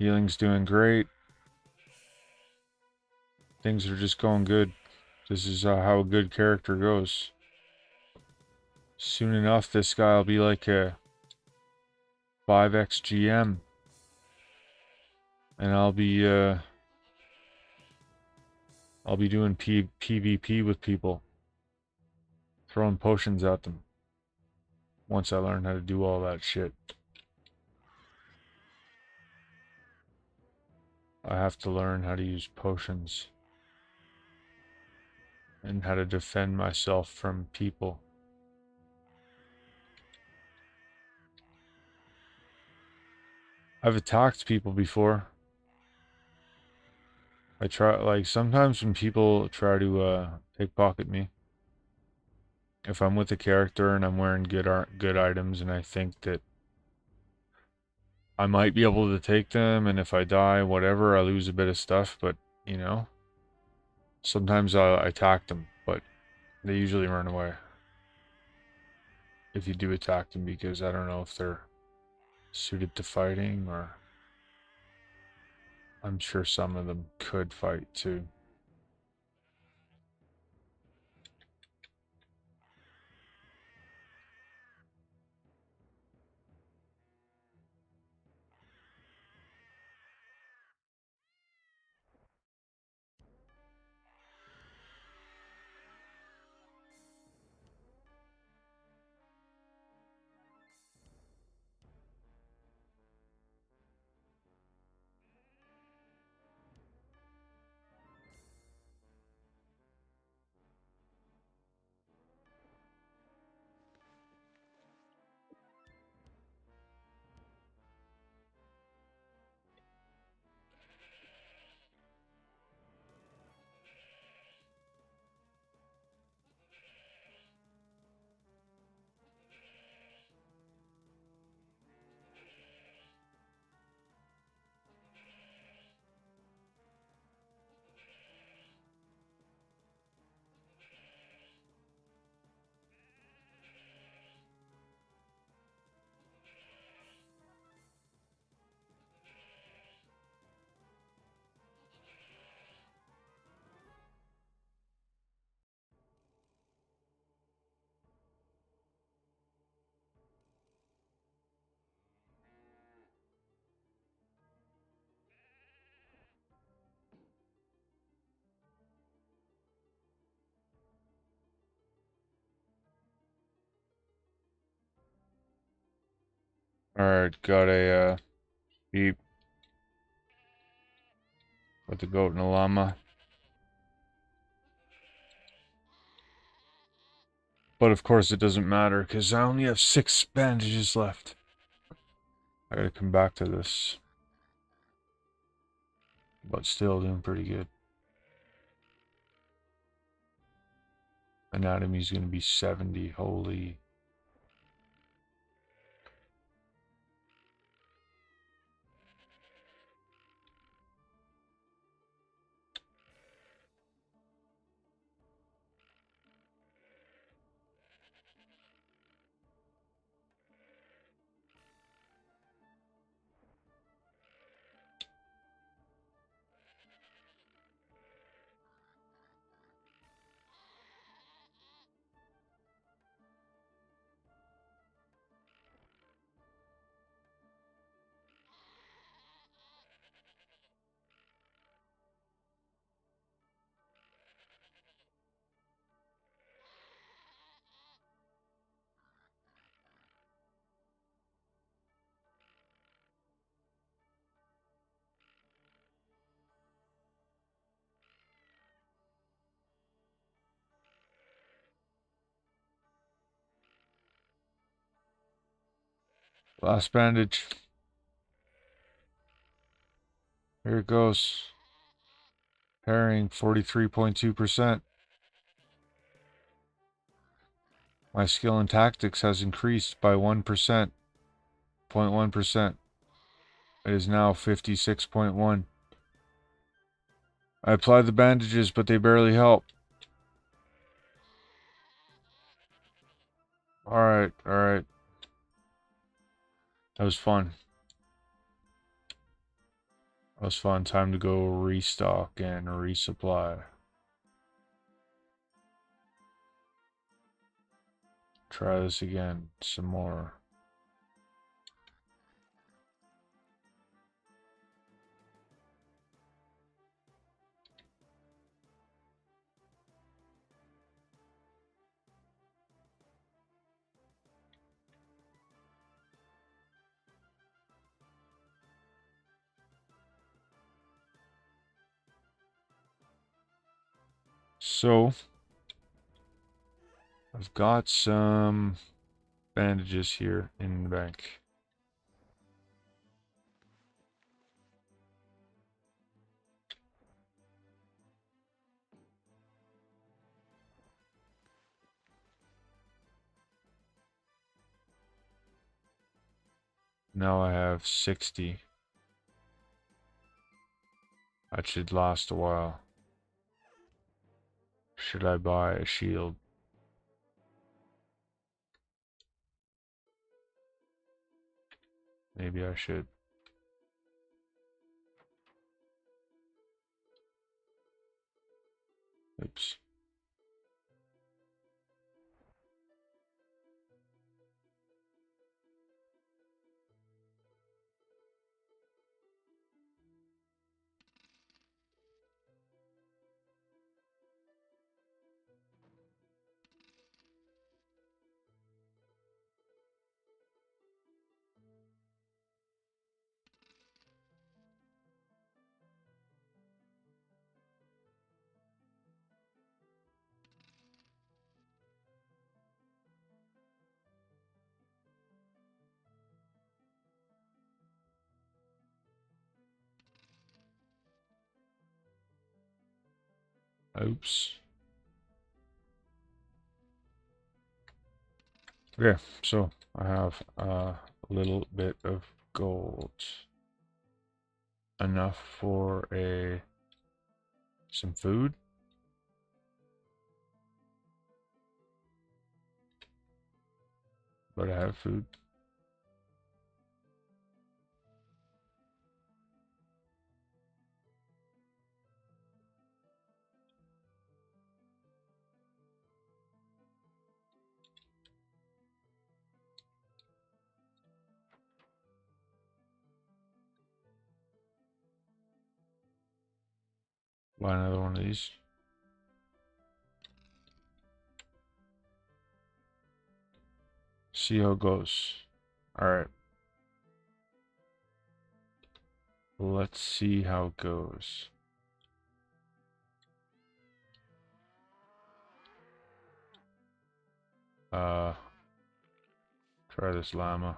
Healing's doing great. Things are just going good. This is how a good character goes. Soon enough, this guy will be like a 5x GM. And I'll be doing PvP with people. Throwing potions at them. Once I learn how to do all that shit. I have to learn how to use potions. And how to defend myself from people. I've attacked people before. I try, like, sometimes when people try to pickpocket me, if I'm with a character and I'm wearing good items and I think that I might be able to take them, and if I die, whatever, I lose a bit of stuff, but, you know, sometimes I attack them, but they usually run away. If you do attack them, because I don't know if they're suited to fighting, or I'm sure some of them could fight too. Alright, got a sheep with a goat and a llama. But of course it doesn't matter, because I only have 6 bandages left. I gotta come back to this. But still doing pretty good. Anatomy's gonna be 70, holy. Last bandage. Here it goes. Pairing 43.2%. My skill in tactics has increased by 1%. 0.1%. It is now 56.1. I applied the bandages, but they barely help. Alright, alright. That was fun. That was fun. Time to go restock and resupply. Try this again. Some more. So, I've got some bandages here in the bank. Now I have 60. That should last a while. Should I buy a shield? Maybe I should. Oops. Oops. Okay, so I have a little bit of gold. Enough for some food. But I have food. Buy another one of these. See how it goes. Alright. Let's see how it goes. Try this llama.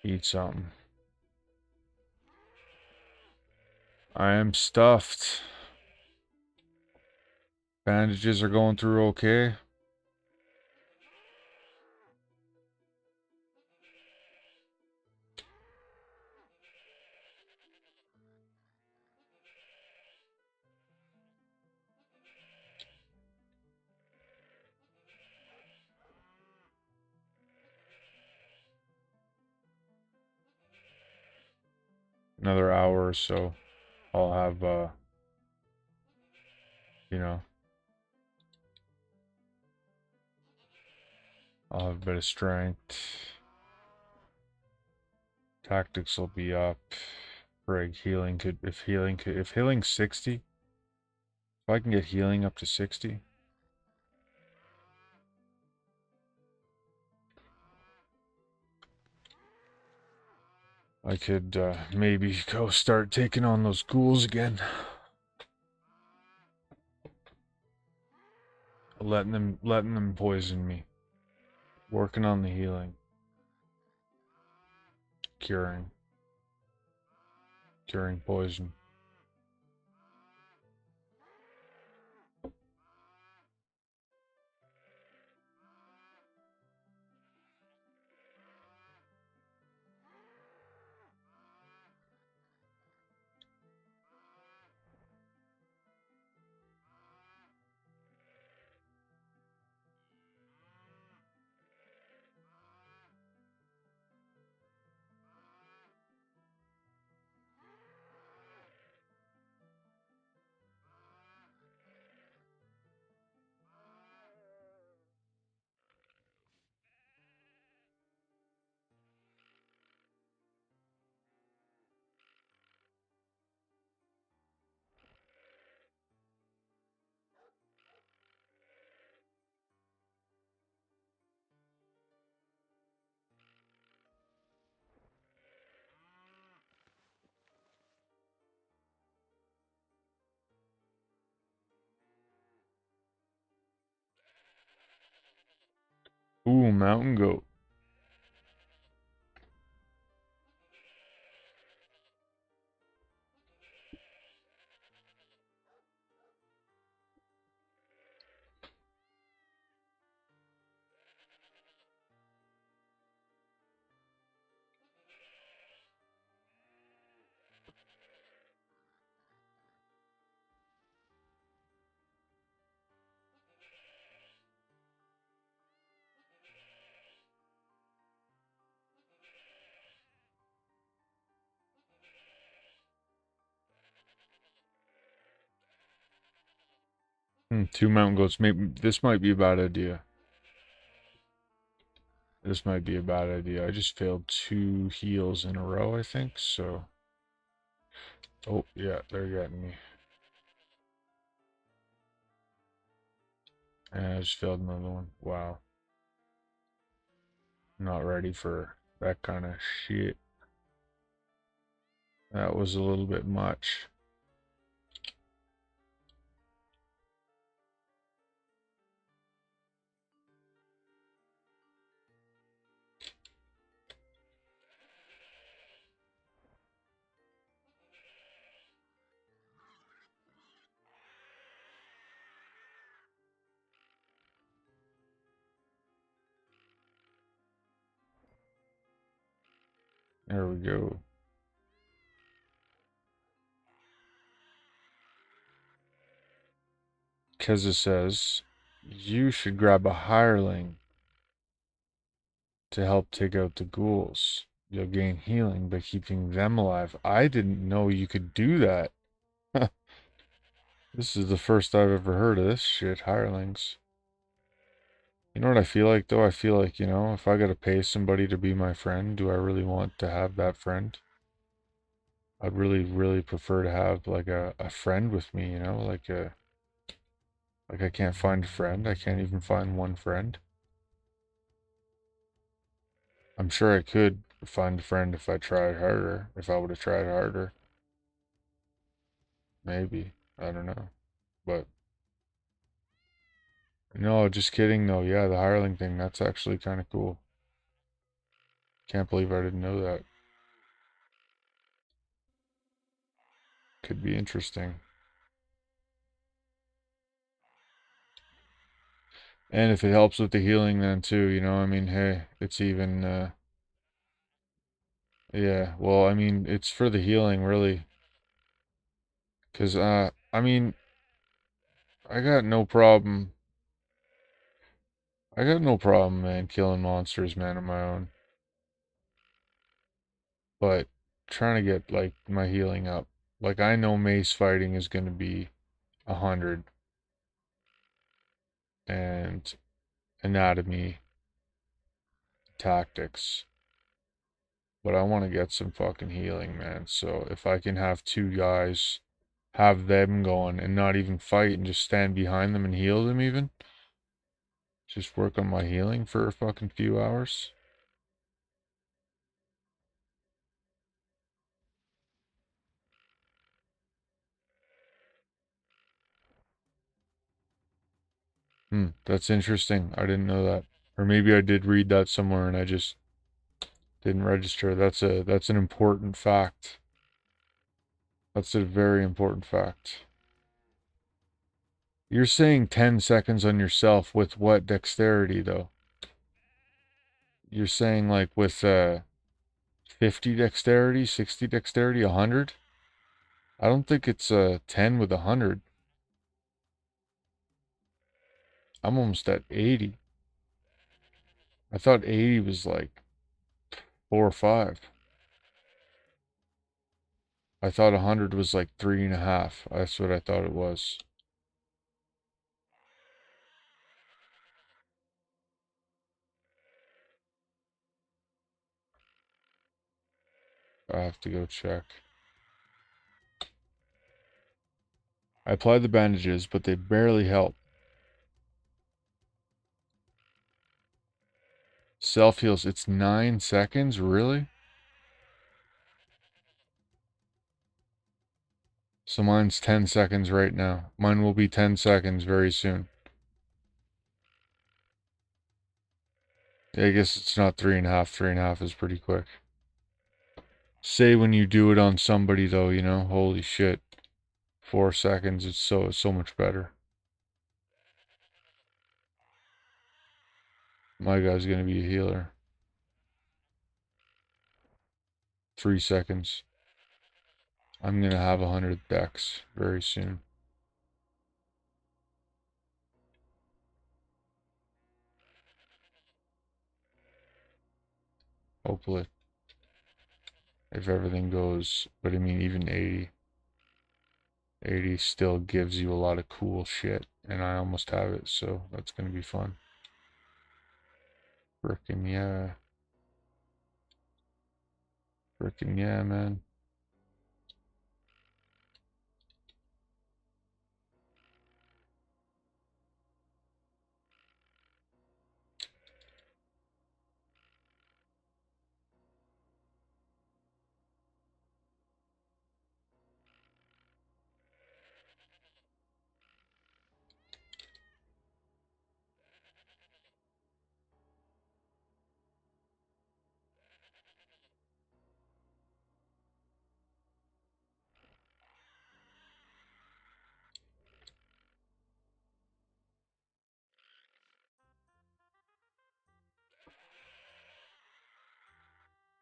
Eat something. I am stuffed. Bandages are going through okay. Another hour or so. I'll have, you know, I'll have a bit of strength. Tactics will be up. Frig, healing could, if healing's 60, if I can get healing up to 60. I could, maybe go start taking on those ghouls again. Letting them poison me. Working on the healing. Curing poison. mountain goat. Two mountain goats. Maybe this might be a bad idea. This might be a bad idea. I just failed 2 heals in a row, I think, so... Oh, yeah, they're getting me. And I just failed another one. Wow. Not ready for that kind of shit. That was a little bit much. There we go. Keza says, you should grab a hireling to help take out the ghouls. You'll gain healing by keeping them alive. I didn't know you could do that. This is the first I've ever heard of this shit, hirelings. You know what I feel like, though? I feel like, you know, if I gotta pay somebody to be my friend, do I really want to have that friend? I'd really, really prefer to have, like, a friend with me, you know? Like I can't find a friend. I can't even find one friend. I'm sure I could find a friend if I tried harder. If I would have tried harder. Maybe. I don't know. But, no, just kidding, though. Yeah, the hireling thing, that's actually kind of cool. Can't believe I didn't know that. Could be interesting. And if it helps with the healing then too, you know, I mean, hey, it's even, yeah, well, I mean, it's for the healing, really. Because, I mean, I got no problem. I got no problem, man, killing monsters, man, on my own. But trying to get, like, my healing up. Like, I know mace fighting is going to be 100. And anatomy, tactics. But I want to get some fucking healing, man. So if I can have 2 guys, have them going and not even fight and just stand behind them and heal them even. Just work on my healing for a fucking few hours. That's interesting. I didn't know that. Or maybe I did read that somewhere and I just didn't register. That's an important fact. That's a very important fact. You're saying 10 seconds on yourself with what dexterity though? You're saying like with 50 dexterity, 60 dexterity, 100? I don't think it's 10 with 100. I'm almost at 80. I thought 80 was like 4 or 5. I thought 100 was like 3.5. That's what I thought it was. I have to go check. I applied the bandages, but they barely help. Self heals. It's 9 seconds? Really? So mine's 10 seconds right now. Mine will be 10 seconds very soon. I guess it's not 3.5. 3.5 is pretty quick. Say when you do it on somebody though, you know, holy shit. 4 seconds, it's so much better. My guy's gonna be a healer. 3 seconds. I'm gonna have 100 decks very soon. Hopefully. If everything goes, but I mean even 80. 80 still gives you a lot of cool shit. And I almost have it, so that's gonna be fun. Frickin' yeah. Frickin' yeah, man.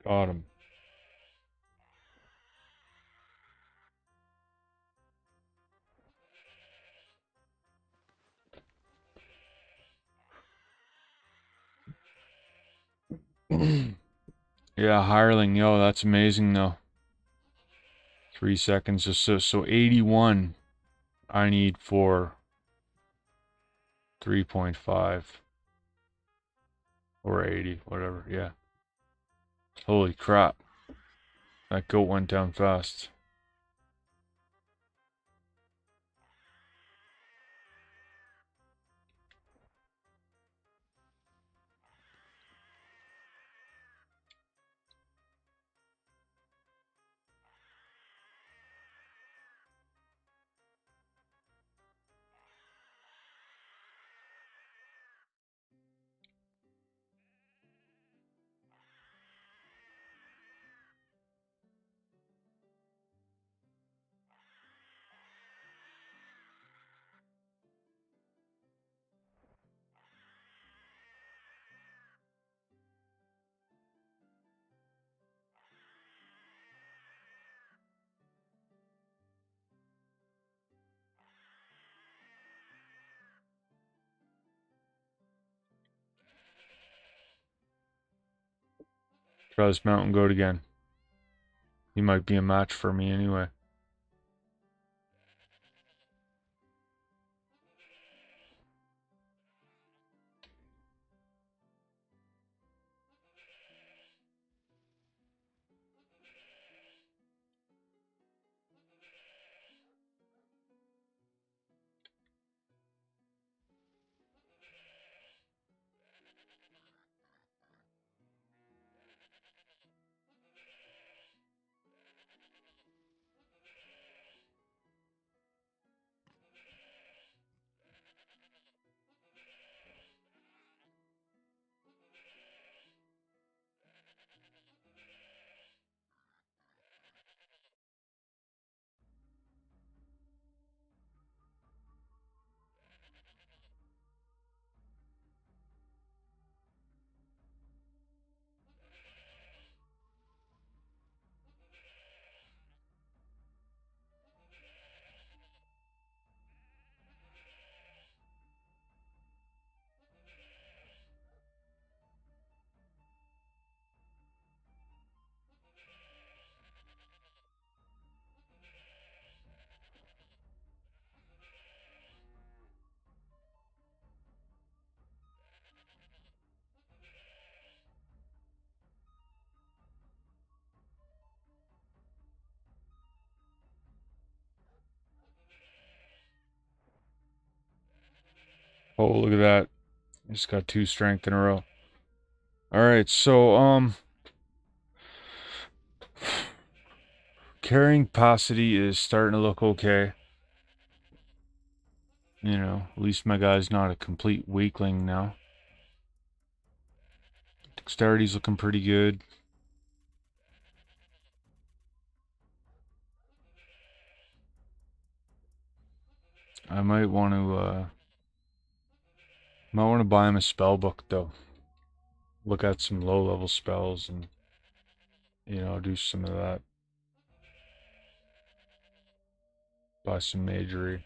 Got him. Yeah, hireling, yo, that's amazing though. 3 seconds, so 81 I need for 3.5 or 80, whatever, yeah. Holy crap. That goat went down fast. Try this mountain goat again. He might be a match for me anyway. Oh, look at that. Just got 2 strength in a row. Alright, so, carrying capacity is starting to look okay. You know, at least my guy's not a complete weakling now. Dexterity's looking pretty good. I might want to buy him a spell book though. Look at some low level spells and do some of that. Buy some magery.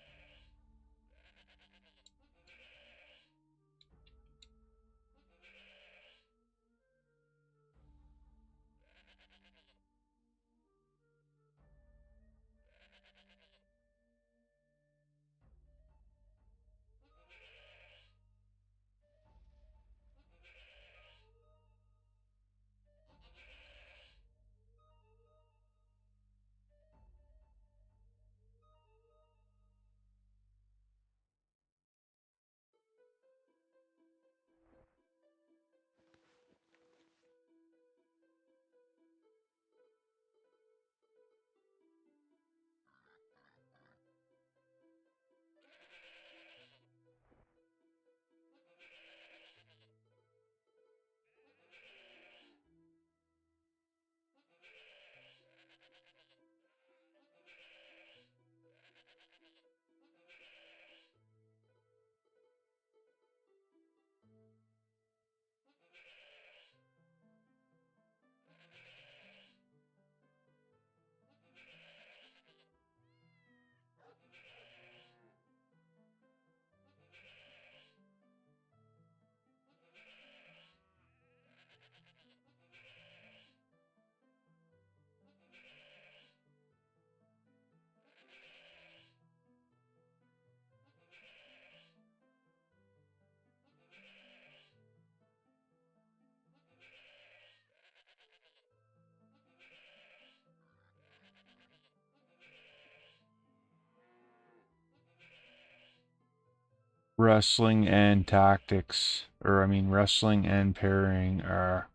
Wrestling and tactics, or I mean wrestling and parrying are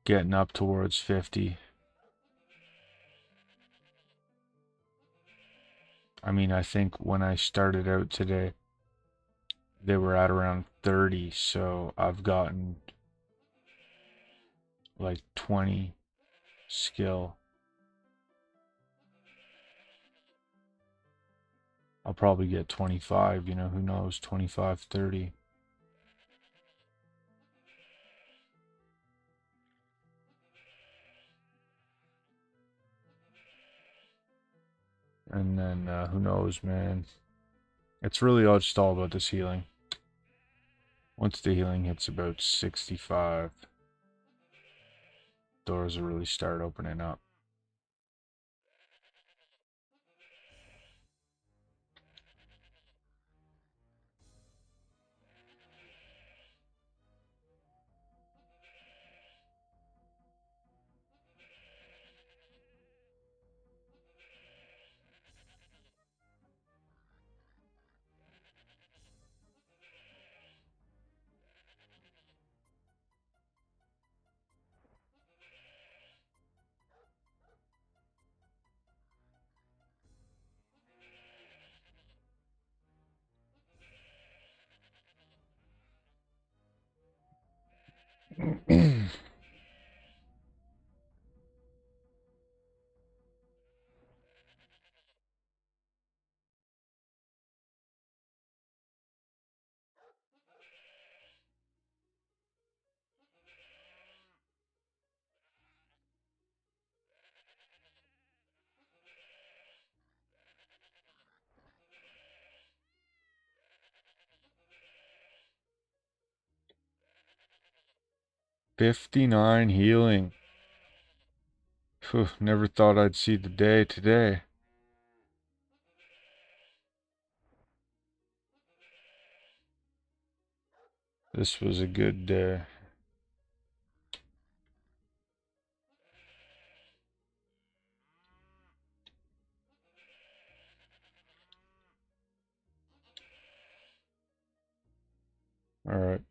getting up towards 50. I mean, I think when I started out today, they were at around 30, so I've gotten like 20 skill. I'll probably get 25, who knows, 25, 30. And then, who knows, man. It's really just all about this healing. Once the healing hits about 65, doors will really start opening up. $59 healing. Whew, never thought I'd see the day today. This was a good day. All right.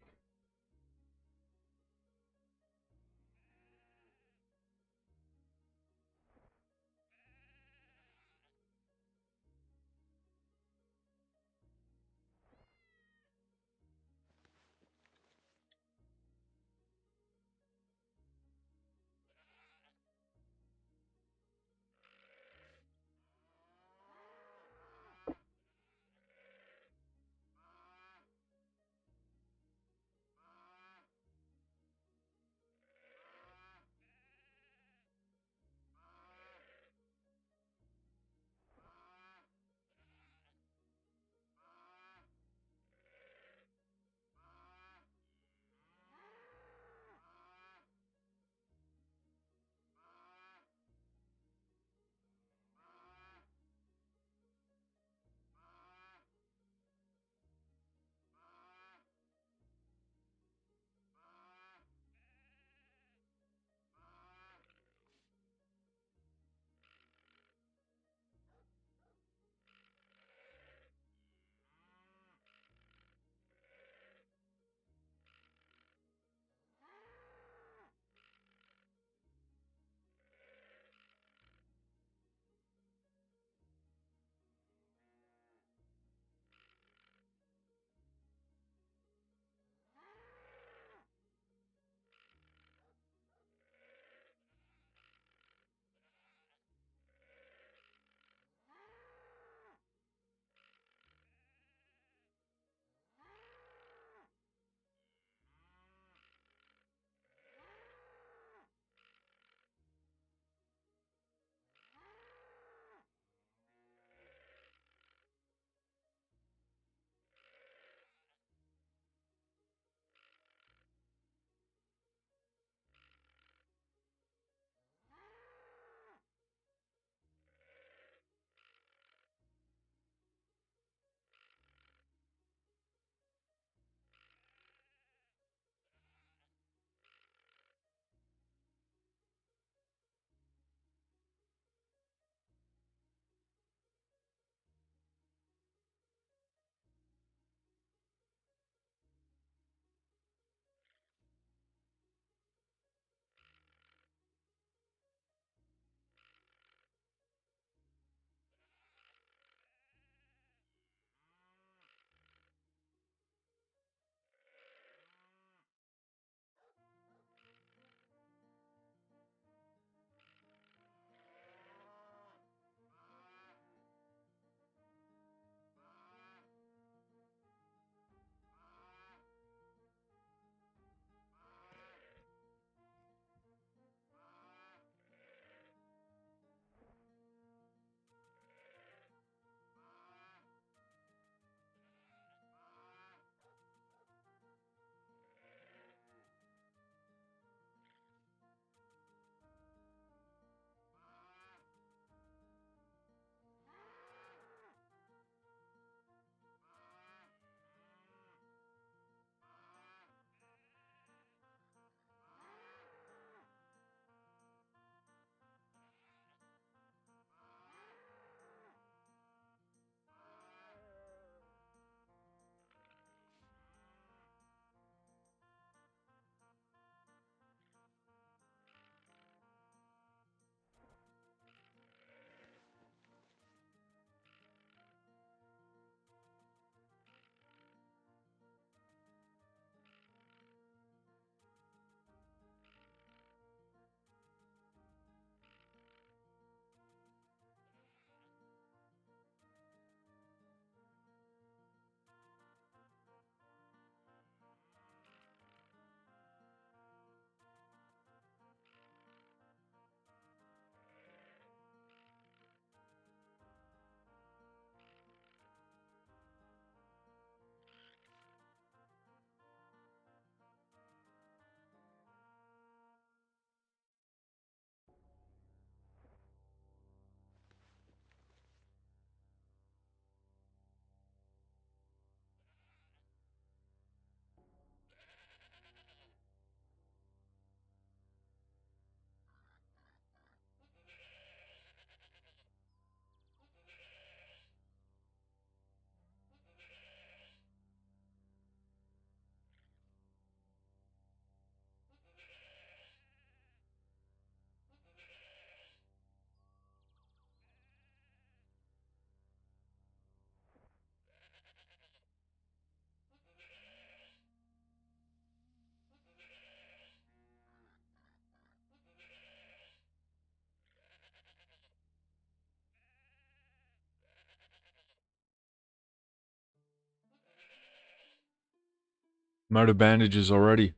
I'm out of bandages already.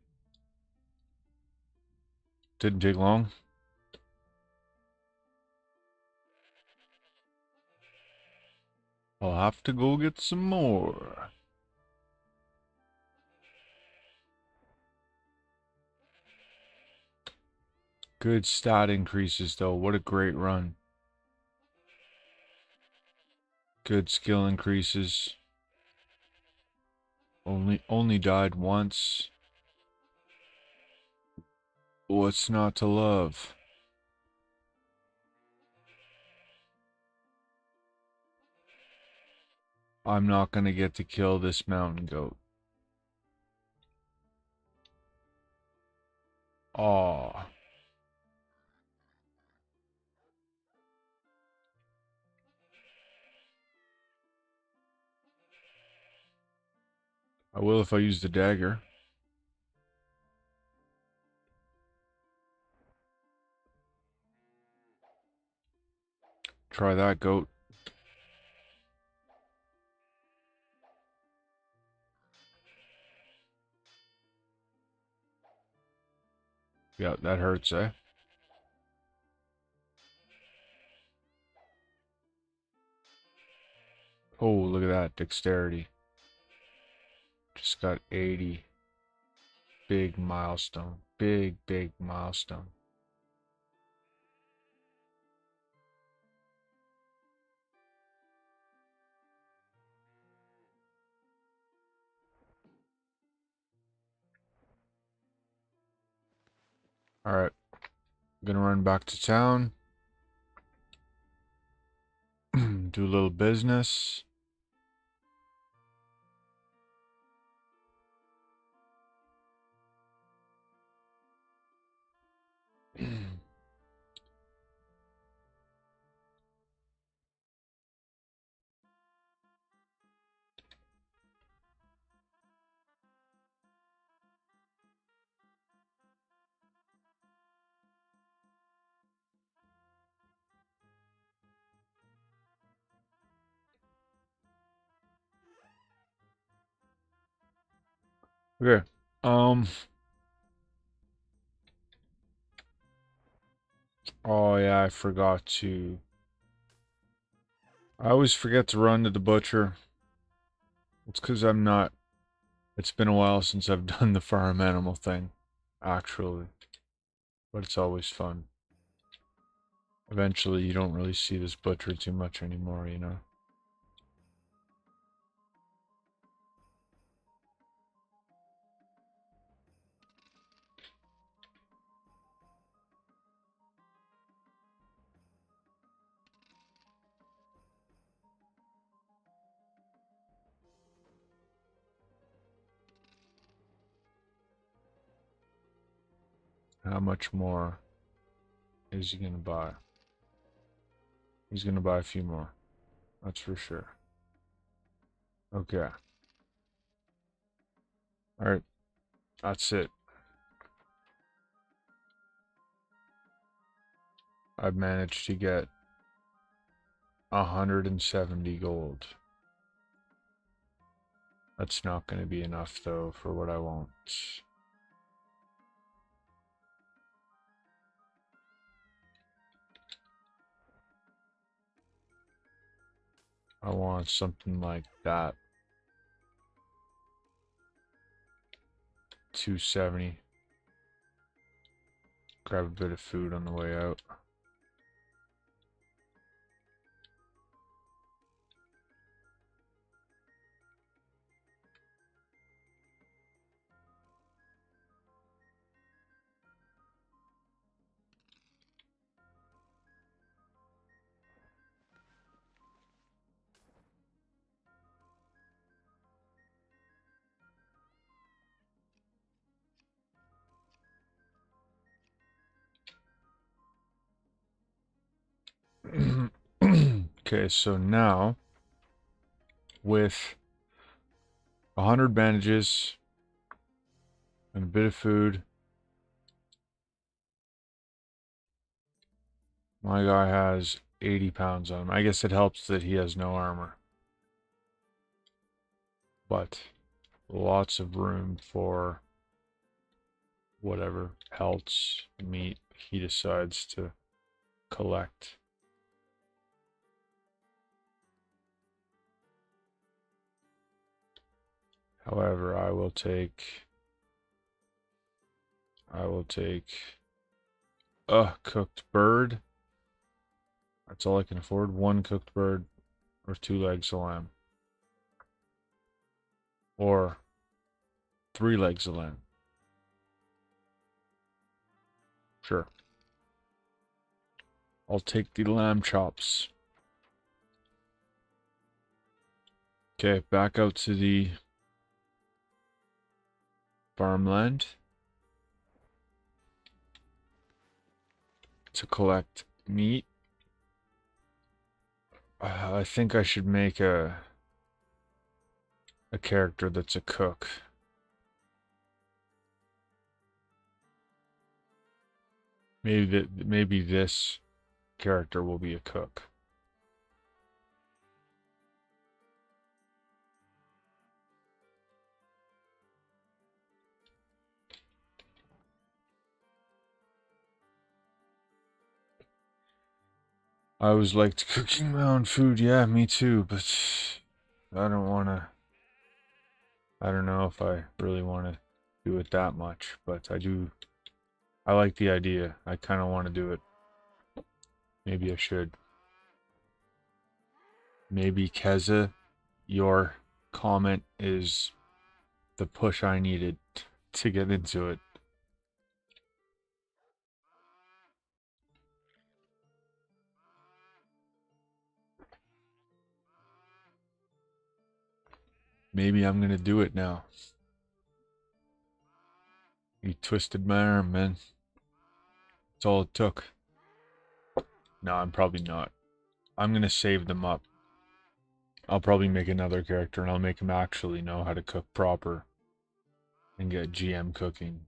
Didn't take long. I'll have to go get some more. Good stat increases though. What a great run. Good skill increases. Only died once. What's not to love? I'm not gonna get to kill this mountain goat. Aw. I will if I use the dagger. Try that, goat. Yeah, that hurts, eh? Oh, look at that. Dexterity. Just got 80. Big milestone. Big milestone. Alright. Gonna run back to town. Do a little business. Okay. Oh yeah, I forgot to. I always forget to run to the butcher. It's because I'm not. It's been a while since I've done the farm animal thing, actually. But it's always fun. Eventually, you don't really see this butcher too much anymore, you know? How much more is he gonna buy? He's gonna buy a few more. That's for sure. Okay. Alright. That's it. I've managed to get 170 gold. That's not going to be enough, though, for what I want. I want something like that. 270. Grab a bit of food on the way out. Okay, so now, with 100 bandages and a bit of food, my guy has 80 pounds on him. I guess it helps that he has no armor. But lots of room for whatever else meat he decides to collect. However, I will take a cooked bird. That's all I can afford. One cooked bird or 2 legs of lamb. Or 3 legs of lamb. Sure. I'll take the lamb chops. Okay, back out to the farmland to collect meat. I think I should make a character that's a cook. Maybe this character will be a cook. I always liked cooking my own food. Yeah, me too, but I don't want to. I don't know if I really want to do it that much, but I do. I like the idea. I kind of want to do it. Maybe I should. Maybe Keza, your comment is the push I needed to get into it. Maybe I'm gonna do it now. You twisted my arm, man. That's all it took. No, I'm probably not. I'm gonna save them up. I'll probably make another character and I'll make him actually know how to cook proper and get GM cooking.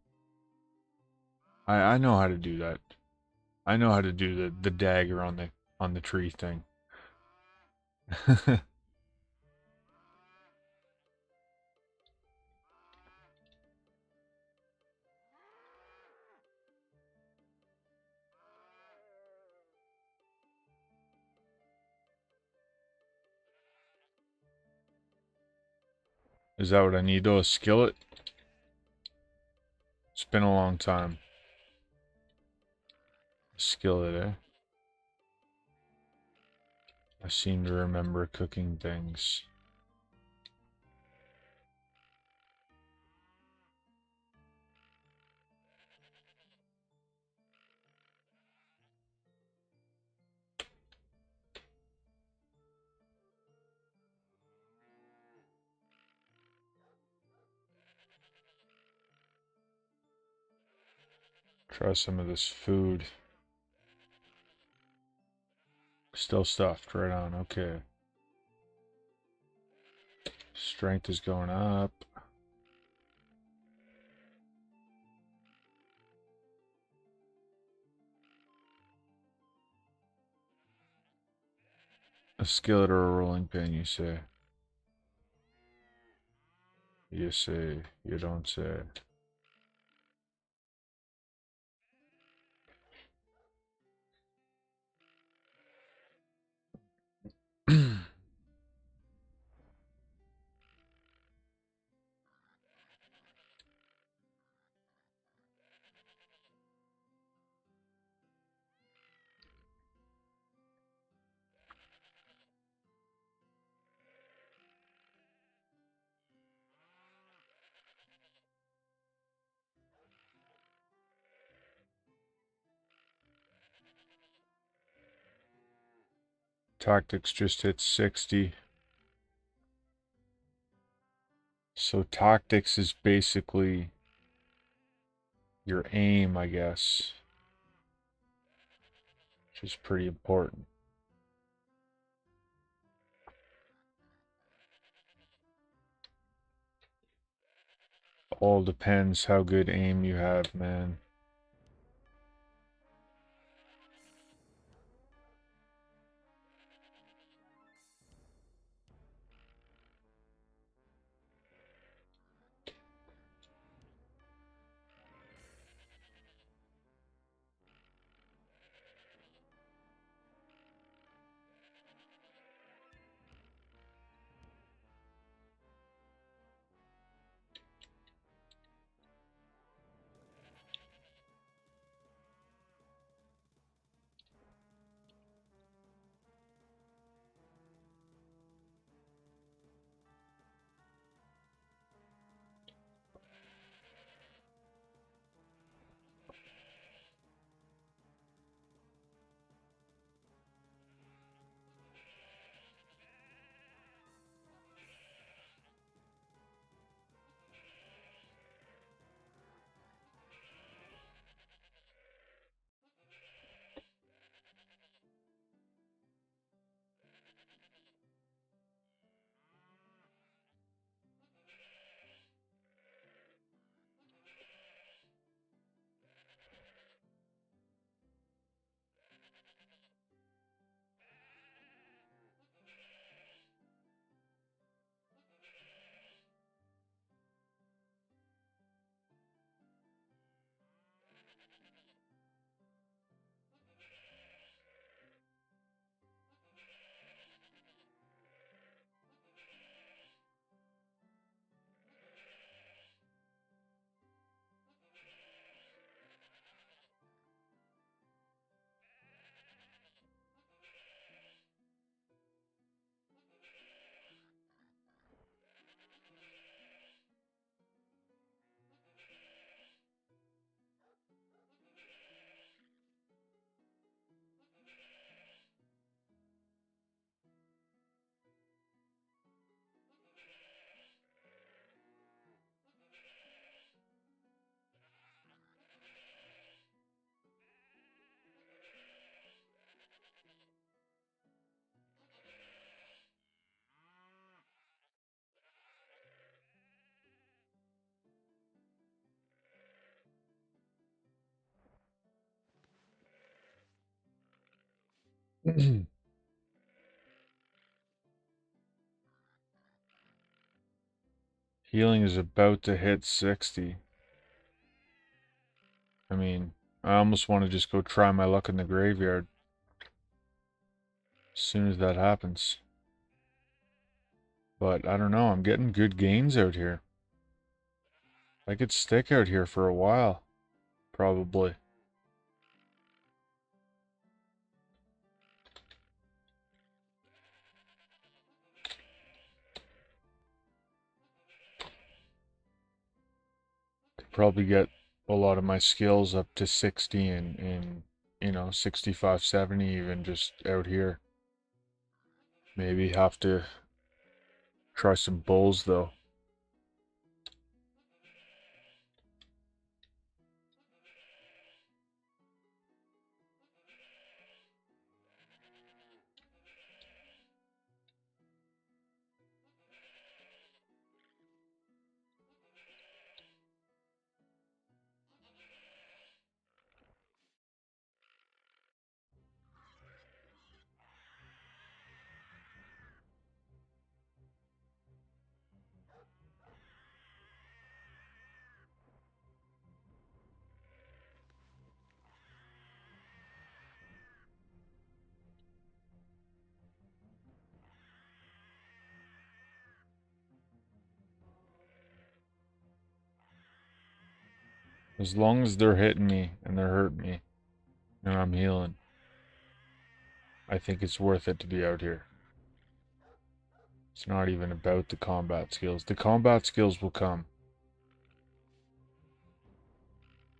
I know how to do that. I know how to do the dagger on the tree thing. Is that what I need though? A skillet? It's been a long time. A skillet, eh? I seem to remember cooking things. Try some of this food. Still stuffed, right on, okay. Strength is going up. A skillet or a rolling pin, you say? You say, you don't say. Tactics just hit 60. So tactics is basically your aim, I guess. Which is pretty important. All depends how good aim you have, man. Healing is about to hit 60. I mean, I almost want to just go try my luck in the graveyard as soon as that happens. But I don't know, I'm getting good gains out here. I could stick out here for a while, probably. Could probably get a lot of my skills up to 60 and you know, 65, 70 even just out here. Maybe have to try some bulls though. As long as they're hitting me and they're hurting me and I'm healing, I think it's worth it to be out here. It's not even about the combat skills. The combat skills will come.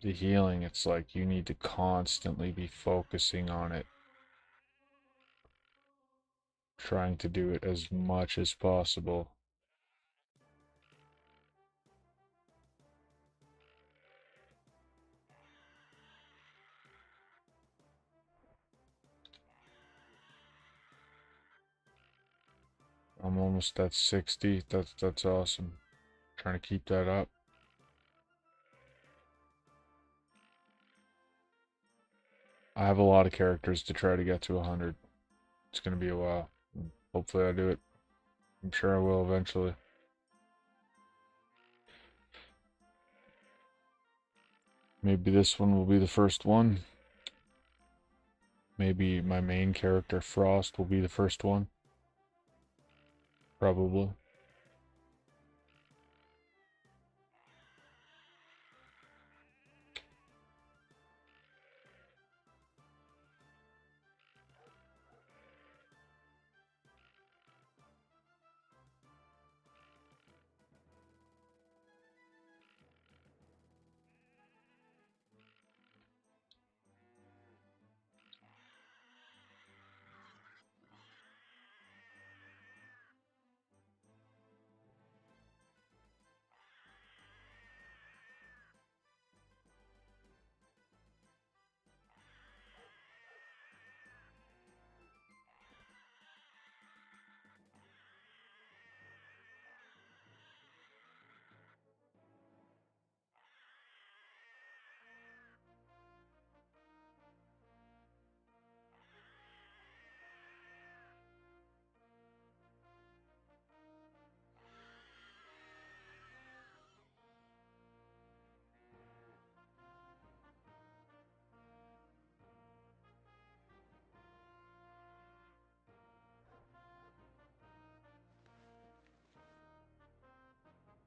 The healing, it's like you need to constantly be focusing on it. Trying to do it as much as possible. I'm almost at 60. That's awesome. Trying to keep that up. I have a lot of characters to try to get to 100. It's going to be a while. Hopefully I do it. I'm sure I will eventually. Maybe this one will be the first one. Maybe my main character, Frost, will be the first one. Probably.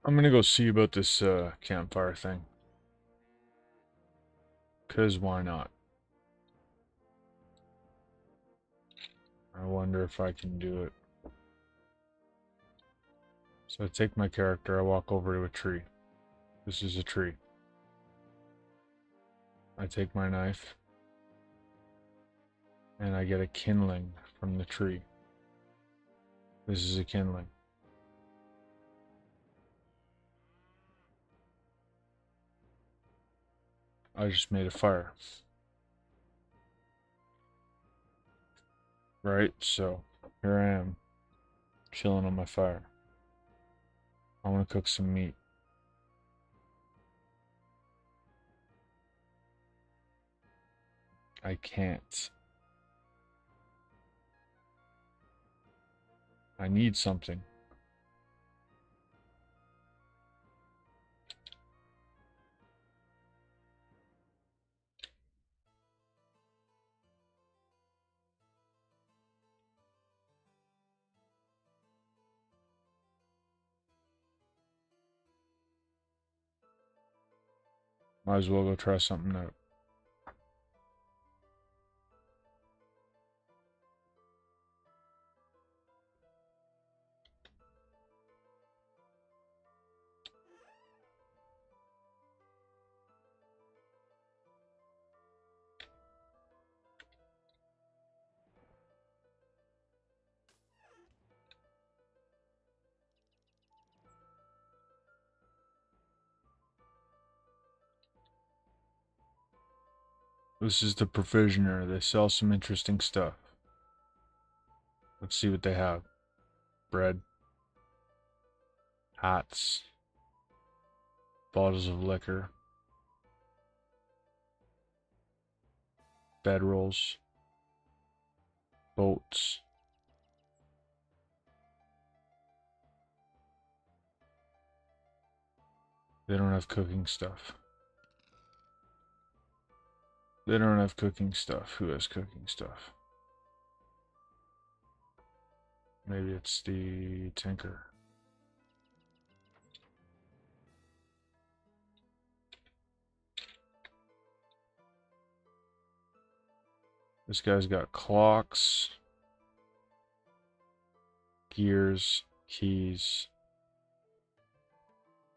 I'm gonna go see about this campfire thing. 'Cause why not? I wonder if I can do it. So I take my character, I walk over to a tree. This is a tree. I take my knife, and I get a kindling from the tree. This is a kindling. I just made a fire. Right? So, here I am, chilling on my fire. I want to cook some meat. I can't. I need something. Might as well go try something out. This is the provisioner. They sell some interesting stuff. Let's see what they have. Bread. Hats. Bottles of liquor. Bedrolls. Boats. They don't have cooking stuff. They don't have cooking stuff. Who has cooking stuff? Maybe it's the tinker. This guy's got clocks, gears, keys,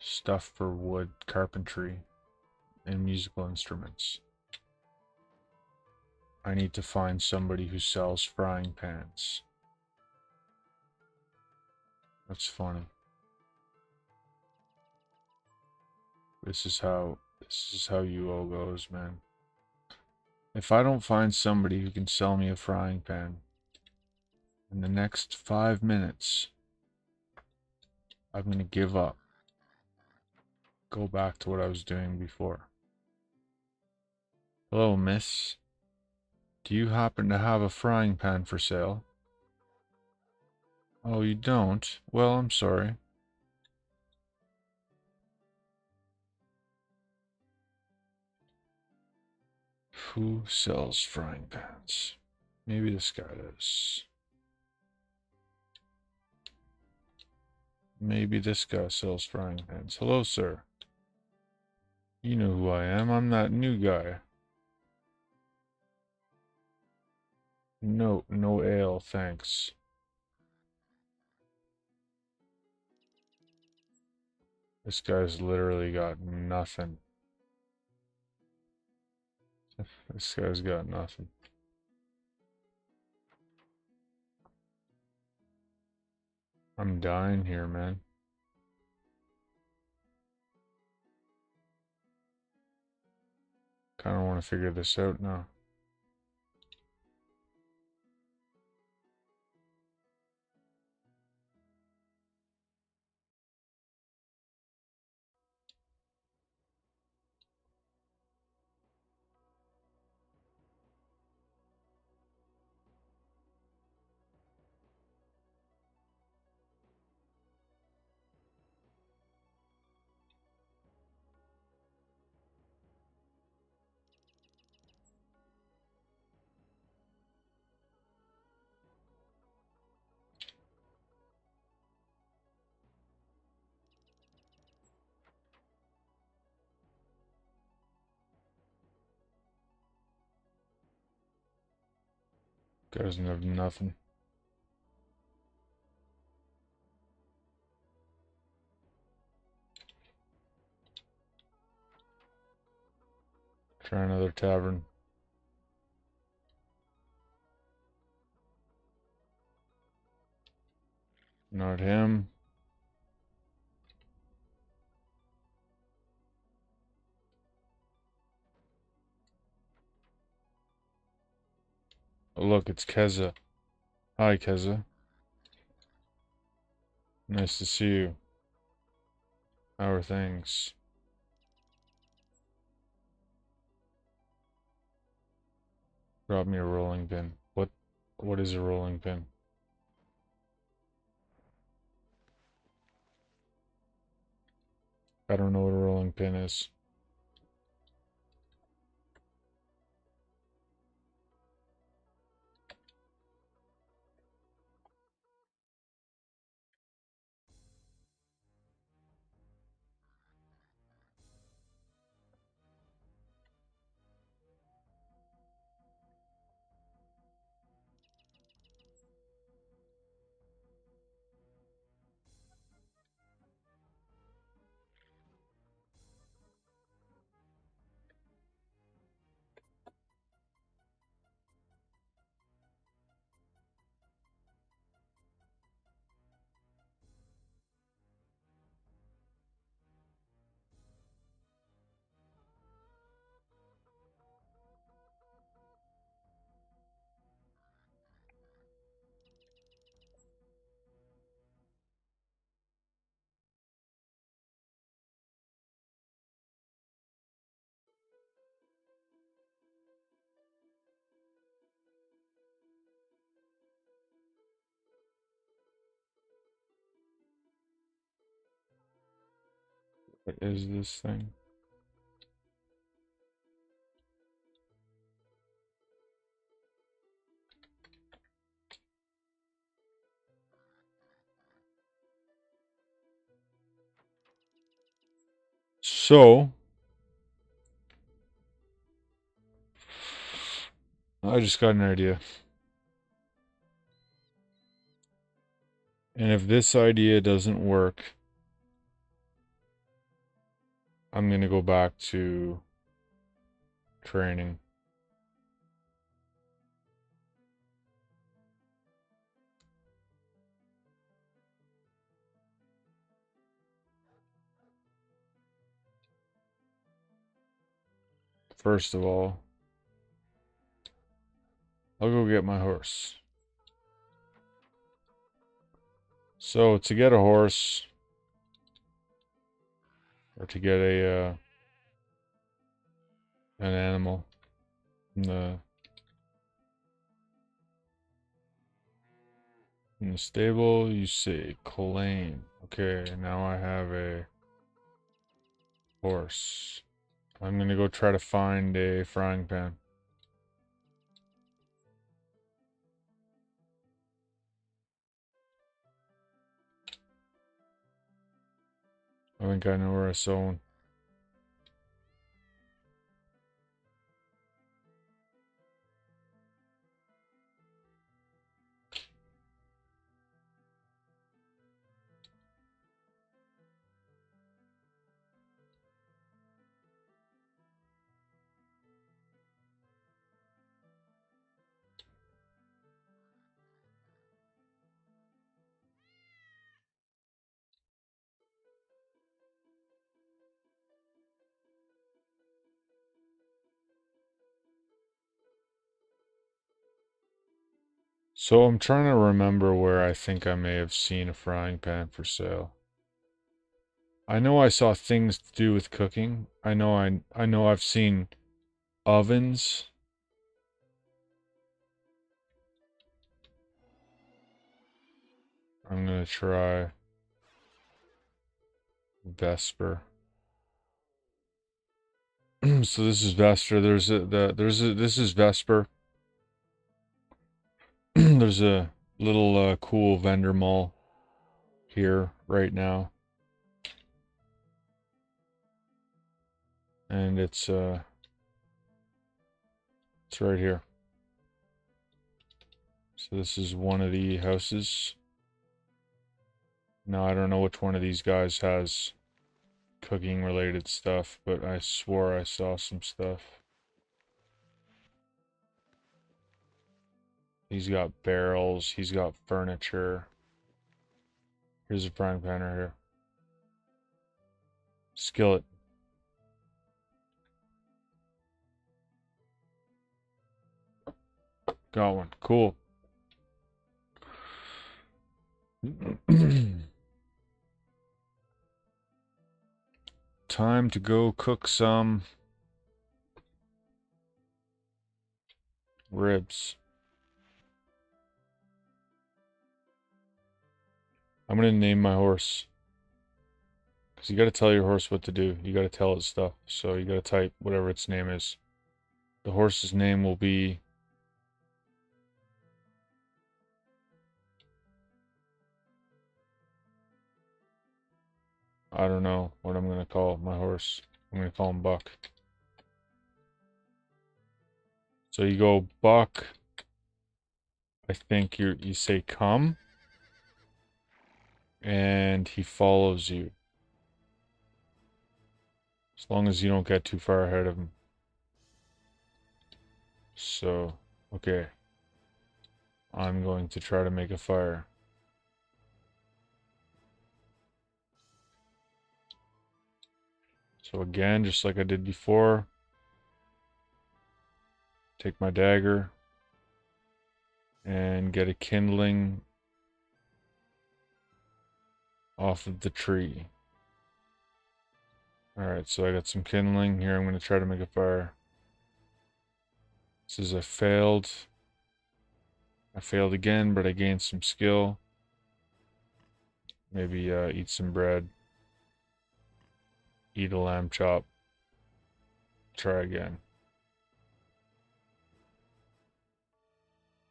stuff for wood, carpentry, and musical instruments. I need to find somebody who sells frying pans. That's funny. This is how UO goes, man. If I don't find somebody who can sell me a frying pan in the next 5 minutes, I'm gonna give up. Go back to what I was doing before. Hello, miss. Do you happen to have a frying pan for sale? Oh, you don't? Well, I'm sorry. Who sells frying pans? Maybe this guy does. Maybe this guy sells frying pans. Hello, sir. You know who I am. I'm that new guy. No ale, thanks. This guy's literally got nothing. This guy's got nothing. I'm dying here, man. Kind of want to figure this out now. Guy doesn't have nothing. Try another tavern. Not him. Oh, look, it's Keza. Hi, Keza. Nice to see you. How are things? Drop me a rolling pin. What is a rolling pin? I don't know what a rolling pin is. What is this thing? So, I just got an idea. And if this idea doesn't work, I'm going to go back to training. First of all, I'll go get my horse. So, to get a horse, or to get an animal in the stable, you say claim. Okay, now I have a horse. I'm gonna go try to find a frying pan. I think I know where I saw one. So I'm trying to remember where I think I may have seen a frying pan for sale. I know I saw things to do with cooking. I know I've seen ovens. I'm gonna try Vesper. So this is Vesper. This is Vesper. There's a little cool vendor mall here right now. And it's right here. So this is one of the houses. Now I don't know which one of these guys has cooking related stuff, but I swore I saw some stuff. He's got barrels, he's got furniture. Here's a frying pan right here. Skillet. Got one. Cool. Time to go cook some ribs. I'm gonna name my horse, Because you got to tell your horse what to do. You got to tell it stuff. So you got to type whatever its name is. The horse's name will be... I don't know what I'm going to call my horse. I'm going to call him Buck. So you go Buck. I think you say come. And he follows you. As long as you don't get too far ahead of him. So, okay. I'm going to try to make a fire. So again, just like I did before, take my dagger and get a kindling off of the tree. Alright, so I got some kindling here. I'm going to try to make a fire. This is I failed. I failed again, but I gained some skill. Maybe eat some bread. Eat a lamb chop. Try again.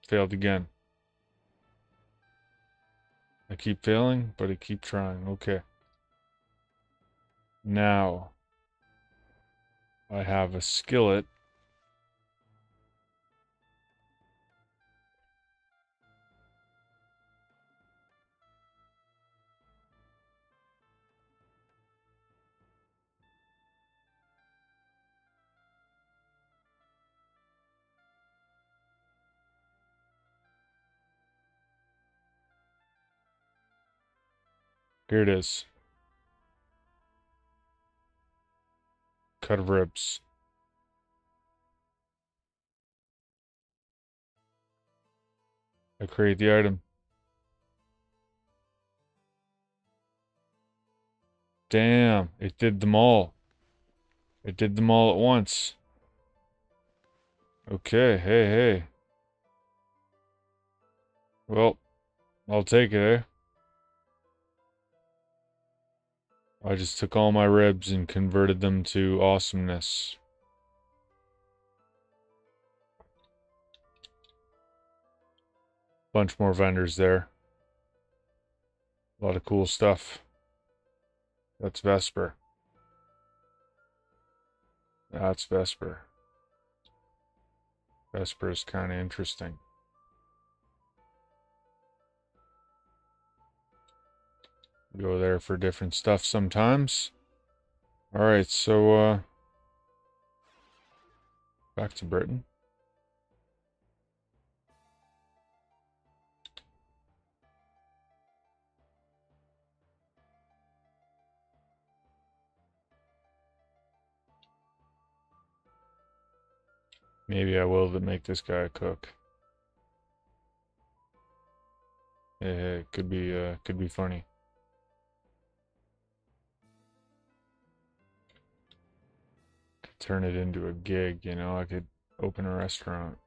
Failed again. I keep failing, but I keep trying. Okay. Now, I have a skillet. Here it is. Cut of ribs. I create the item. Damn, it did them all. It did them all at once. Okay, hey, hey. Well, I'll take it, eh? I just took all my ribs and converted them to awesomeness. Bunch more vendors there. A lot of cool stuff. That's Vesper. That's Vesper. Vesper is kind of interesting. Go there for different stuff sometimes. Alright, so, back to Britain. Maybe I will to make this guy a cook. Hey, could be funny. Could turn it into a gig, you know? I could open a restaurant.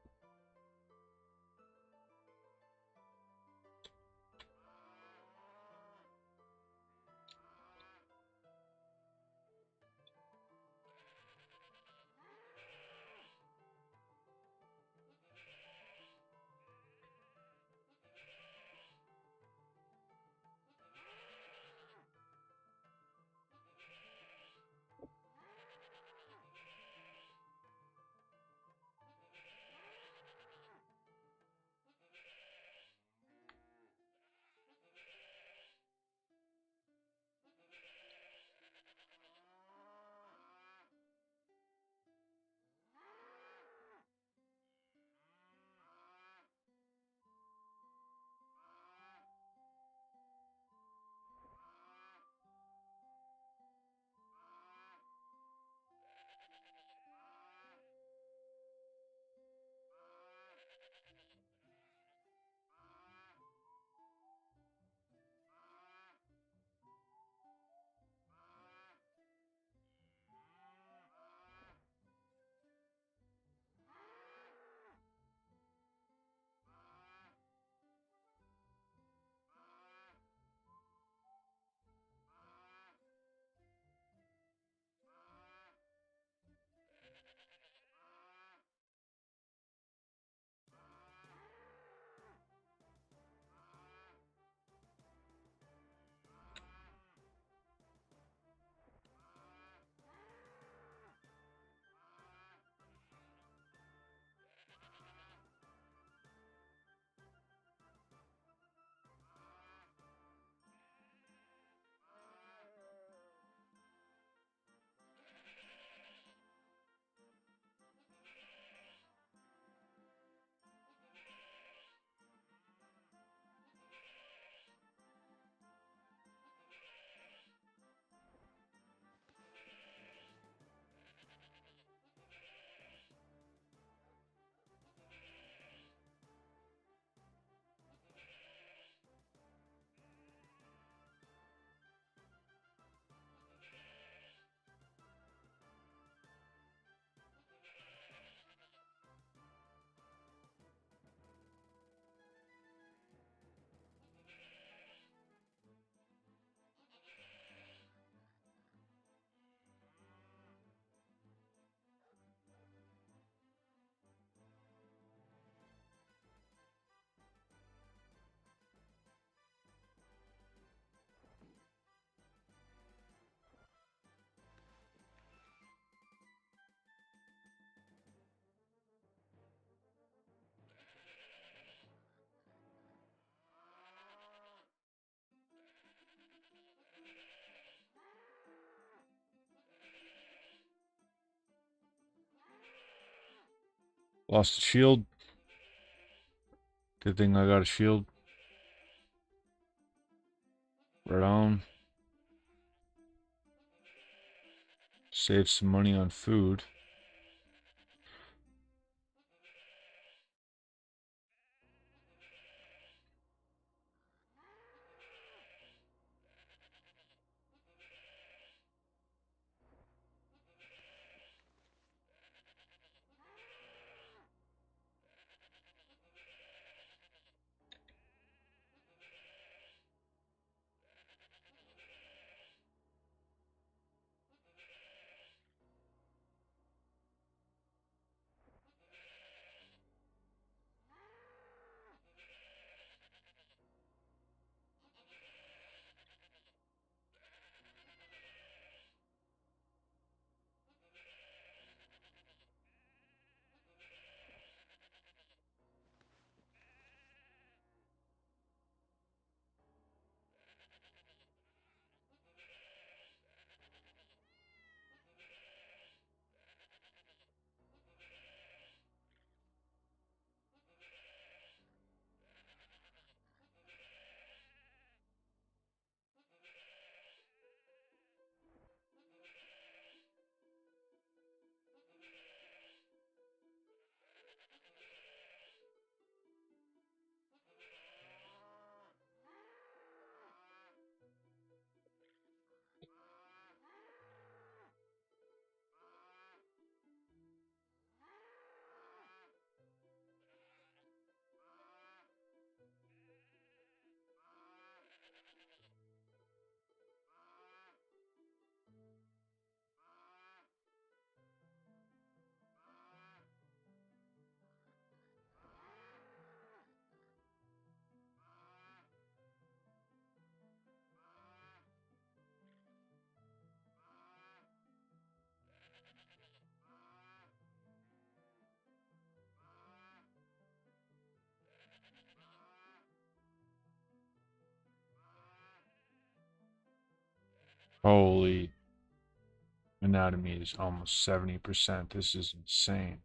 Lost a shield. Good thing I got a shield. Right on. Save some money on food. Holy. Anatomy is almost 70%. This is insane.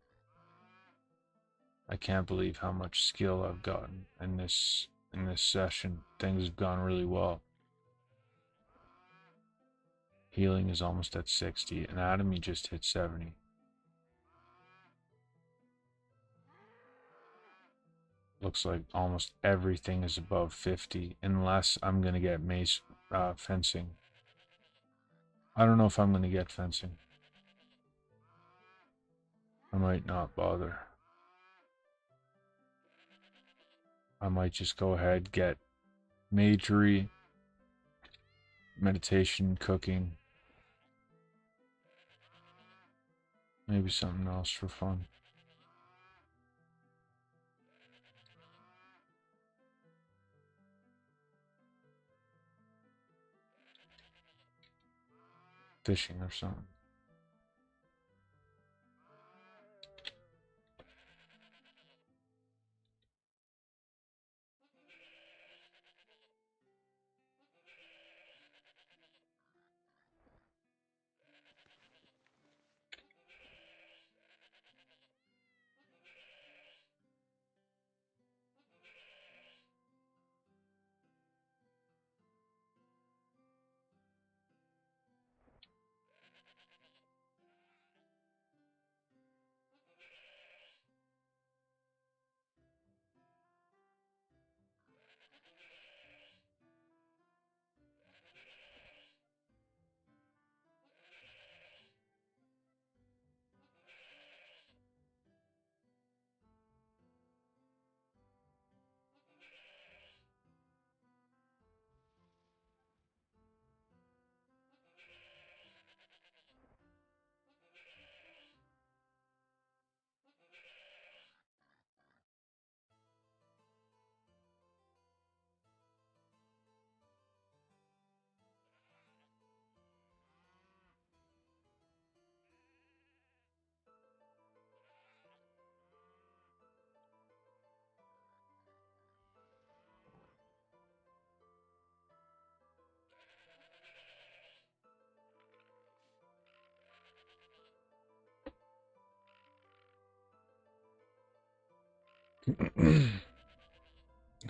I can't believe how much skill I've gotten in this session. Things have gone really well. Healing is almost at 60. Anatomy just hit 70. Looks like almost everything is above 50, unless I'm going to get mace fencing. I don't know if I'm going to get fencing. I might not bother. I might just go ahead, get magery, meditation, cooking, maybe something else for fun. Fishing or something.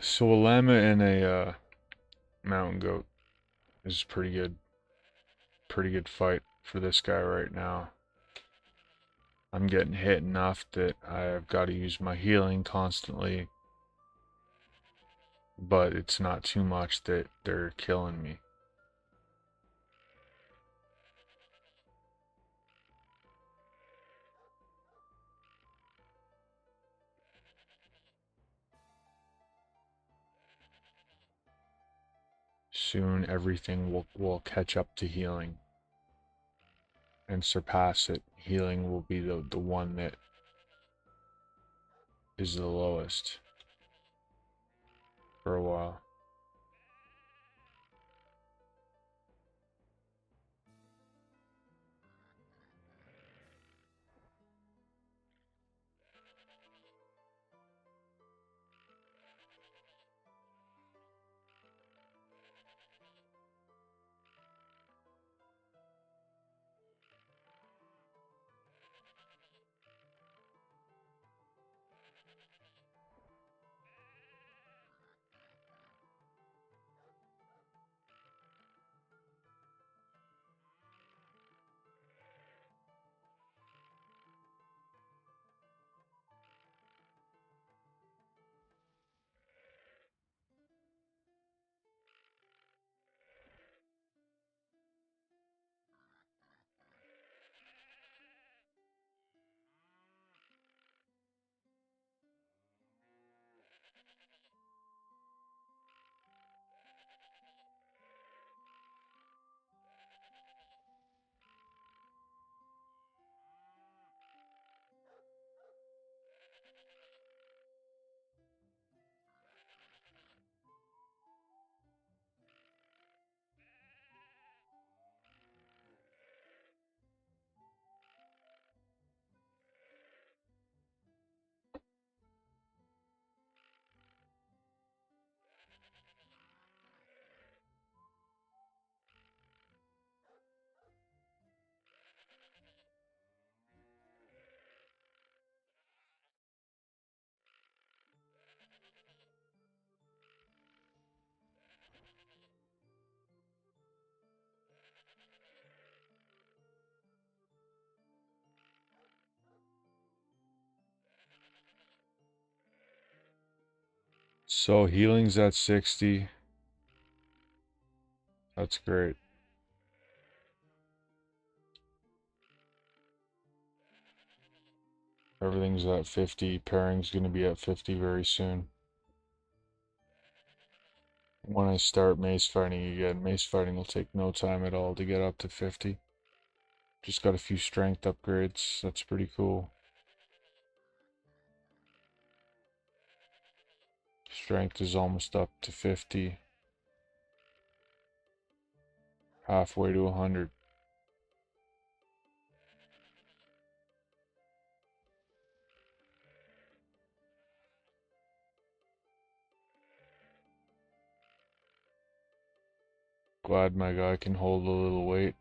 So a llama and a mountain goat is pretty good. Pretty good fight for this guy right now. I'm getting hit enough that I've got to use my healing constantly, but it's not too much that they're killing me. Soon everything will catch up to healing and surpass it. Healing will be the one that is the lowest for a while. So healing's at 60. That's great. Everything's at 50. Pairing's going to be at 50 very soon. When I start mace fighting again, mace fighting will take no time at all to get up to 50. Just got a few strength upgrades. That's pretty cool. Strength is almost up to 50. Halfway to 100. Glad my guy can hold a little weight.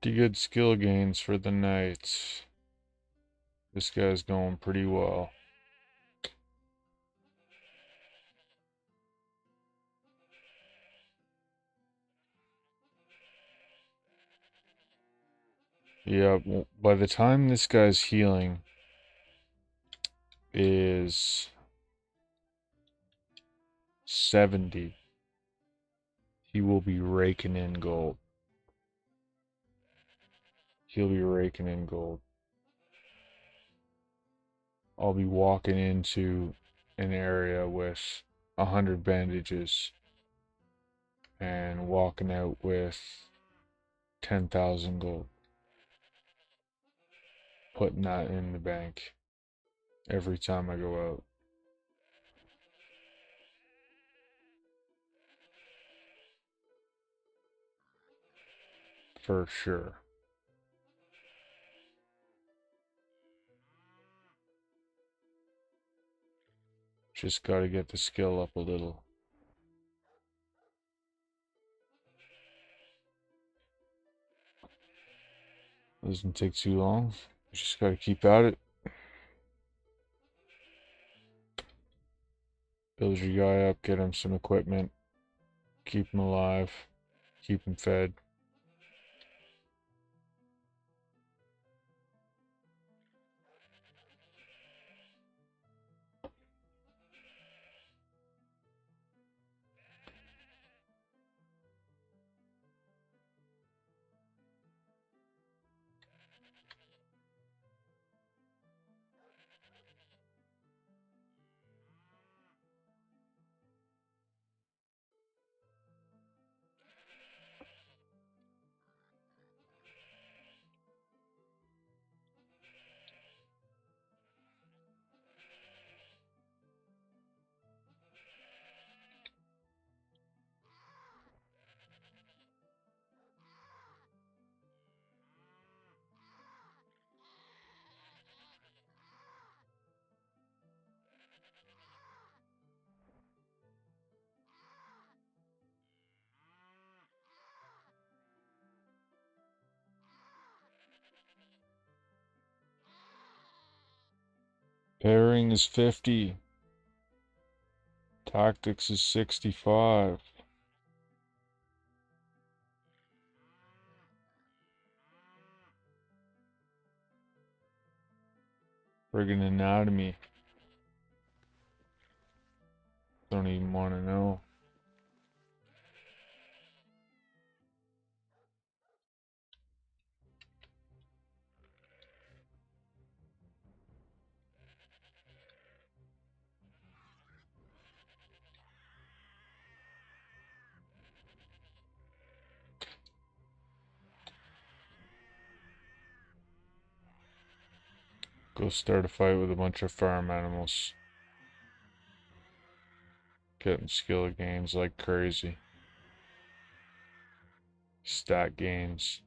Pretty good skill gains for the knights. This guy's going pretty well. Yeah, by the time this guy's healing is 70. He will be raking in gold. He'll be raking in gold. I'll be walking into an area with 100 bandages and walking out with 10,000 gold. Putting that in the bank every time I go out. For sure. Just gotta get the skill up a little. Doesn't take too long. You just gotta keep at it. Build your guy up, get him some equipment, keep him alive, keep him fed. Pairing is 50. Tactics is 65. Friggin' anatomy. Don't even want to know. Go start a fight with a bunch of farm animals. Getting skill gains like crazy. Stat gains.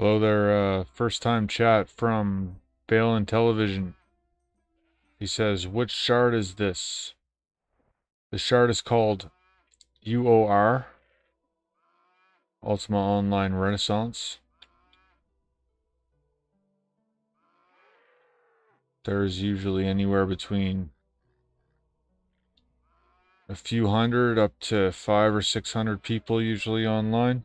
Hello there, first time chat from Balin Television. He says, which shard is this? The shard is called UOR, Ultima Online Renaissance. There's usually anywhere between a few hundred up to 500 or 600 people usually online.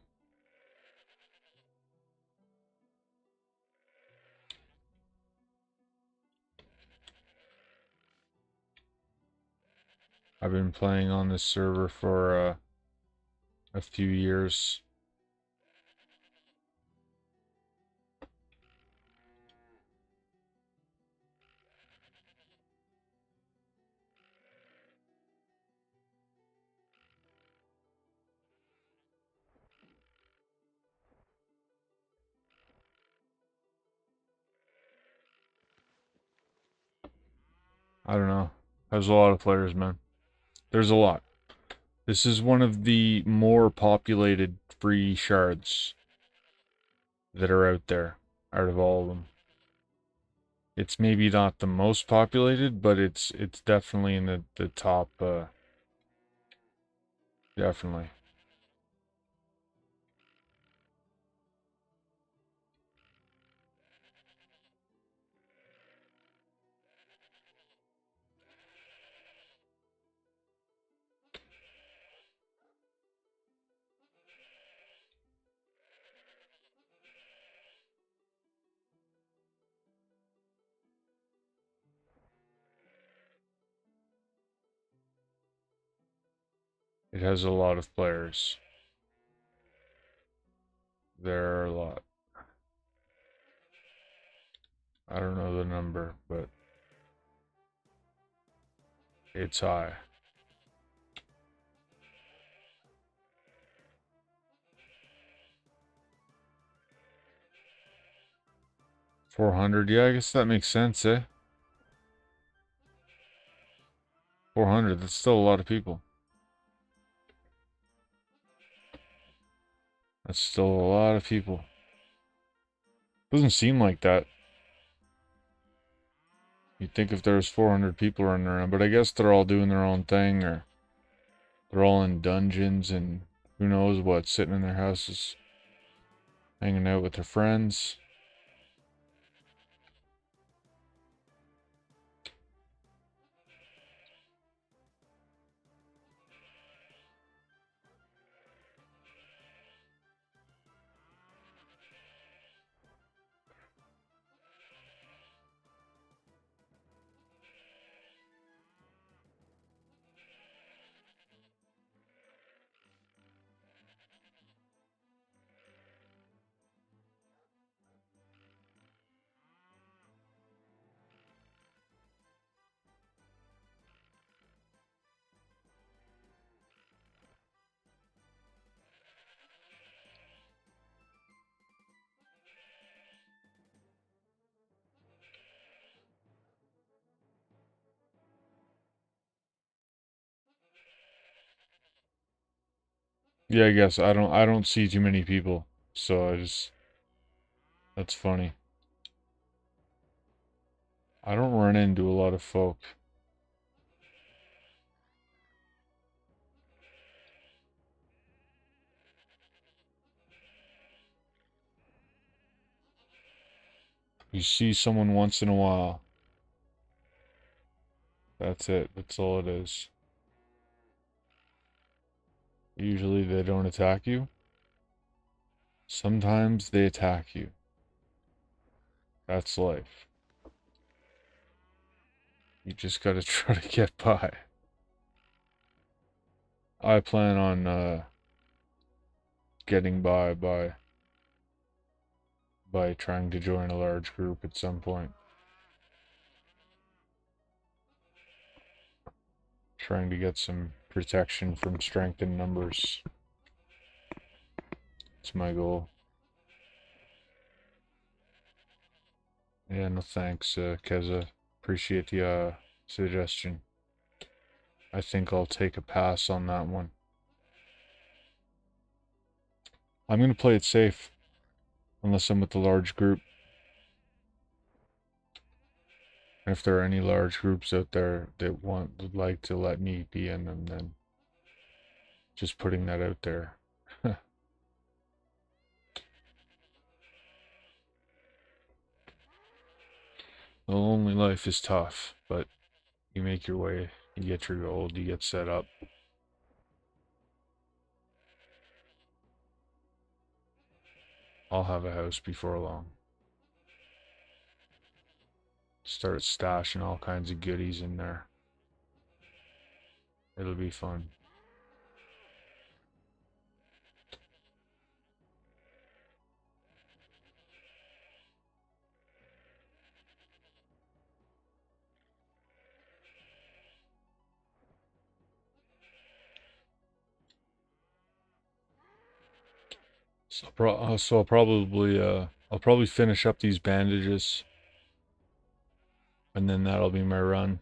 I've been playing on this server for a few years. I don't know. There's a lot of players, man. There's a lot. This is one of the more populated free shards that are out there, out of all of them. It's maybe not the most populated, but it's definitely in the top, definitely. It has a lot of players. There are a lot. I don't know the number, but it's high. $400, yeah, I guess that makes sense, eh? 400, that's still a lot of people. That's still a lot of people. Doesn't seem like that. You'd think if there was 400 people running around, but I guess they're all doing their own thing, or they're all in dungeons and who knows what, sitting in their houses, hanging out with their friends. Yeah, I guess I don't see too many people, so that's funny. I don't run into a lot of folk. You see someone once in a while. That's it. That's all it is. Usually they don't attack you. Sometimes they attack you. That's life. You just gotta try to get by. I plan on getting by trying to join a large group at some point. Trying to get some protection from strength in numbers. It's my goal. Yeah, no thanks, Keza. Appreciate the suggestion. I think I'll take a pass on that one. I'm gonna play it safe. Unless I'm with the large group. And if there are any large groups out there that would like to let me be in them, then just putting that out there. The lonely life is tough, but you make your way, you get your gold, you get set up. I'll have a house before long. Start stashing all kinds of goodies in there. It'll be fun. So, I'll probably finish up these bandages, and then that'll be my run.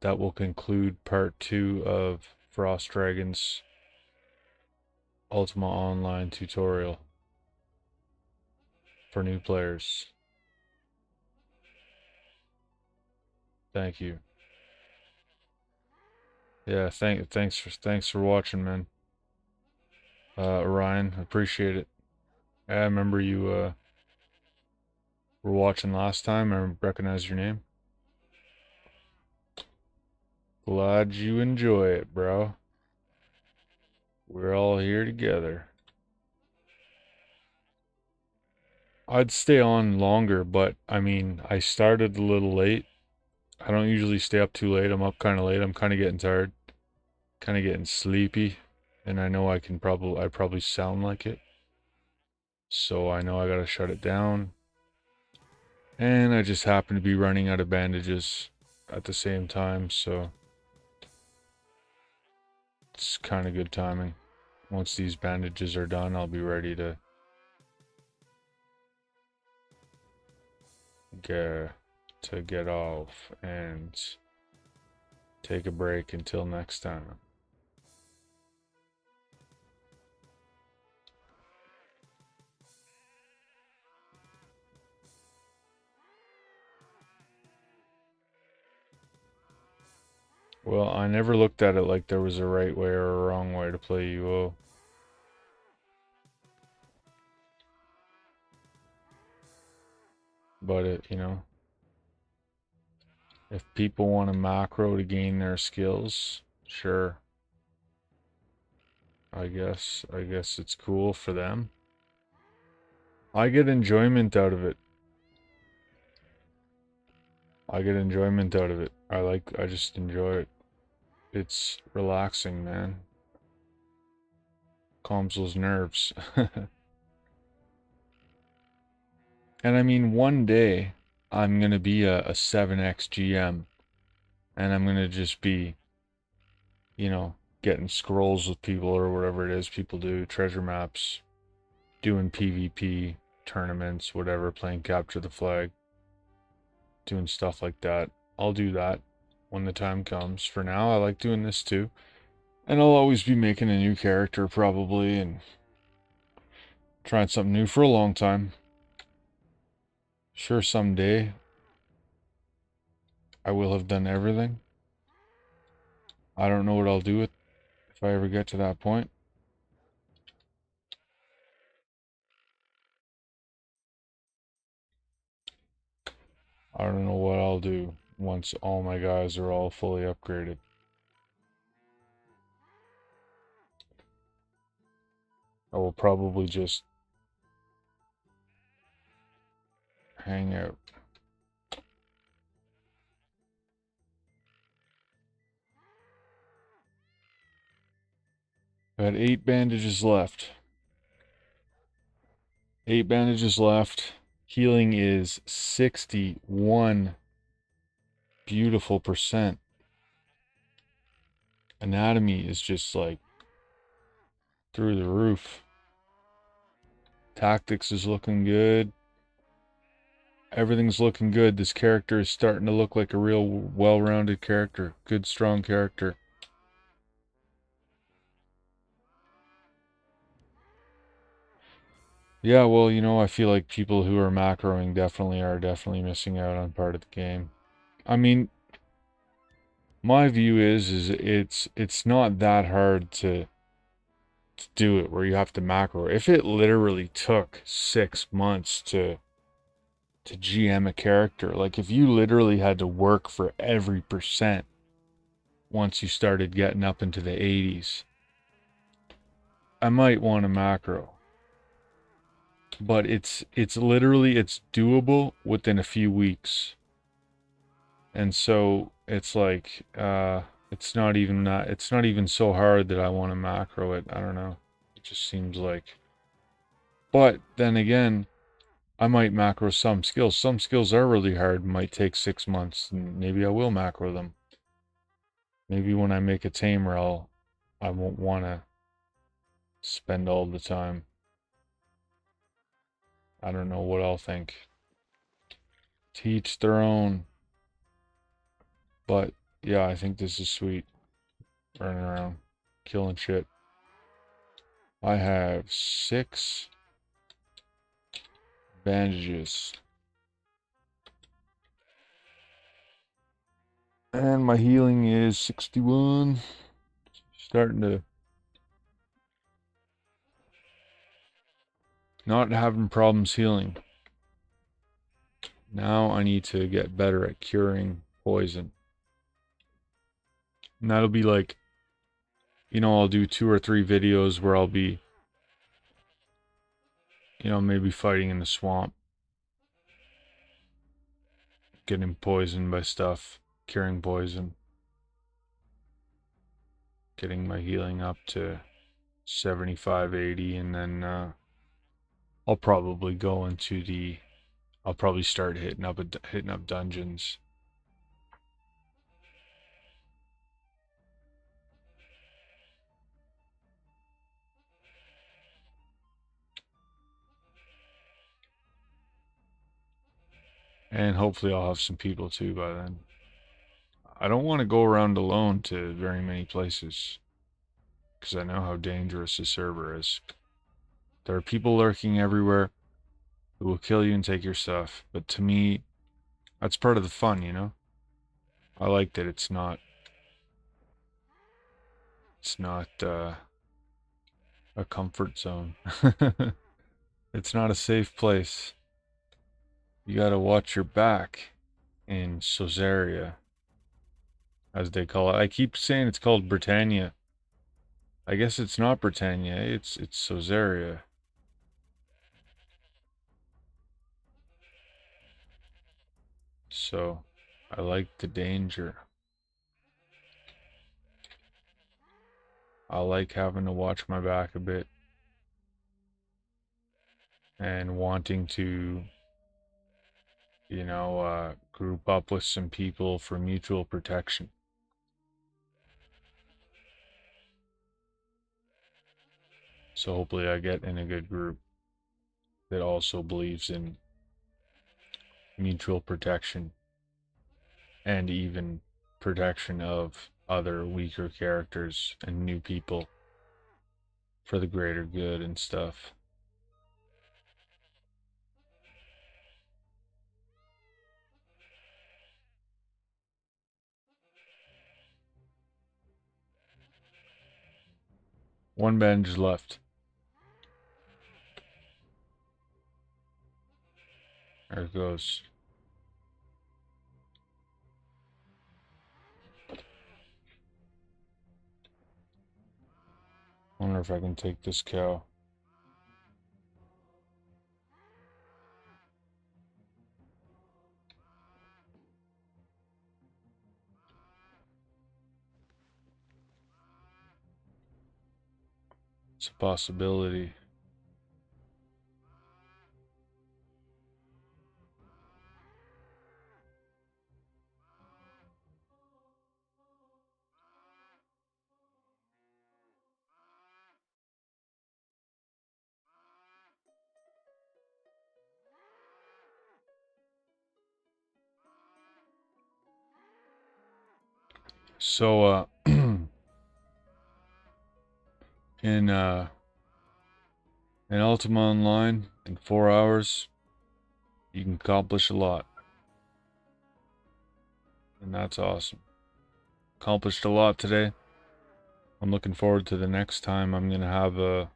That will conclude part 2 of Frost Dragon's Ultima Online tutorial for new players. Thank you. Yeah, thanks for watching, man. Ryan, appreciate it. I remember you were watching last time. I recognize your name. Glad you enjoy it, bro. We're all here together. I'd stay on longer, but I mean, I started a little late. I don't usually stay up too late. I'm up kind of late. I'm kind of getting tired, kind of getting sleepy, and I know I probably sound like it. So I know I gotta shut it down. And I just happen to be running out of bandages at the same time, so it's kind of good timing. Once these bandages are done, I'll be ready to get off and take a break until next time. Well, I never looked at it like there was a right way or a wrong way to play UO. But if people want a macro to gain their skills, sure. I guess it's cool for them. I get enjoyment out of it. I just enjoy it. It's relaxing, man. Calms those nerves. And I mean, one day I'm gonna be a 7x GM, and I'm gonna just be, getting scrolls with people or whatever it is people do, treasure maps, doing PvP tournaments, whatever, playing capture the flag, doing stuff like that. I'll do that when the time comes. For now, I like doing this too. And I'll always be making a new character probably and trying something new for a long time. Sure, someday I will have done everything. I don't know what I'll do if I ever get to that point. I don't know what I'll do once all my guys are all fully upgraded. I will probably just hang out. I had 8 bandages left. 8 bandages left. Healing is 61 beautiful percent. Anatomy is just like through the roof. Tactics is looking good. Everything's looking good. This character is starting to look like a real well-rounded character. Good, strong character. Yeah, well, you know, I feel like people who are macroing definitely missing out on part of the game. I mean, my view is it's not that hard to do it where you have to macro. If it literally took 6 months to GM a character, like if you literally had to work for every percent once you started getting up into the 80s, I might want a macro. But it's literally it's doable within a few weeks. And so it's like it's not even so hard that I want to macro it. I don't know. It just seems like, but then again, I might macro some skills. Some skills are really hard, might take 6 months, and maybe I will macro them. Maybe when I make a tamer, I won't want to spend all the time. I don't know what I'll think. Teach their own. But yeah, I think this is sweet. Running around, killing shit. I have 6 bandages. And my healing is 61. Starting to not having problems healing. Now I need to get better at curing poison. And that'll be like, you know, I'll do 2 or 3 videos where I'll be, you know, maybe fighting in the swamp, getting poisoned by stuff, curing poison, getting my healing up to 75, 80, and then I'll probably go into the, I'll probably start hitting up dungeons. And hopefully I'll have some people too by then. I don't want to go around alone to very many places, because I know how dangerous this server is. There are people lurking everywhere who will kill you and take your stuff, but to me, that's part of the fun, you know? I like that it's not a comfort zone. It's not a safe place. You gotta watch your back in Sosaria, as they call it. I keep saying it's called Britannia. I guess it's not Britannia, it's Sosaria. So, I like the danger. I like having to watch my back a bit and wanting to, you know, group up with some people for mutual protection. So hopefully I get in a good group that also believes in mutual protection and even protection of other weaker characters and new people for the greater good and stuff. One bandage left. There it goes. Wonder if I can take this cow. It's a possibility. So, in In Ultima Online, in 4 hours, you can accomplish a lot. And that's awesome. Accomplished a lot today. I'm looking forward to the next time. I'm going to have a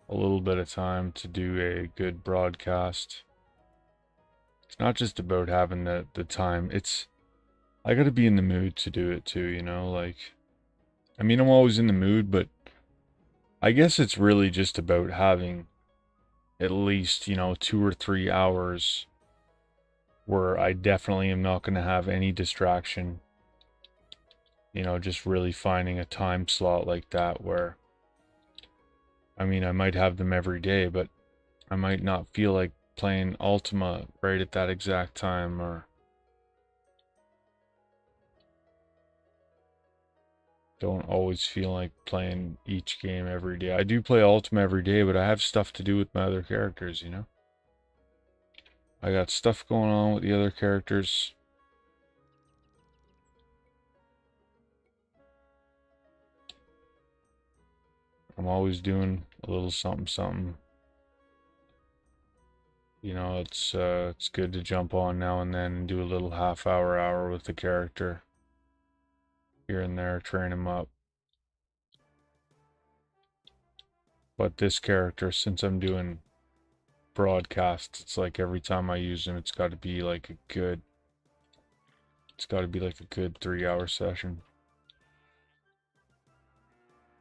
little bit of time to do a good broadcast. It's not just about having the time. I got to be in the mood to do it too, you know? Like, I mean, I'm always in the mood, but I guess it's really just about having at least, 2 or 3 hours where I definitely am not going to have any distraction. Just really finding a time slot like that where, I mean, I might have them every day, but I might not feel like playing Ultima right at that exact time, or don't always feel like playing each game every day. I do play Ultima every day, but I have stuff to do with my other characters, you know? I got stuff going on with the other characters. I'm always doing a little something something. It's good to jump on now and then and do a little hour with the character here and there, train him up. But this character, since I'm doing broadcasts, it's like every time I use him, it's got to be like a good 3-hour session.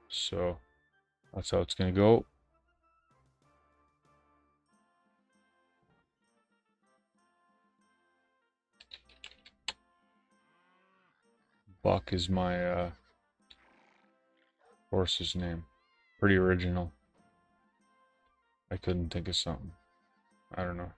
So that's how it's gonna go. Buck is my horse's name. Pretty original. I couldn't think of something. I don't know.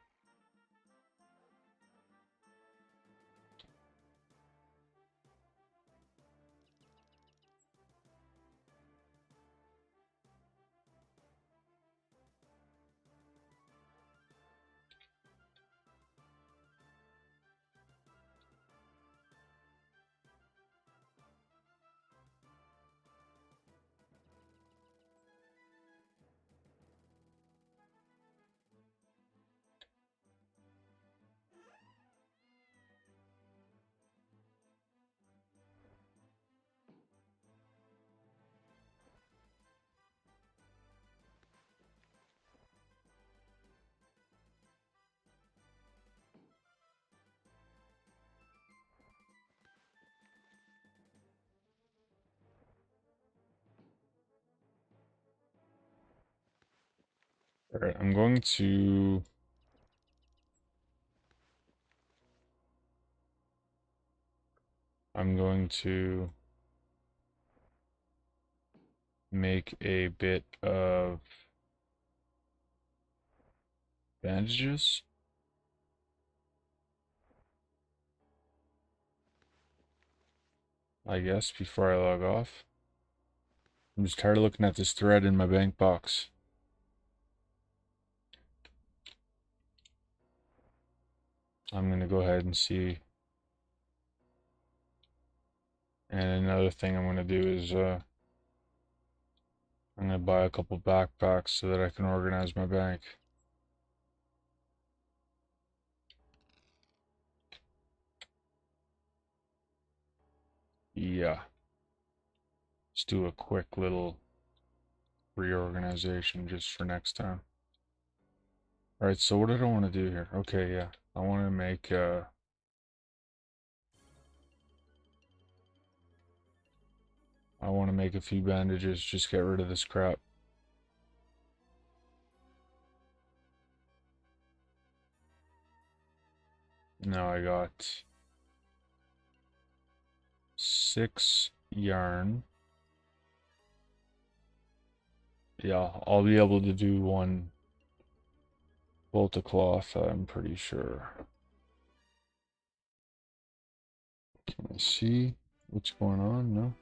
Alright, I'm going to make a bit of bandages. I guess before I log off. I'm just tired of looking at this thread in my bank box. I'm going to go ahead and see. And another thing I'm going to do is I'm going to buy a couple backpacks so that I can organize my bank. Yeah. Let's do a quick little reorganization just for next time. Alright, so what did I want to do here? Okay, yeah. I want to make a few bandages, just get rid of this crap. Now I got 6 yarn. Yeah, I'll be able to do one bolt of cloth, I'm pretty sure. Can I see what's going on? No?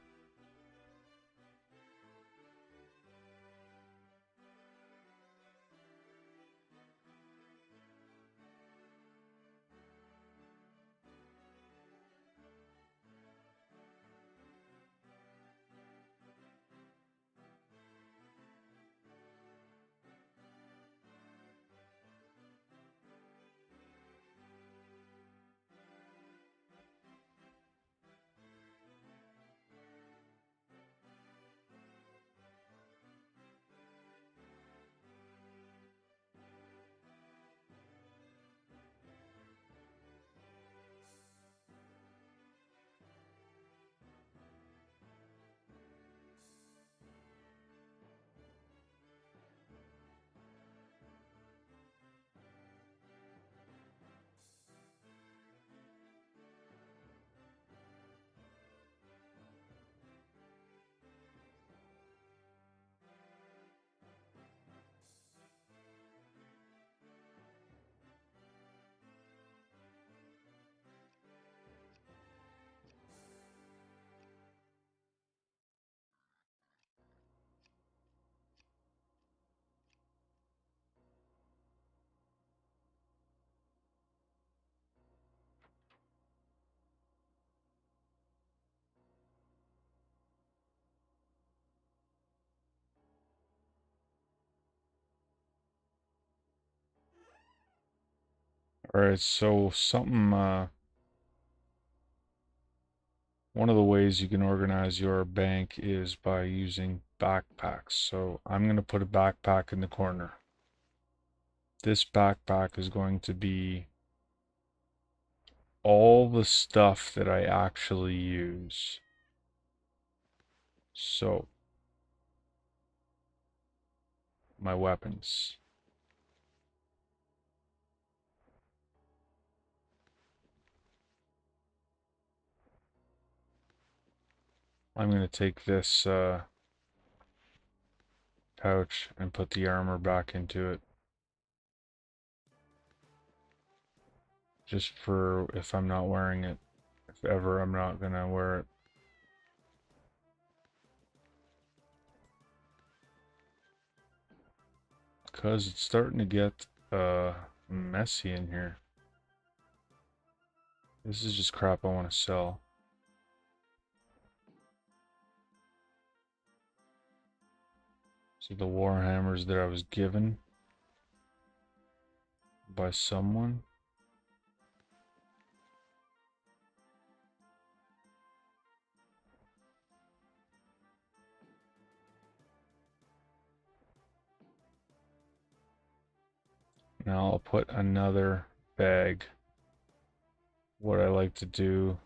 Alright, so something, one of the ways you can organize your bank is by using backpacks. So I'm going to put a backpack in the corner. This backpack is going to be all the stuff that I actually use. So, my weapons. I'm going to take this pouch and put the armor back into it. Just for if I'm not wearing it. If ever I'm not going to wear it. Because it's starting to get messy in here. This is just crap I want to sell. So the warhammers that I was given by someone. Now I'll put another bag. What I like to do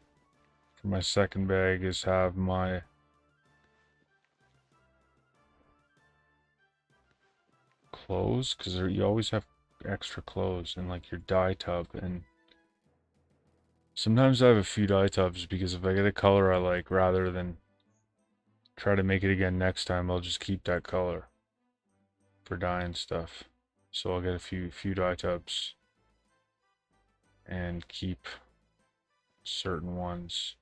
for my second bag is have my clothes, because you always have extra clothes, and like your dye tub, and sometimes I have a few dye tubs because if I get a color I like, rather than try to make it again next time, I'll just keep that color for dyeing stuff. So I'll get a few dye tubs and keep certain ones.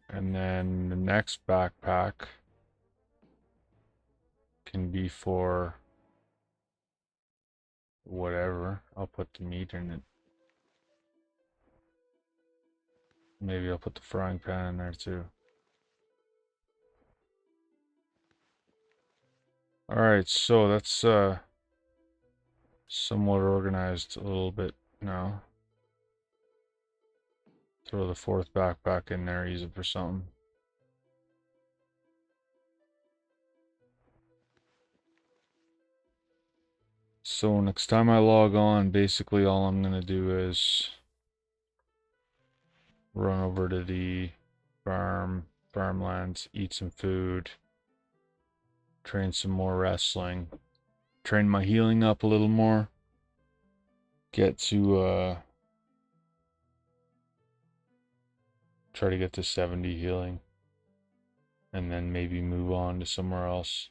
And then the next backpack can be for whatever. I'll put the meat in it. Maybe I'll put the frying pan in there too. Alright, so that's somewhat organized a little bit now. Throw the fourth backpack in there, use it for something. So next time I log on, basically all I'm going to do is run over to the farmlands, eat some food, train some more wrestling, train my healing up a little more, get to try to get to 70 healing, and then maybe move on to somewhere else.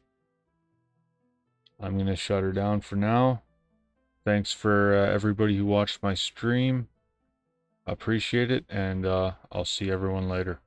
I'm going to shut her down for now. Thanks for everybody who watched my stream. Appreciate it, and I'll see everyone later.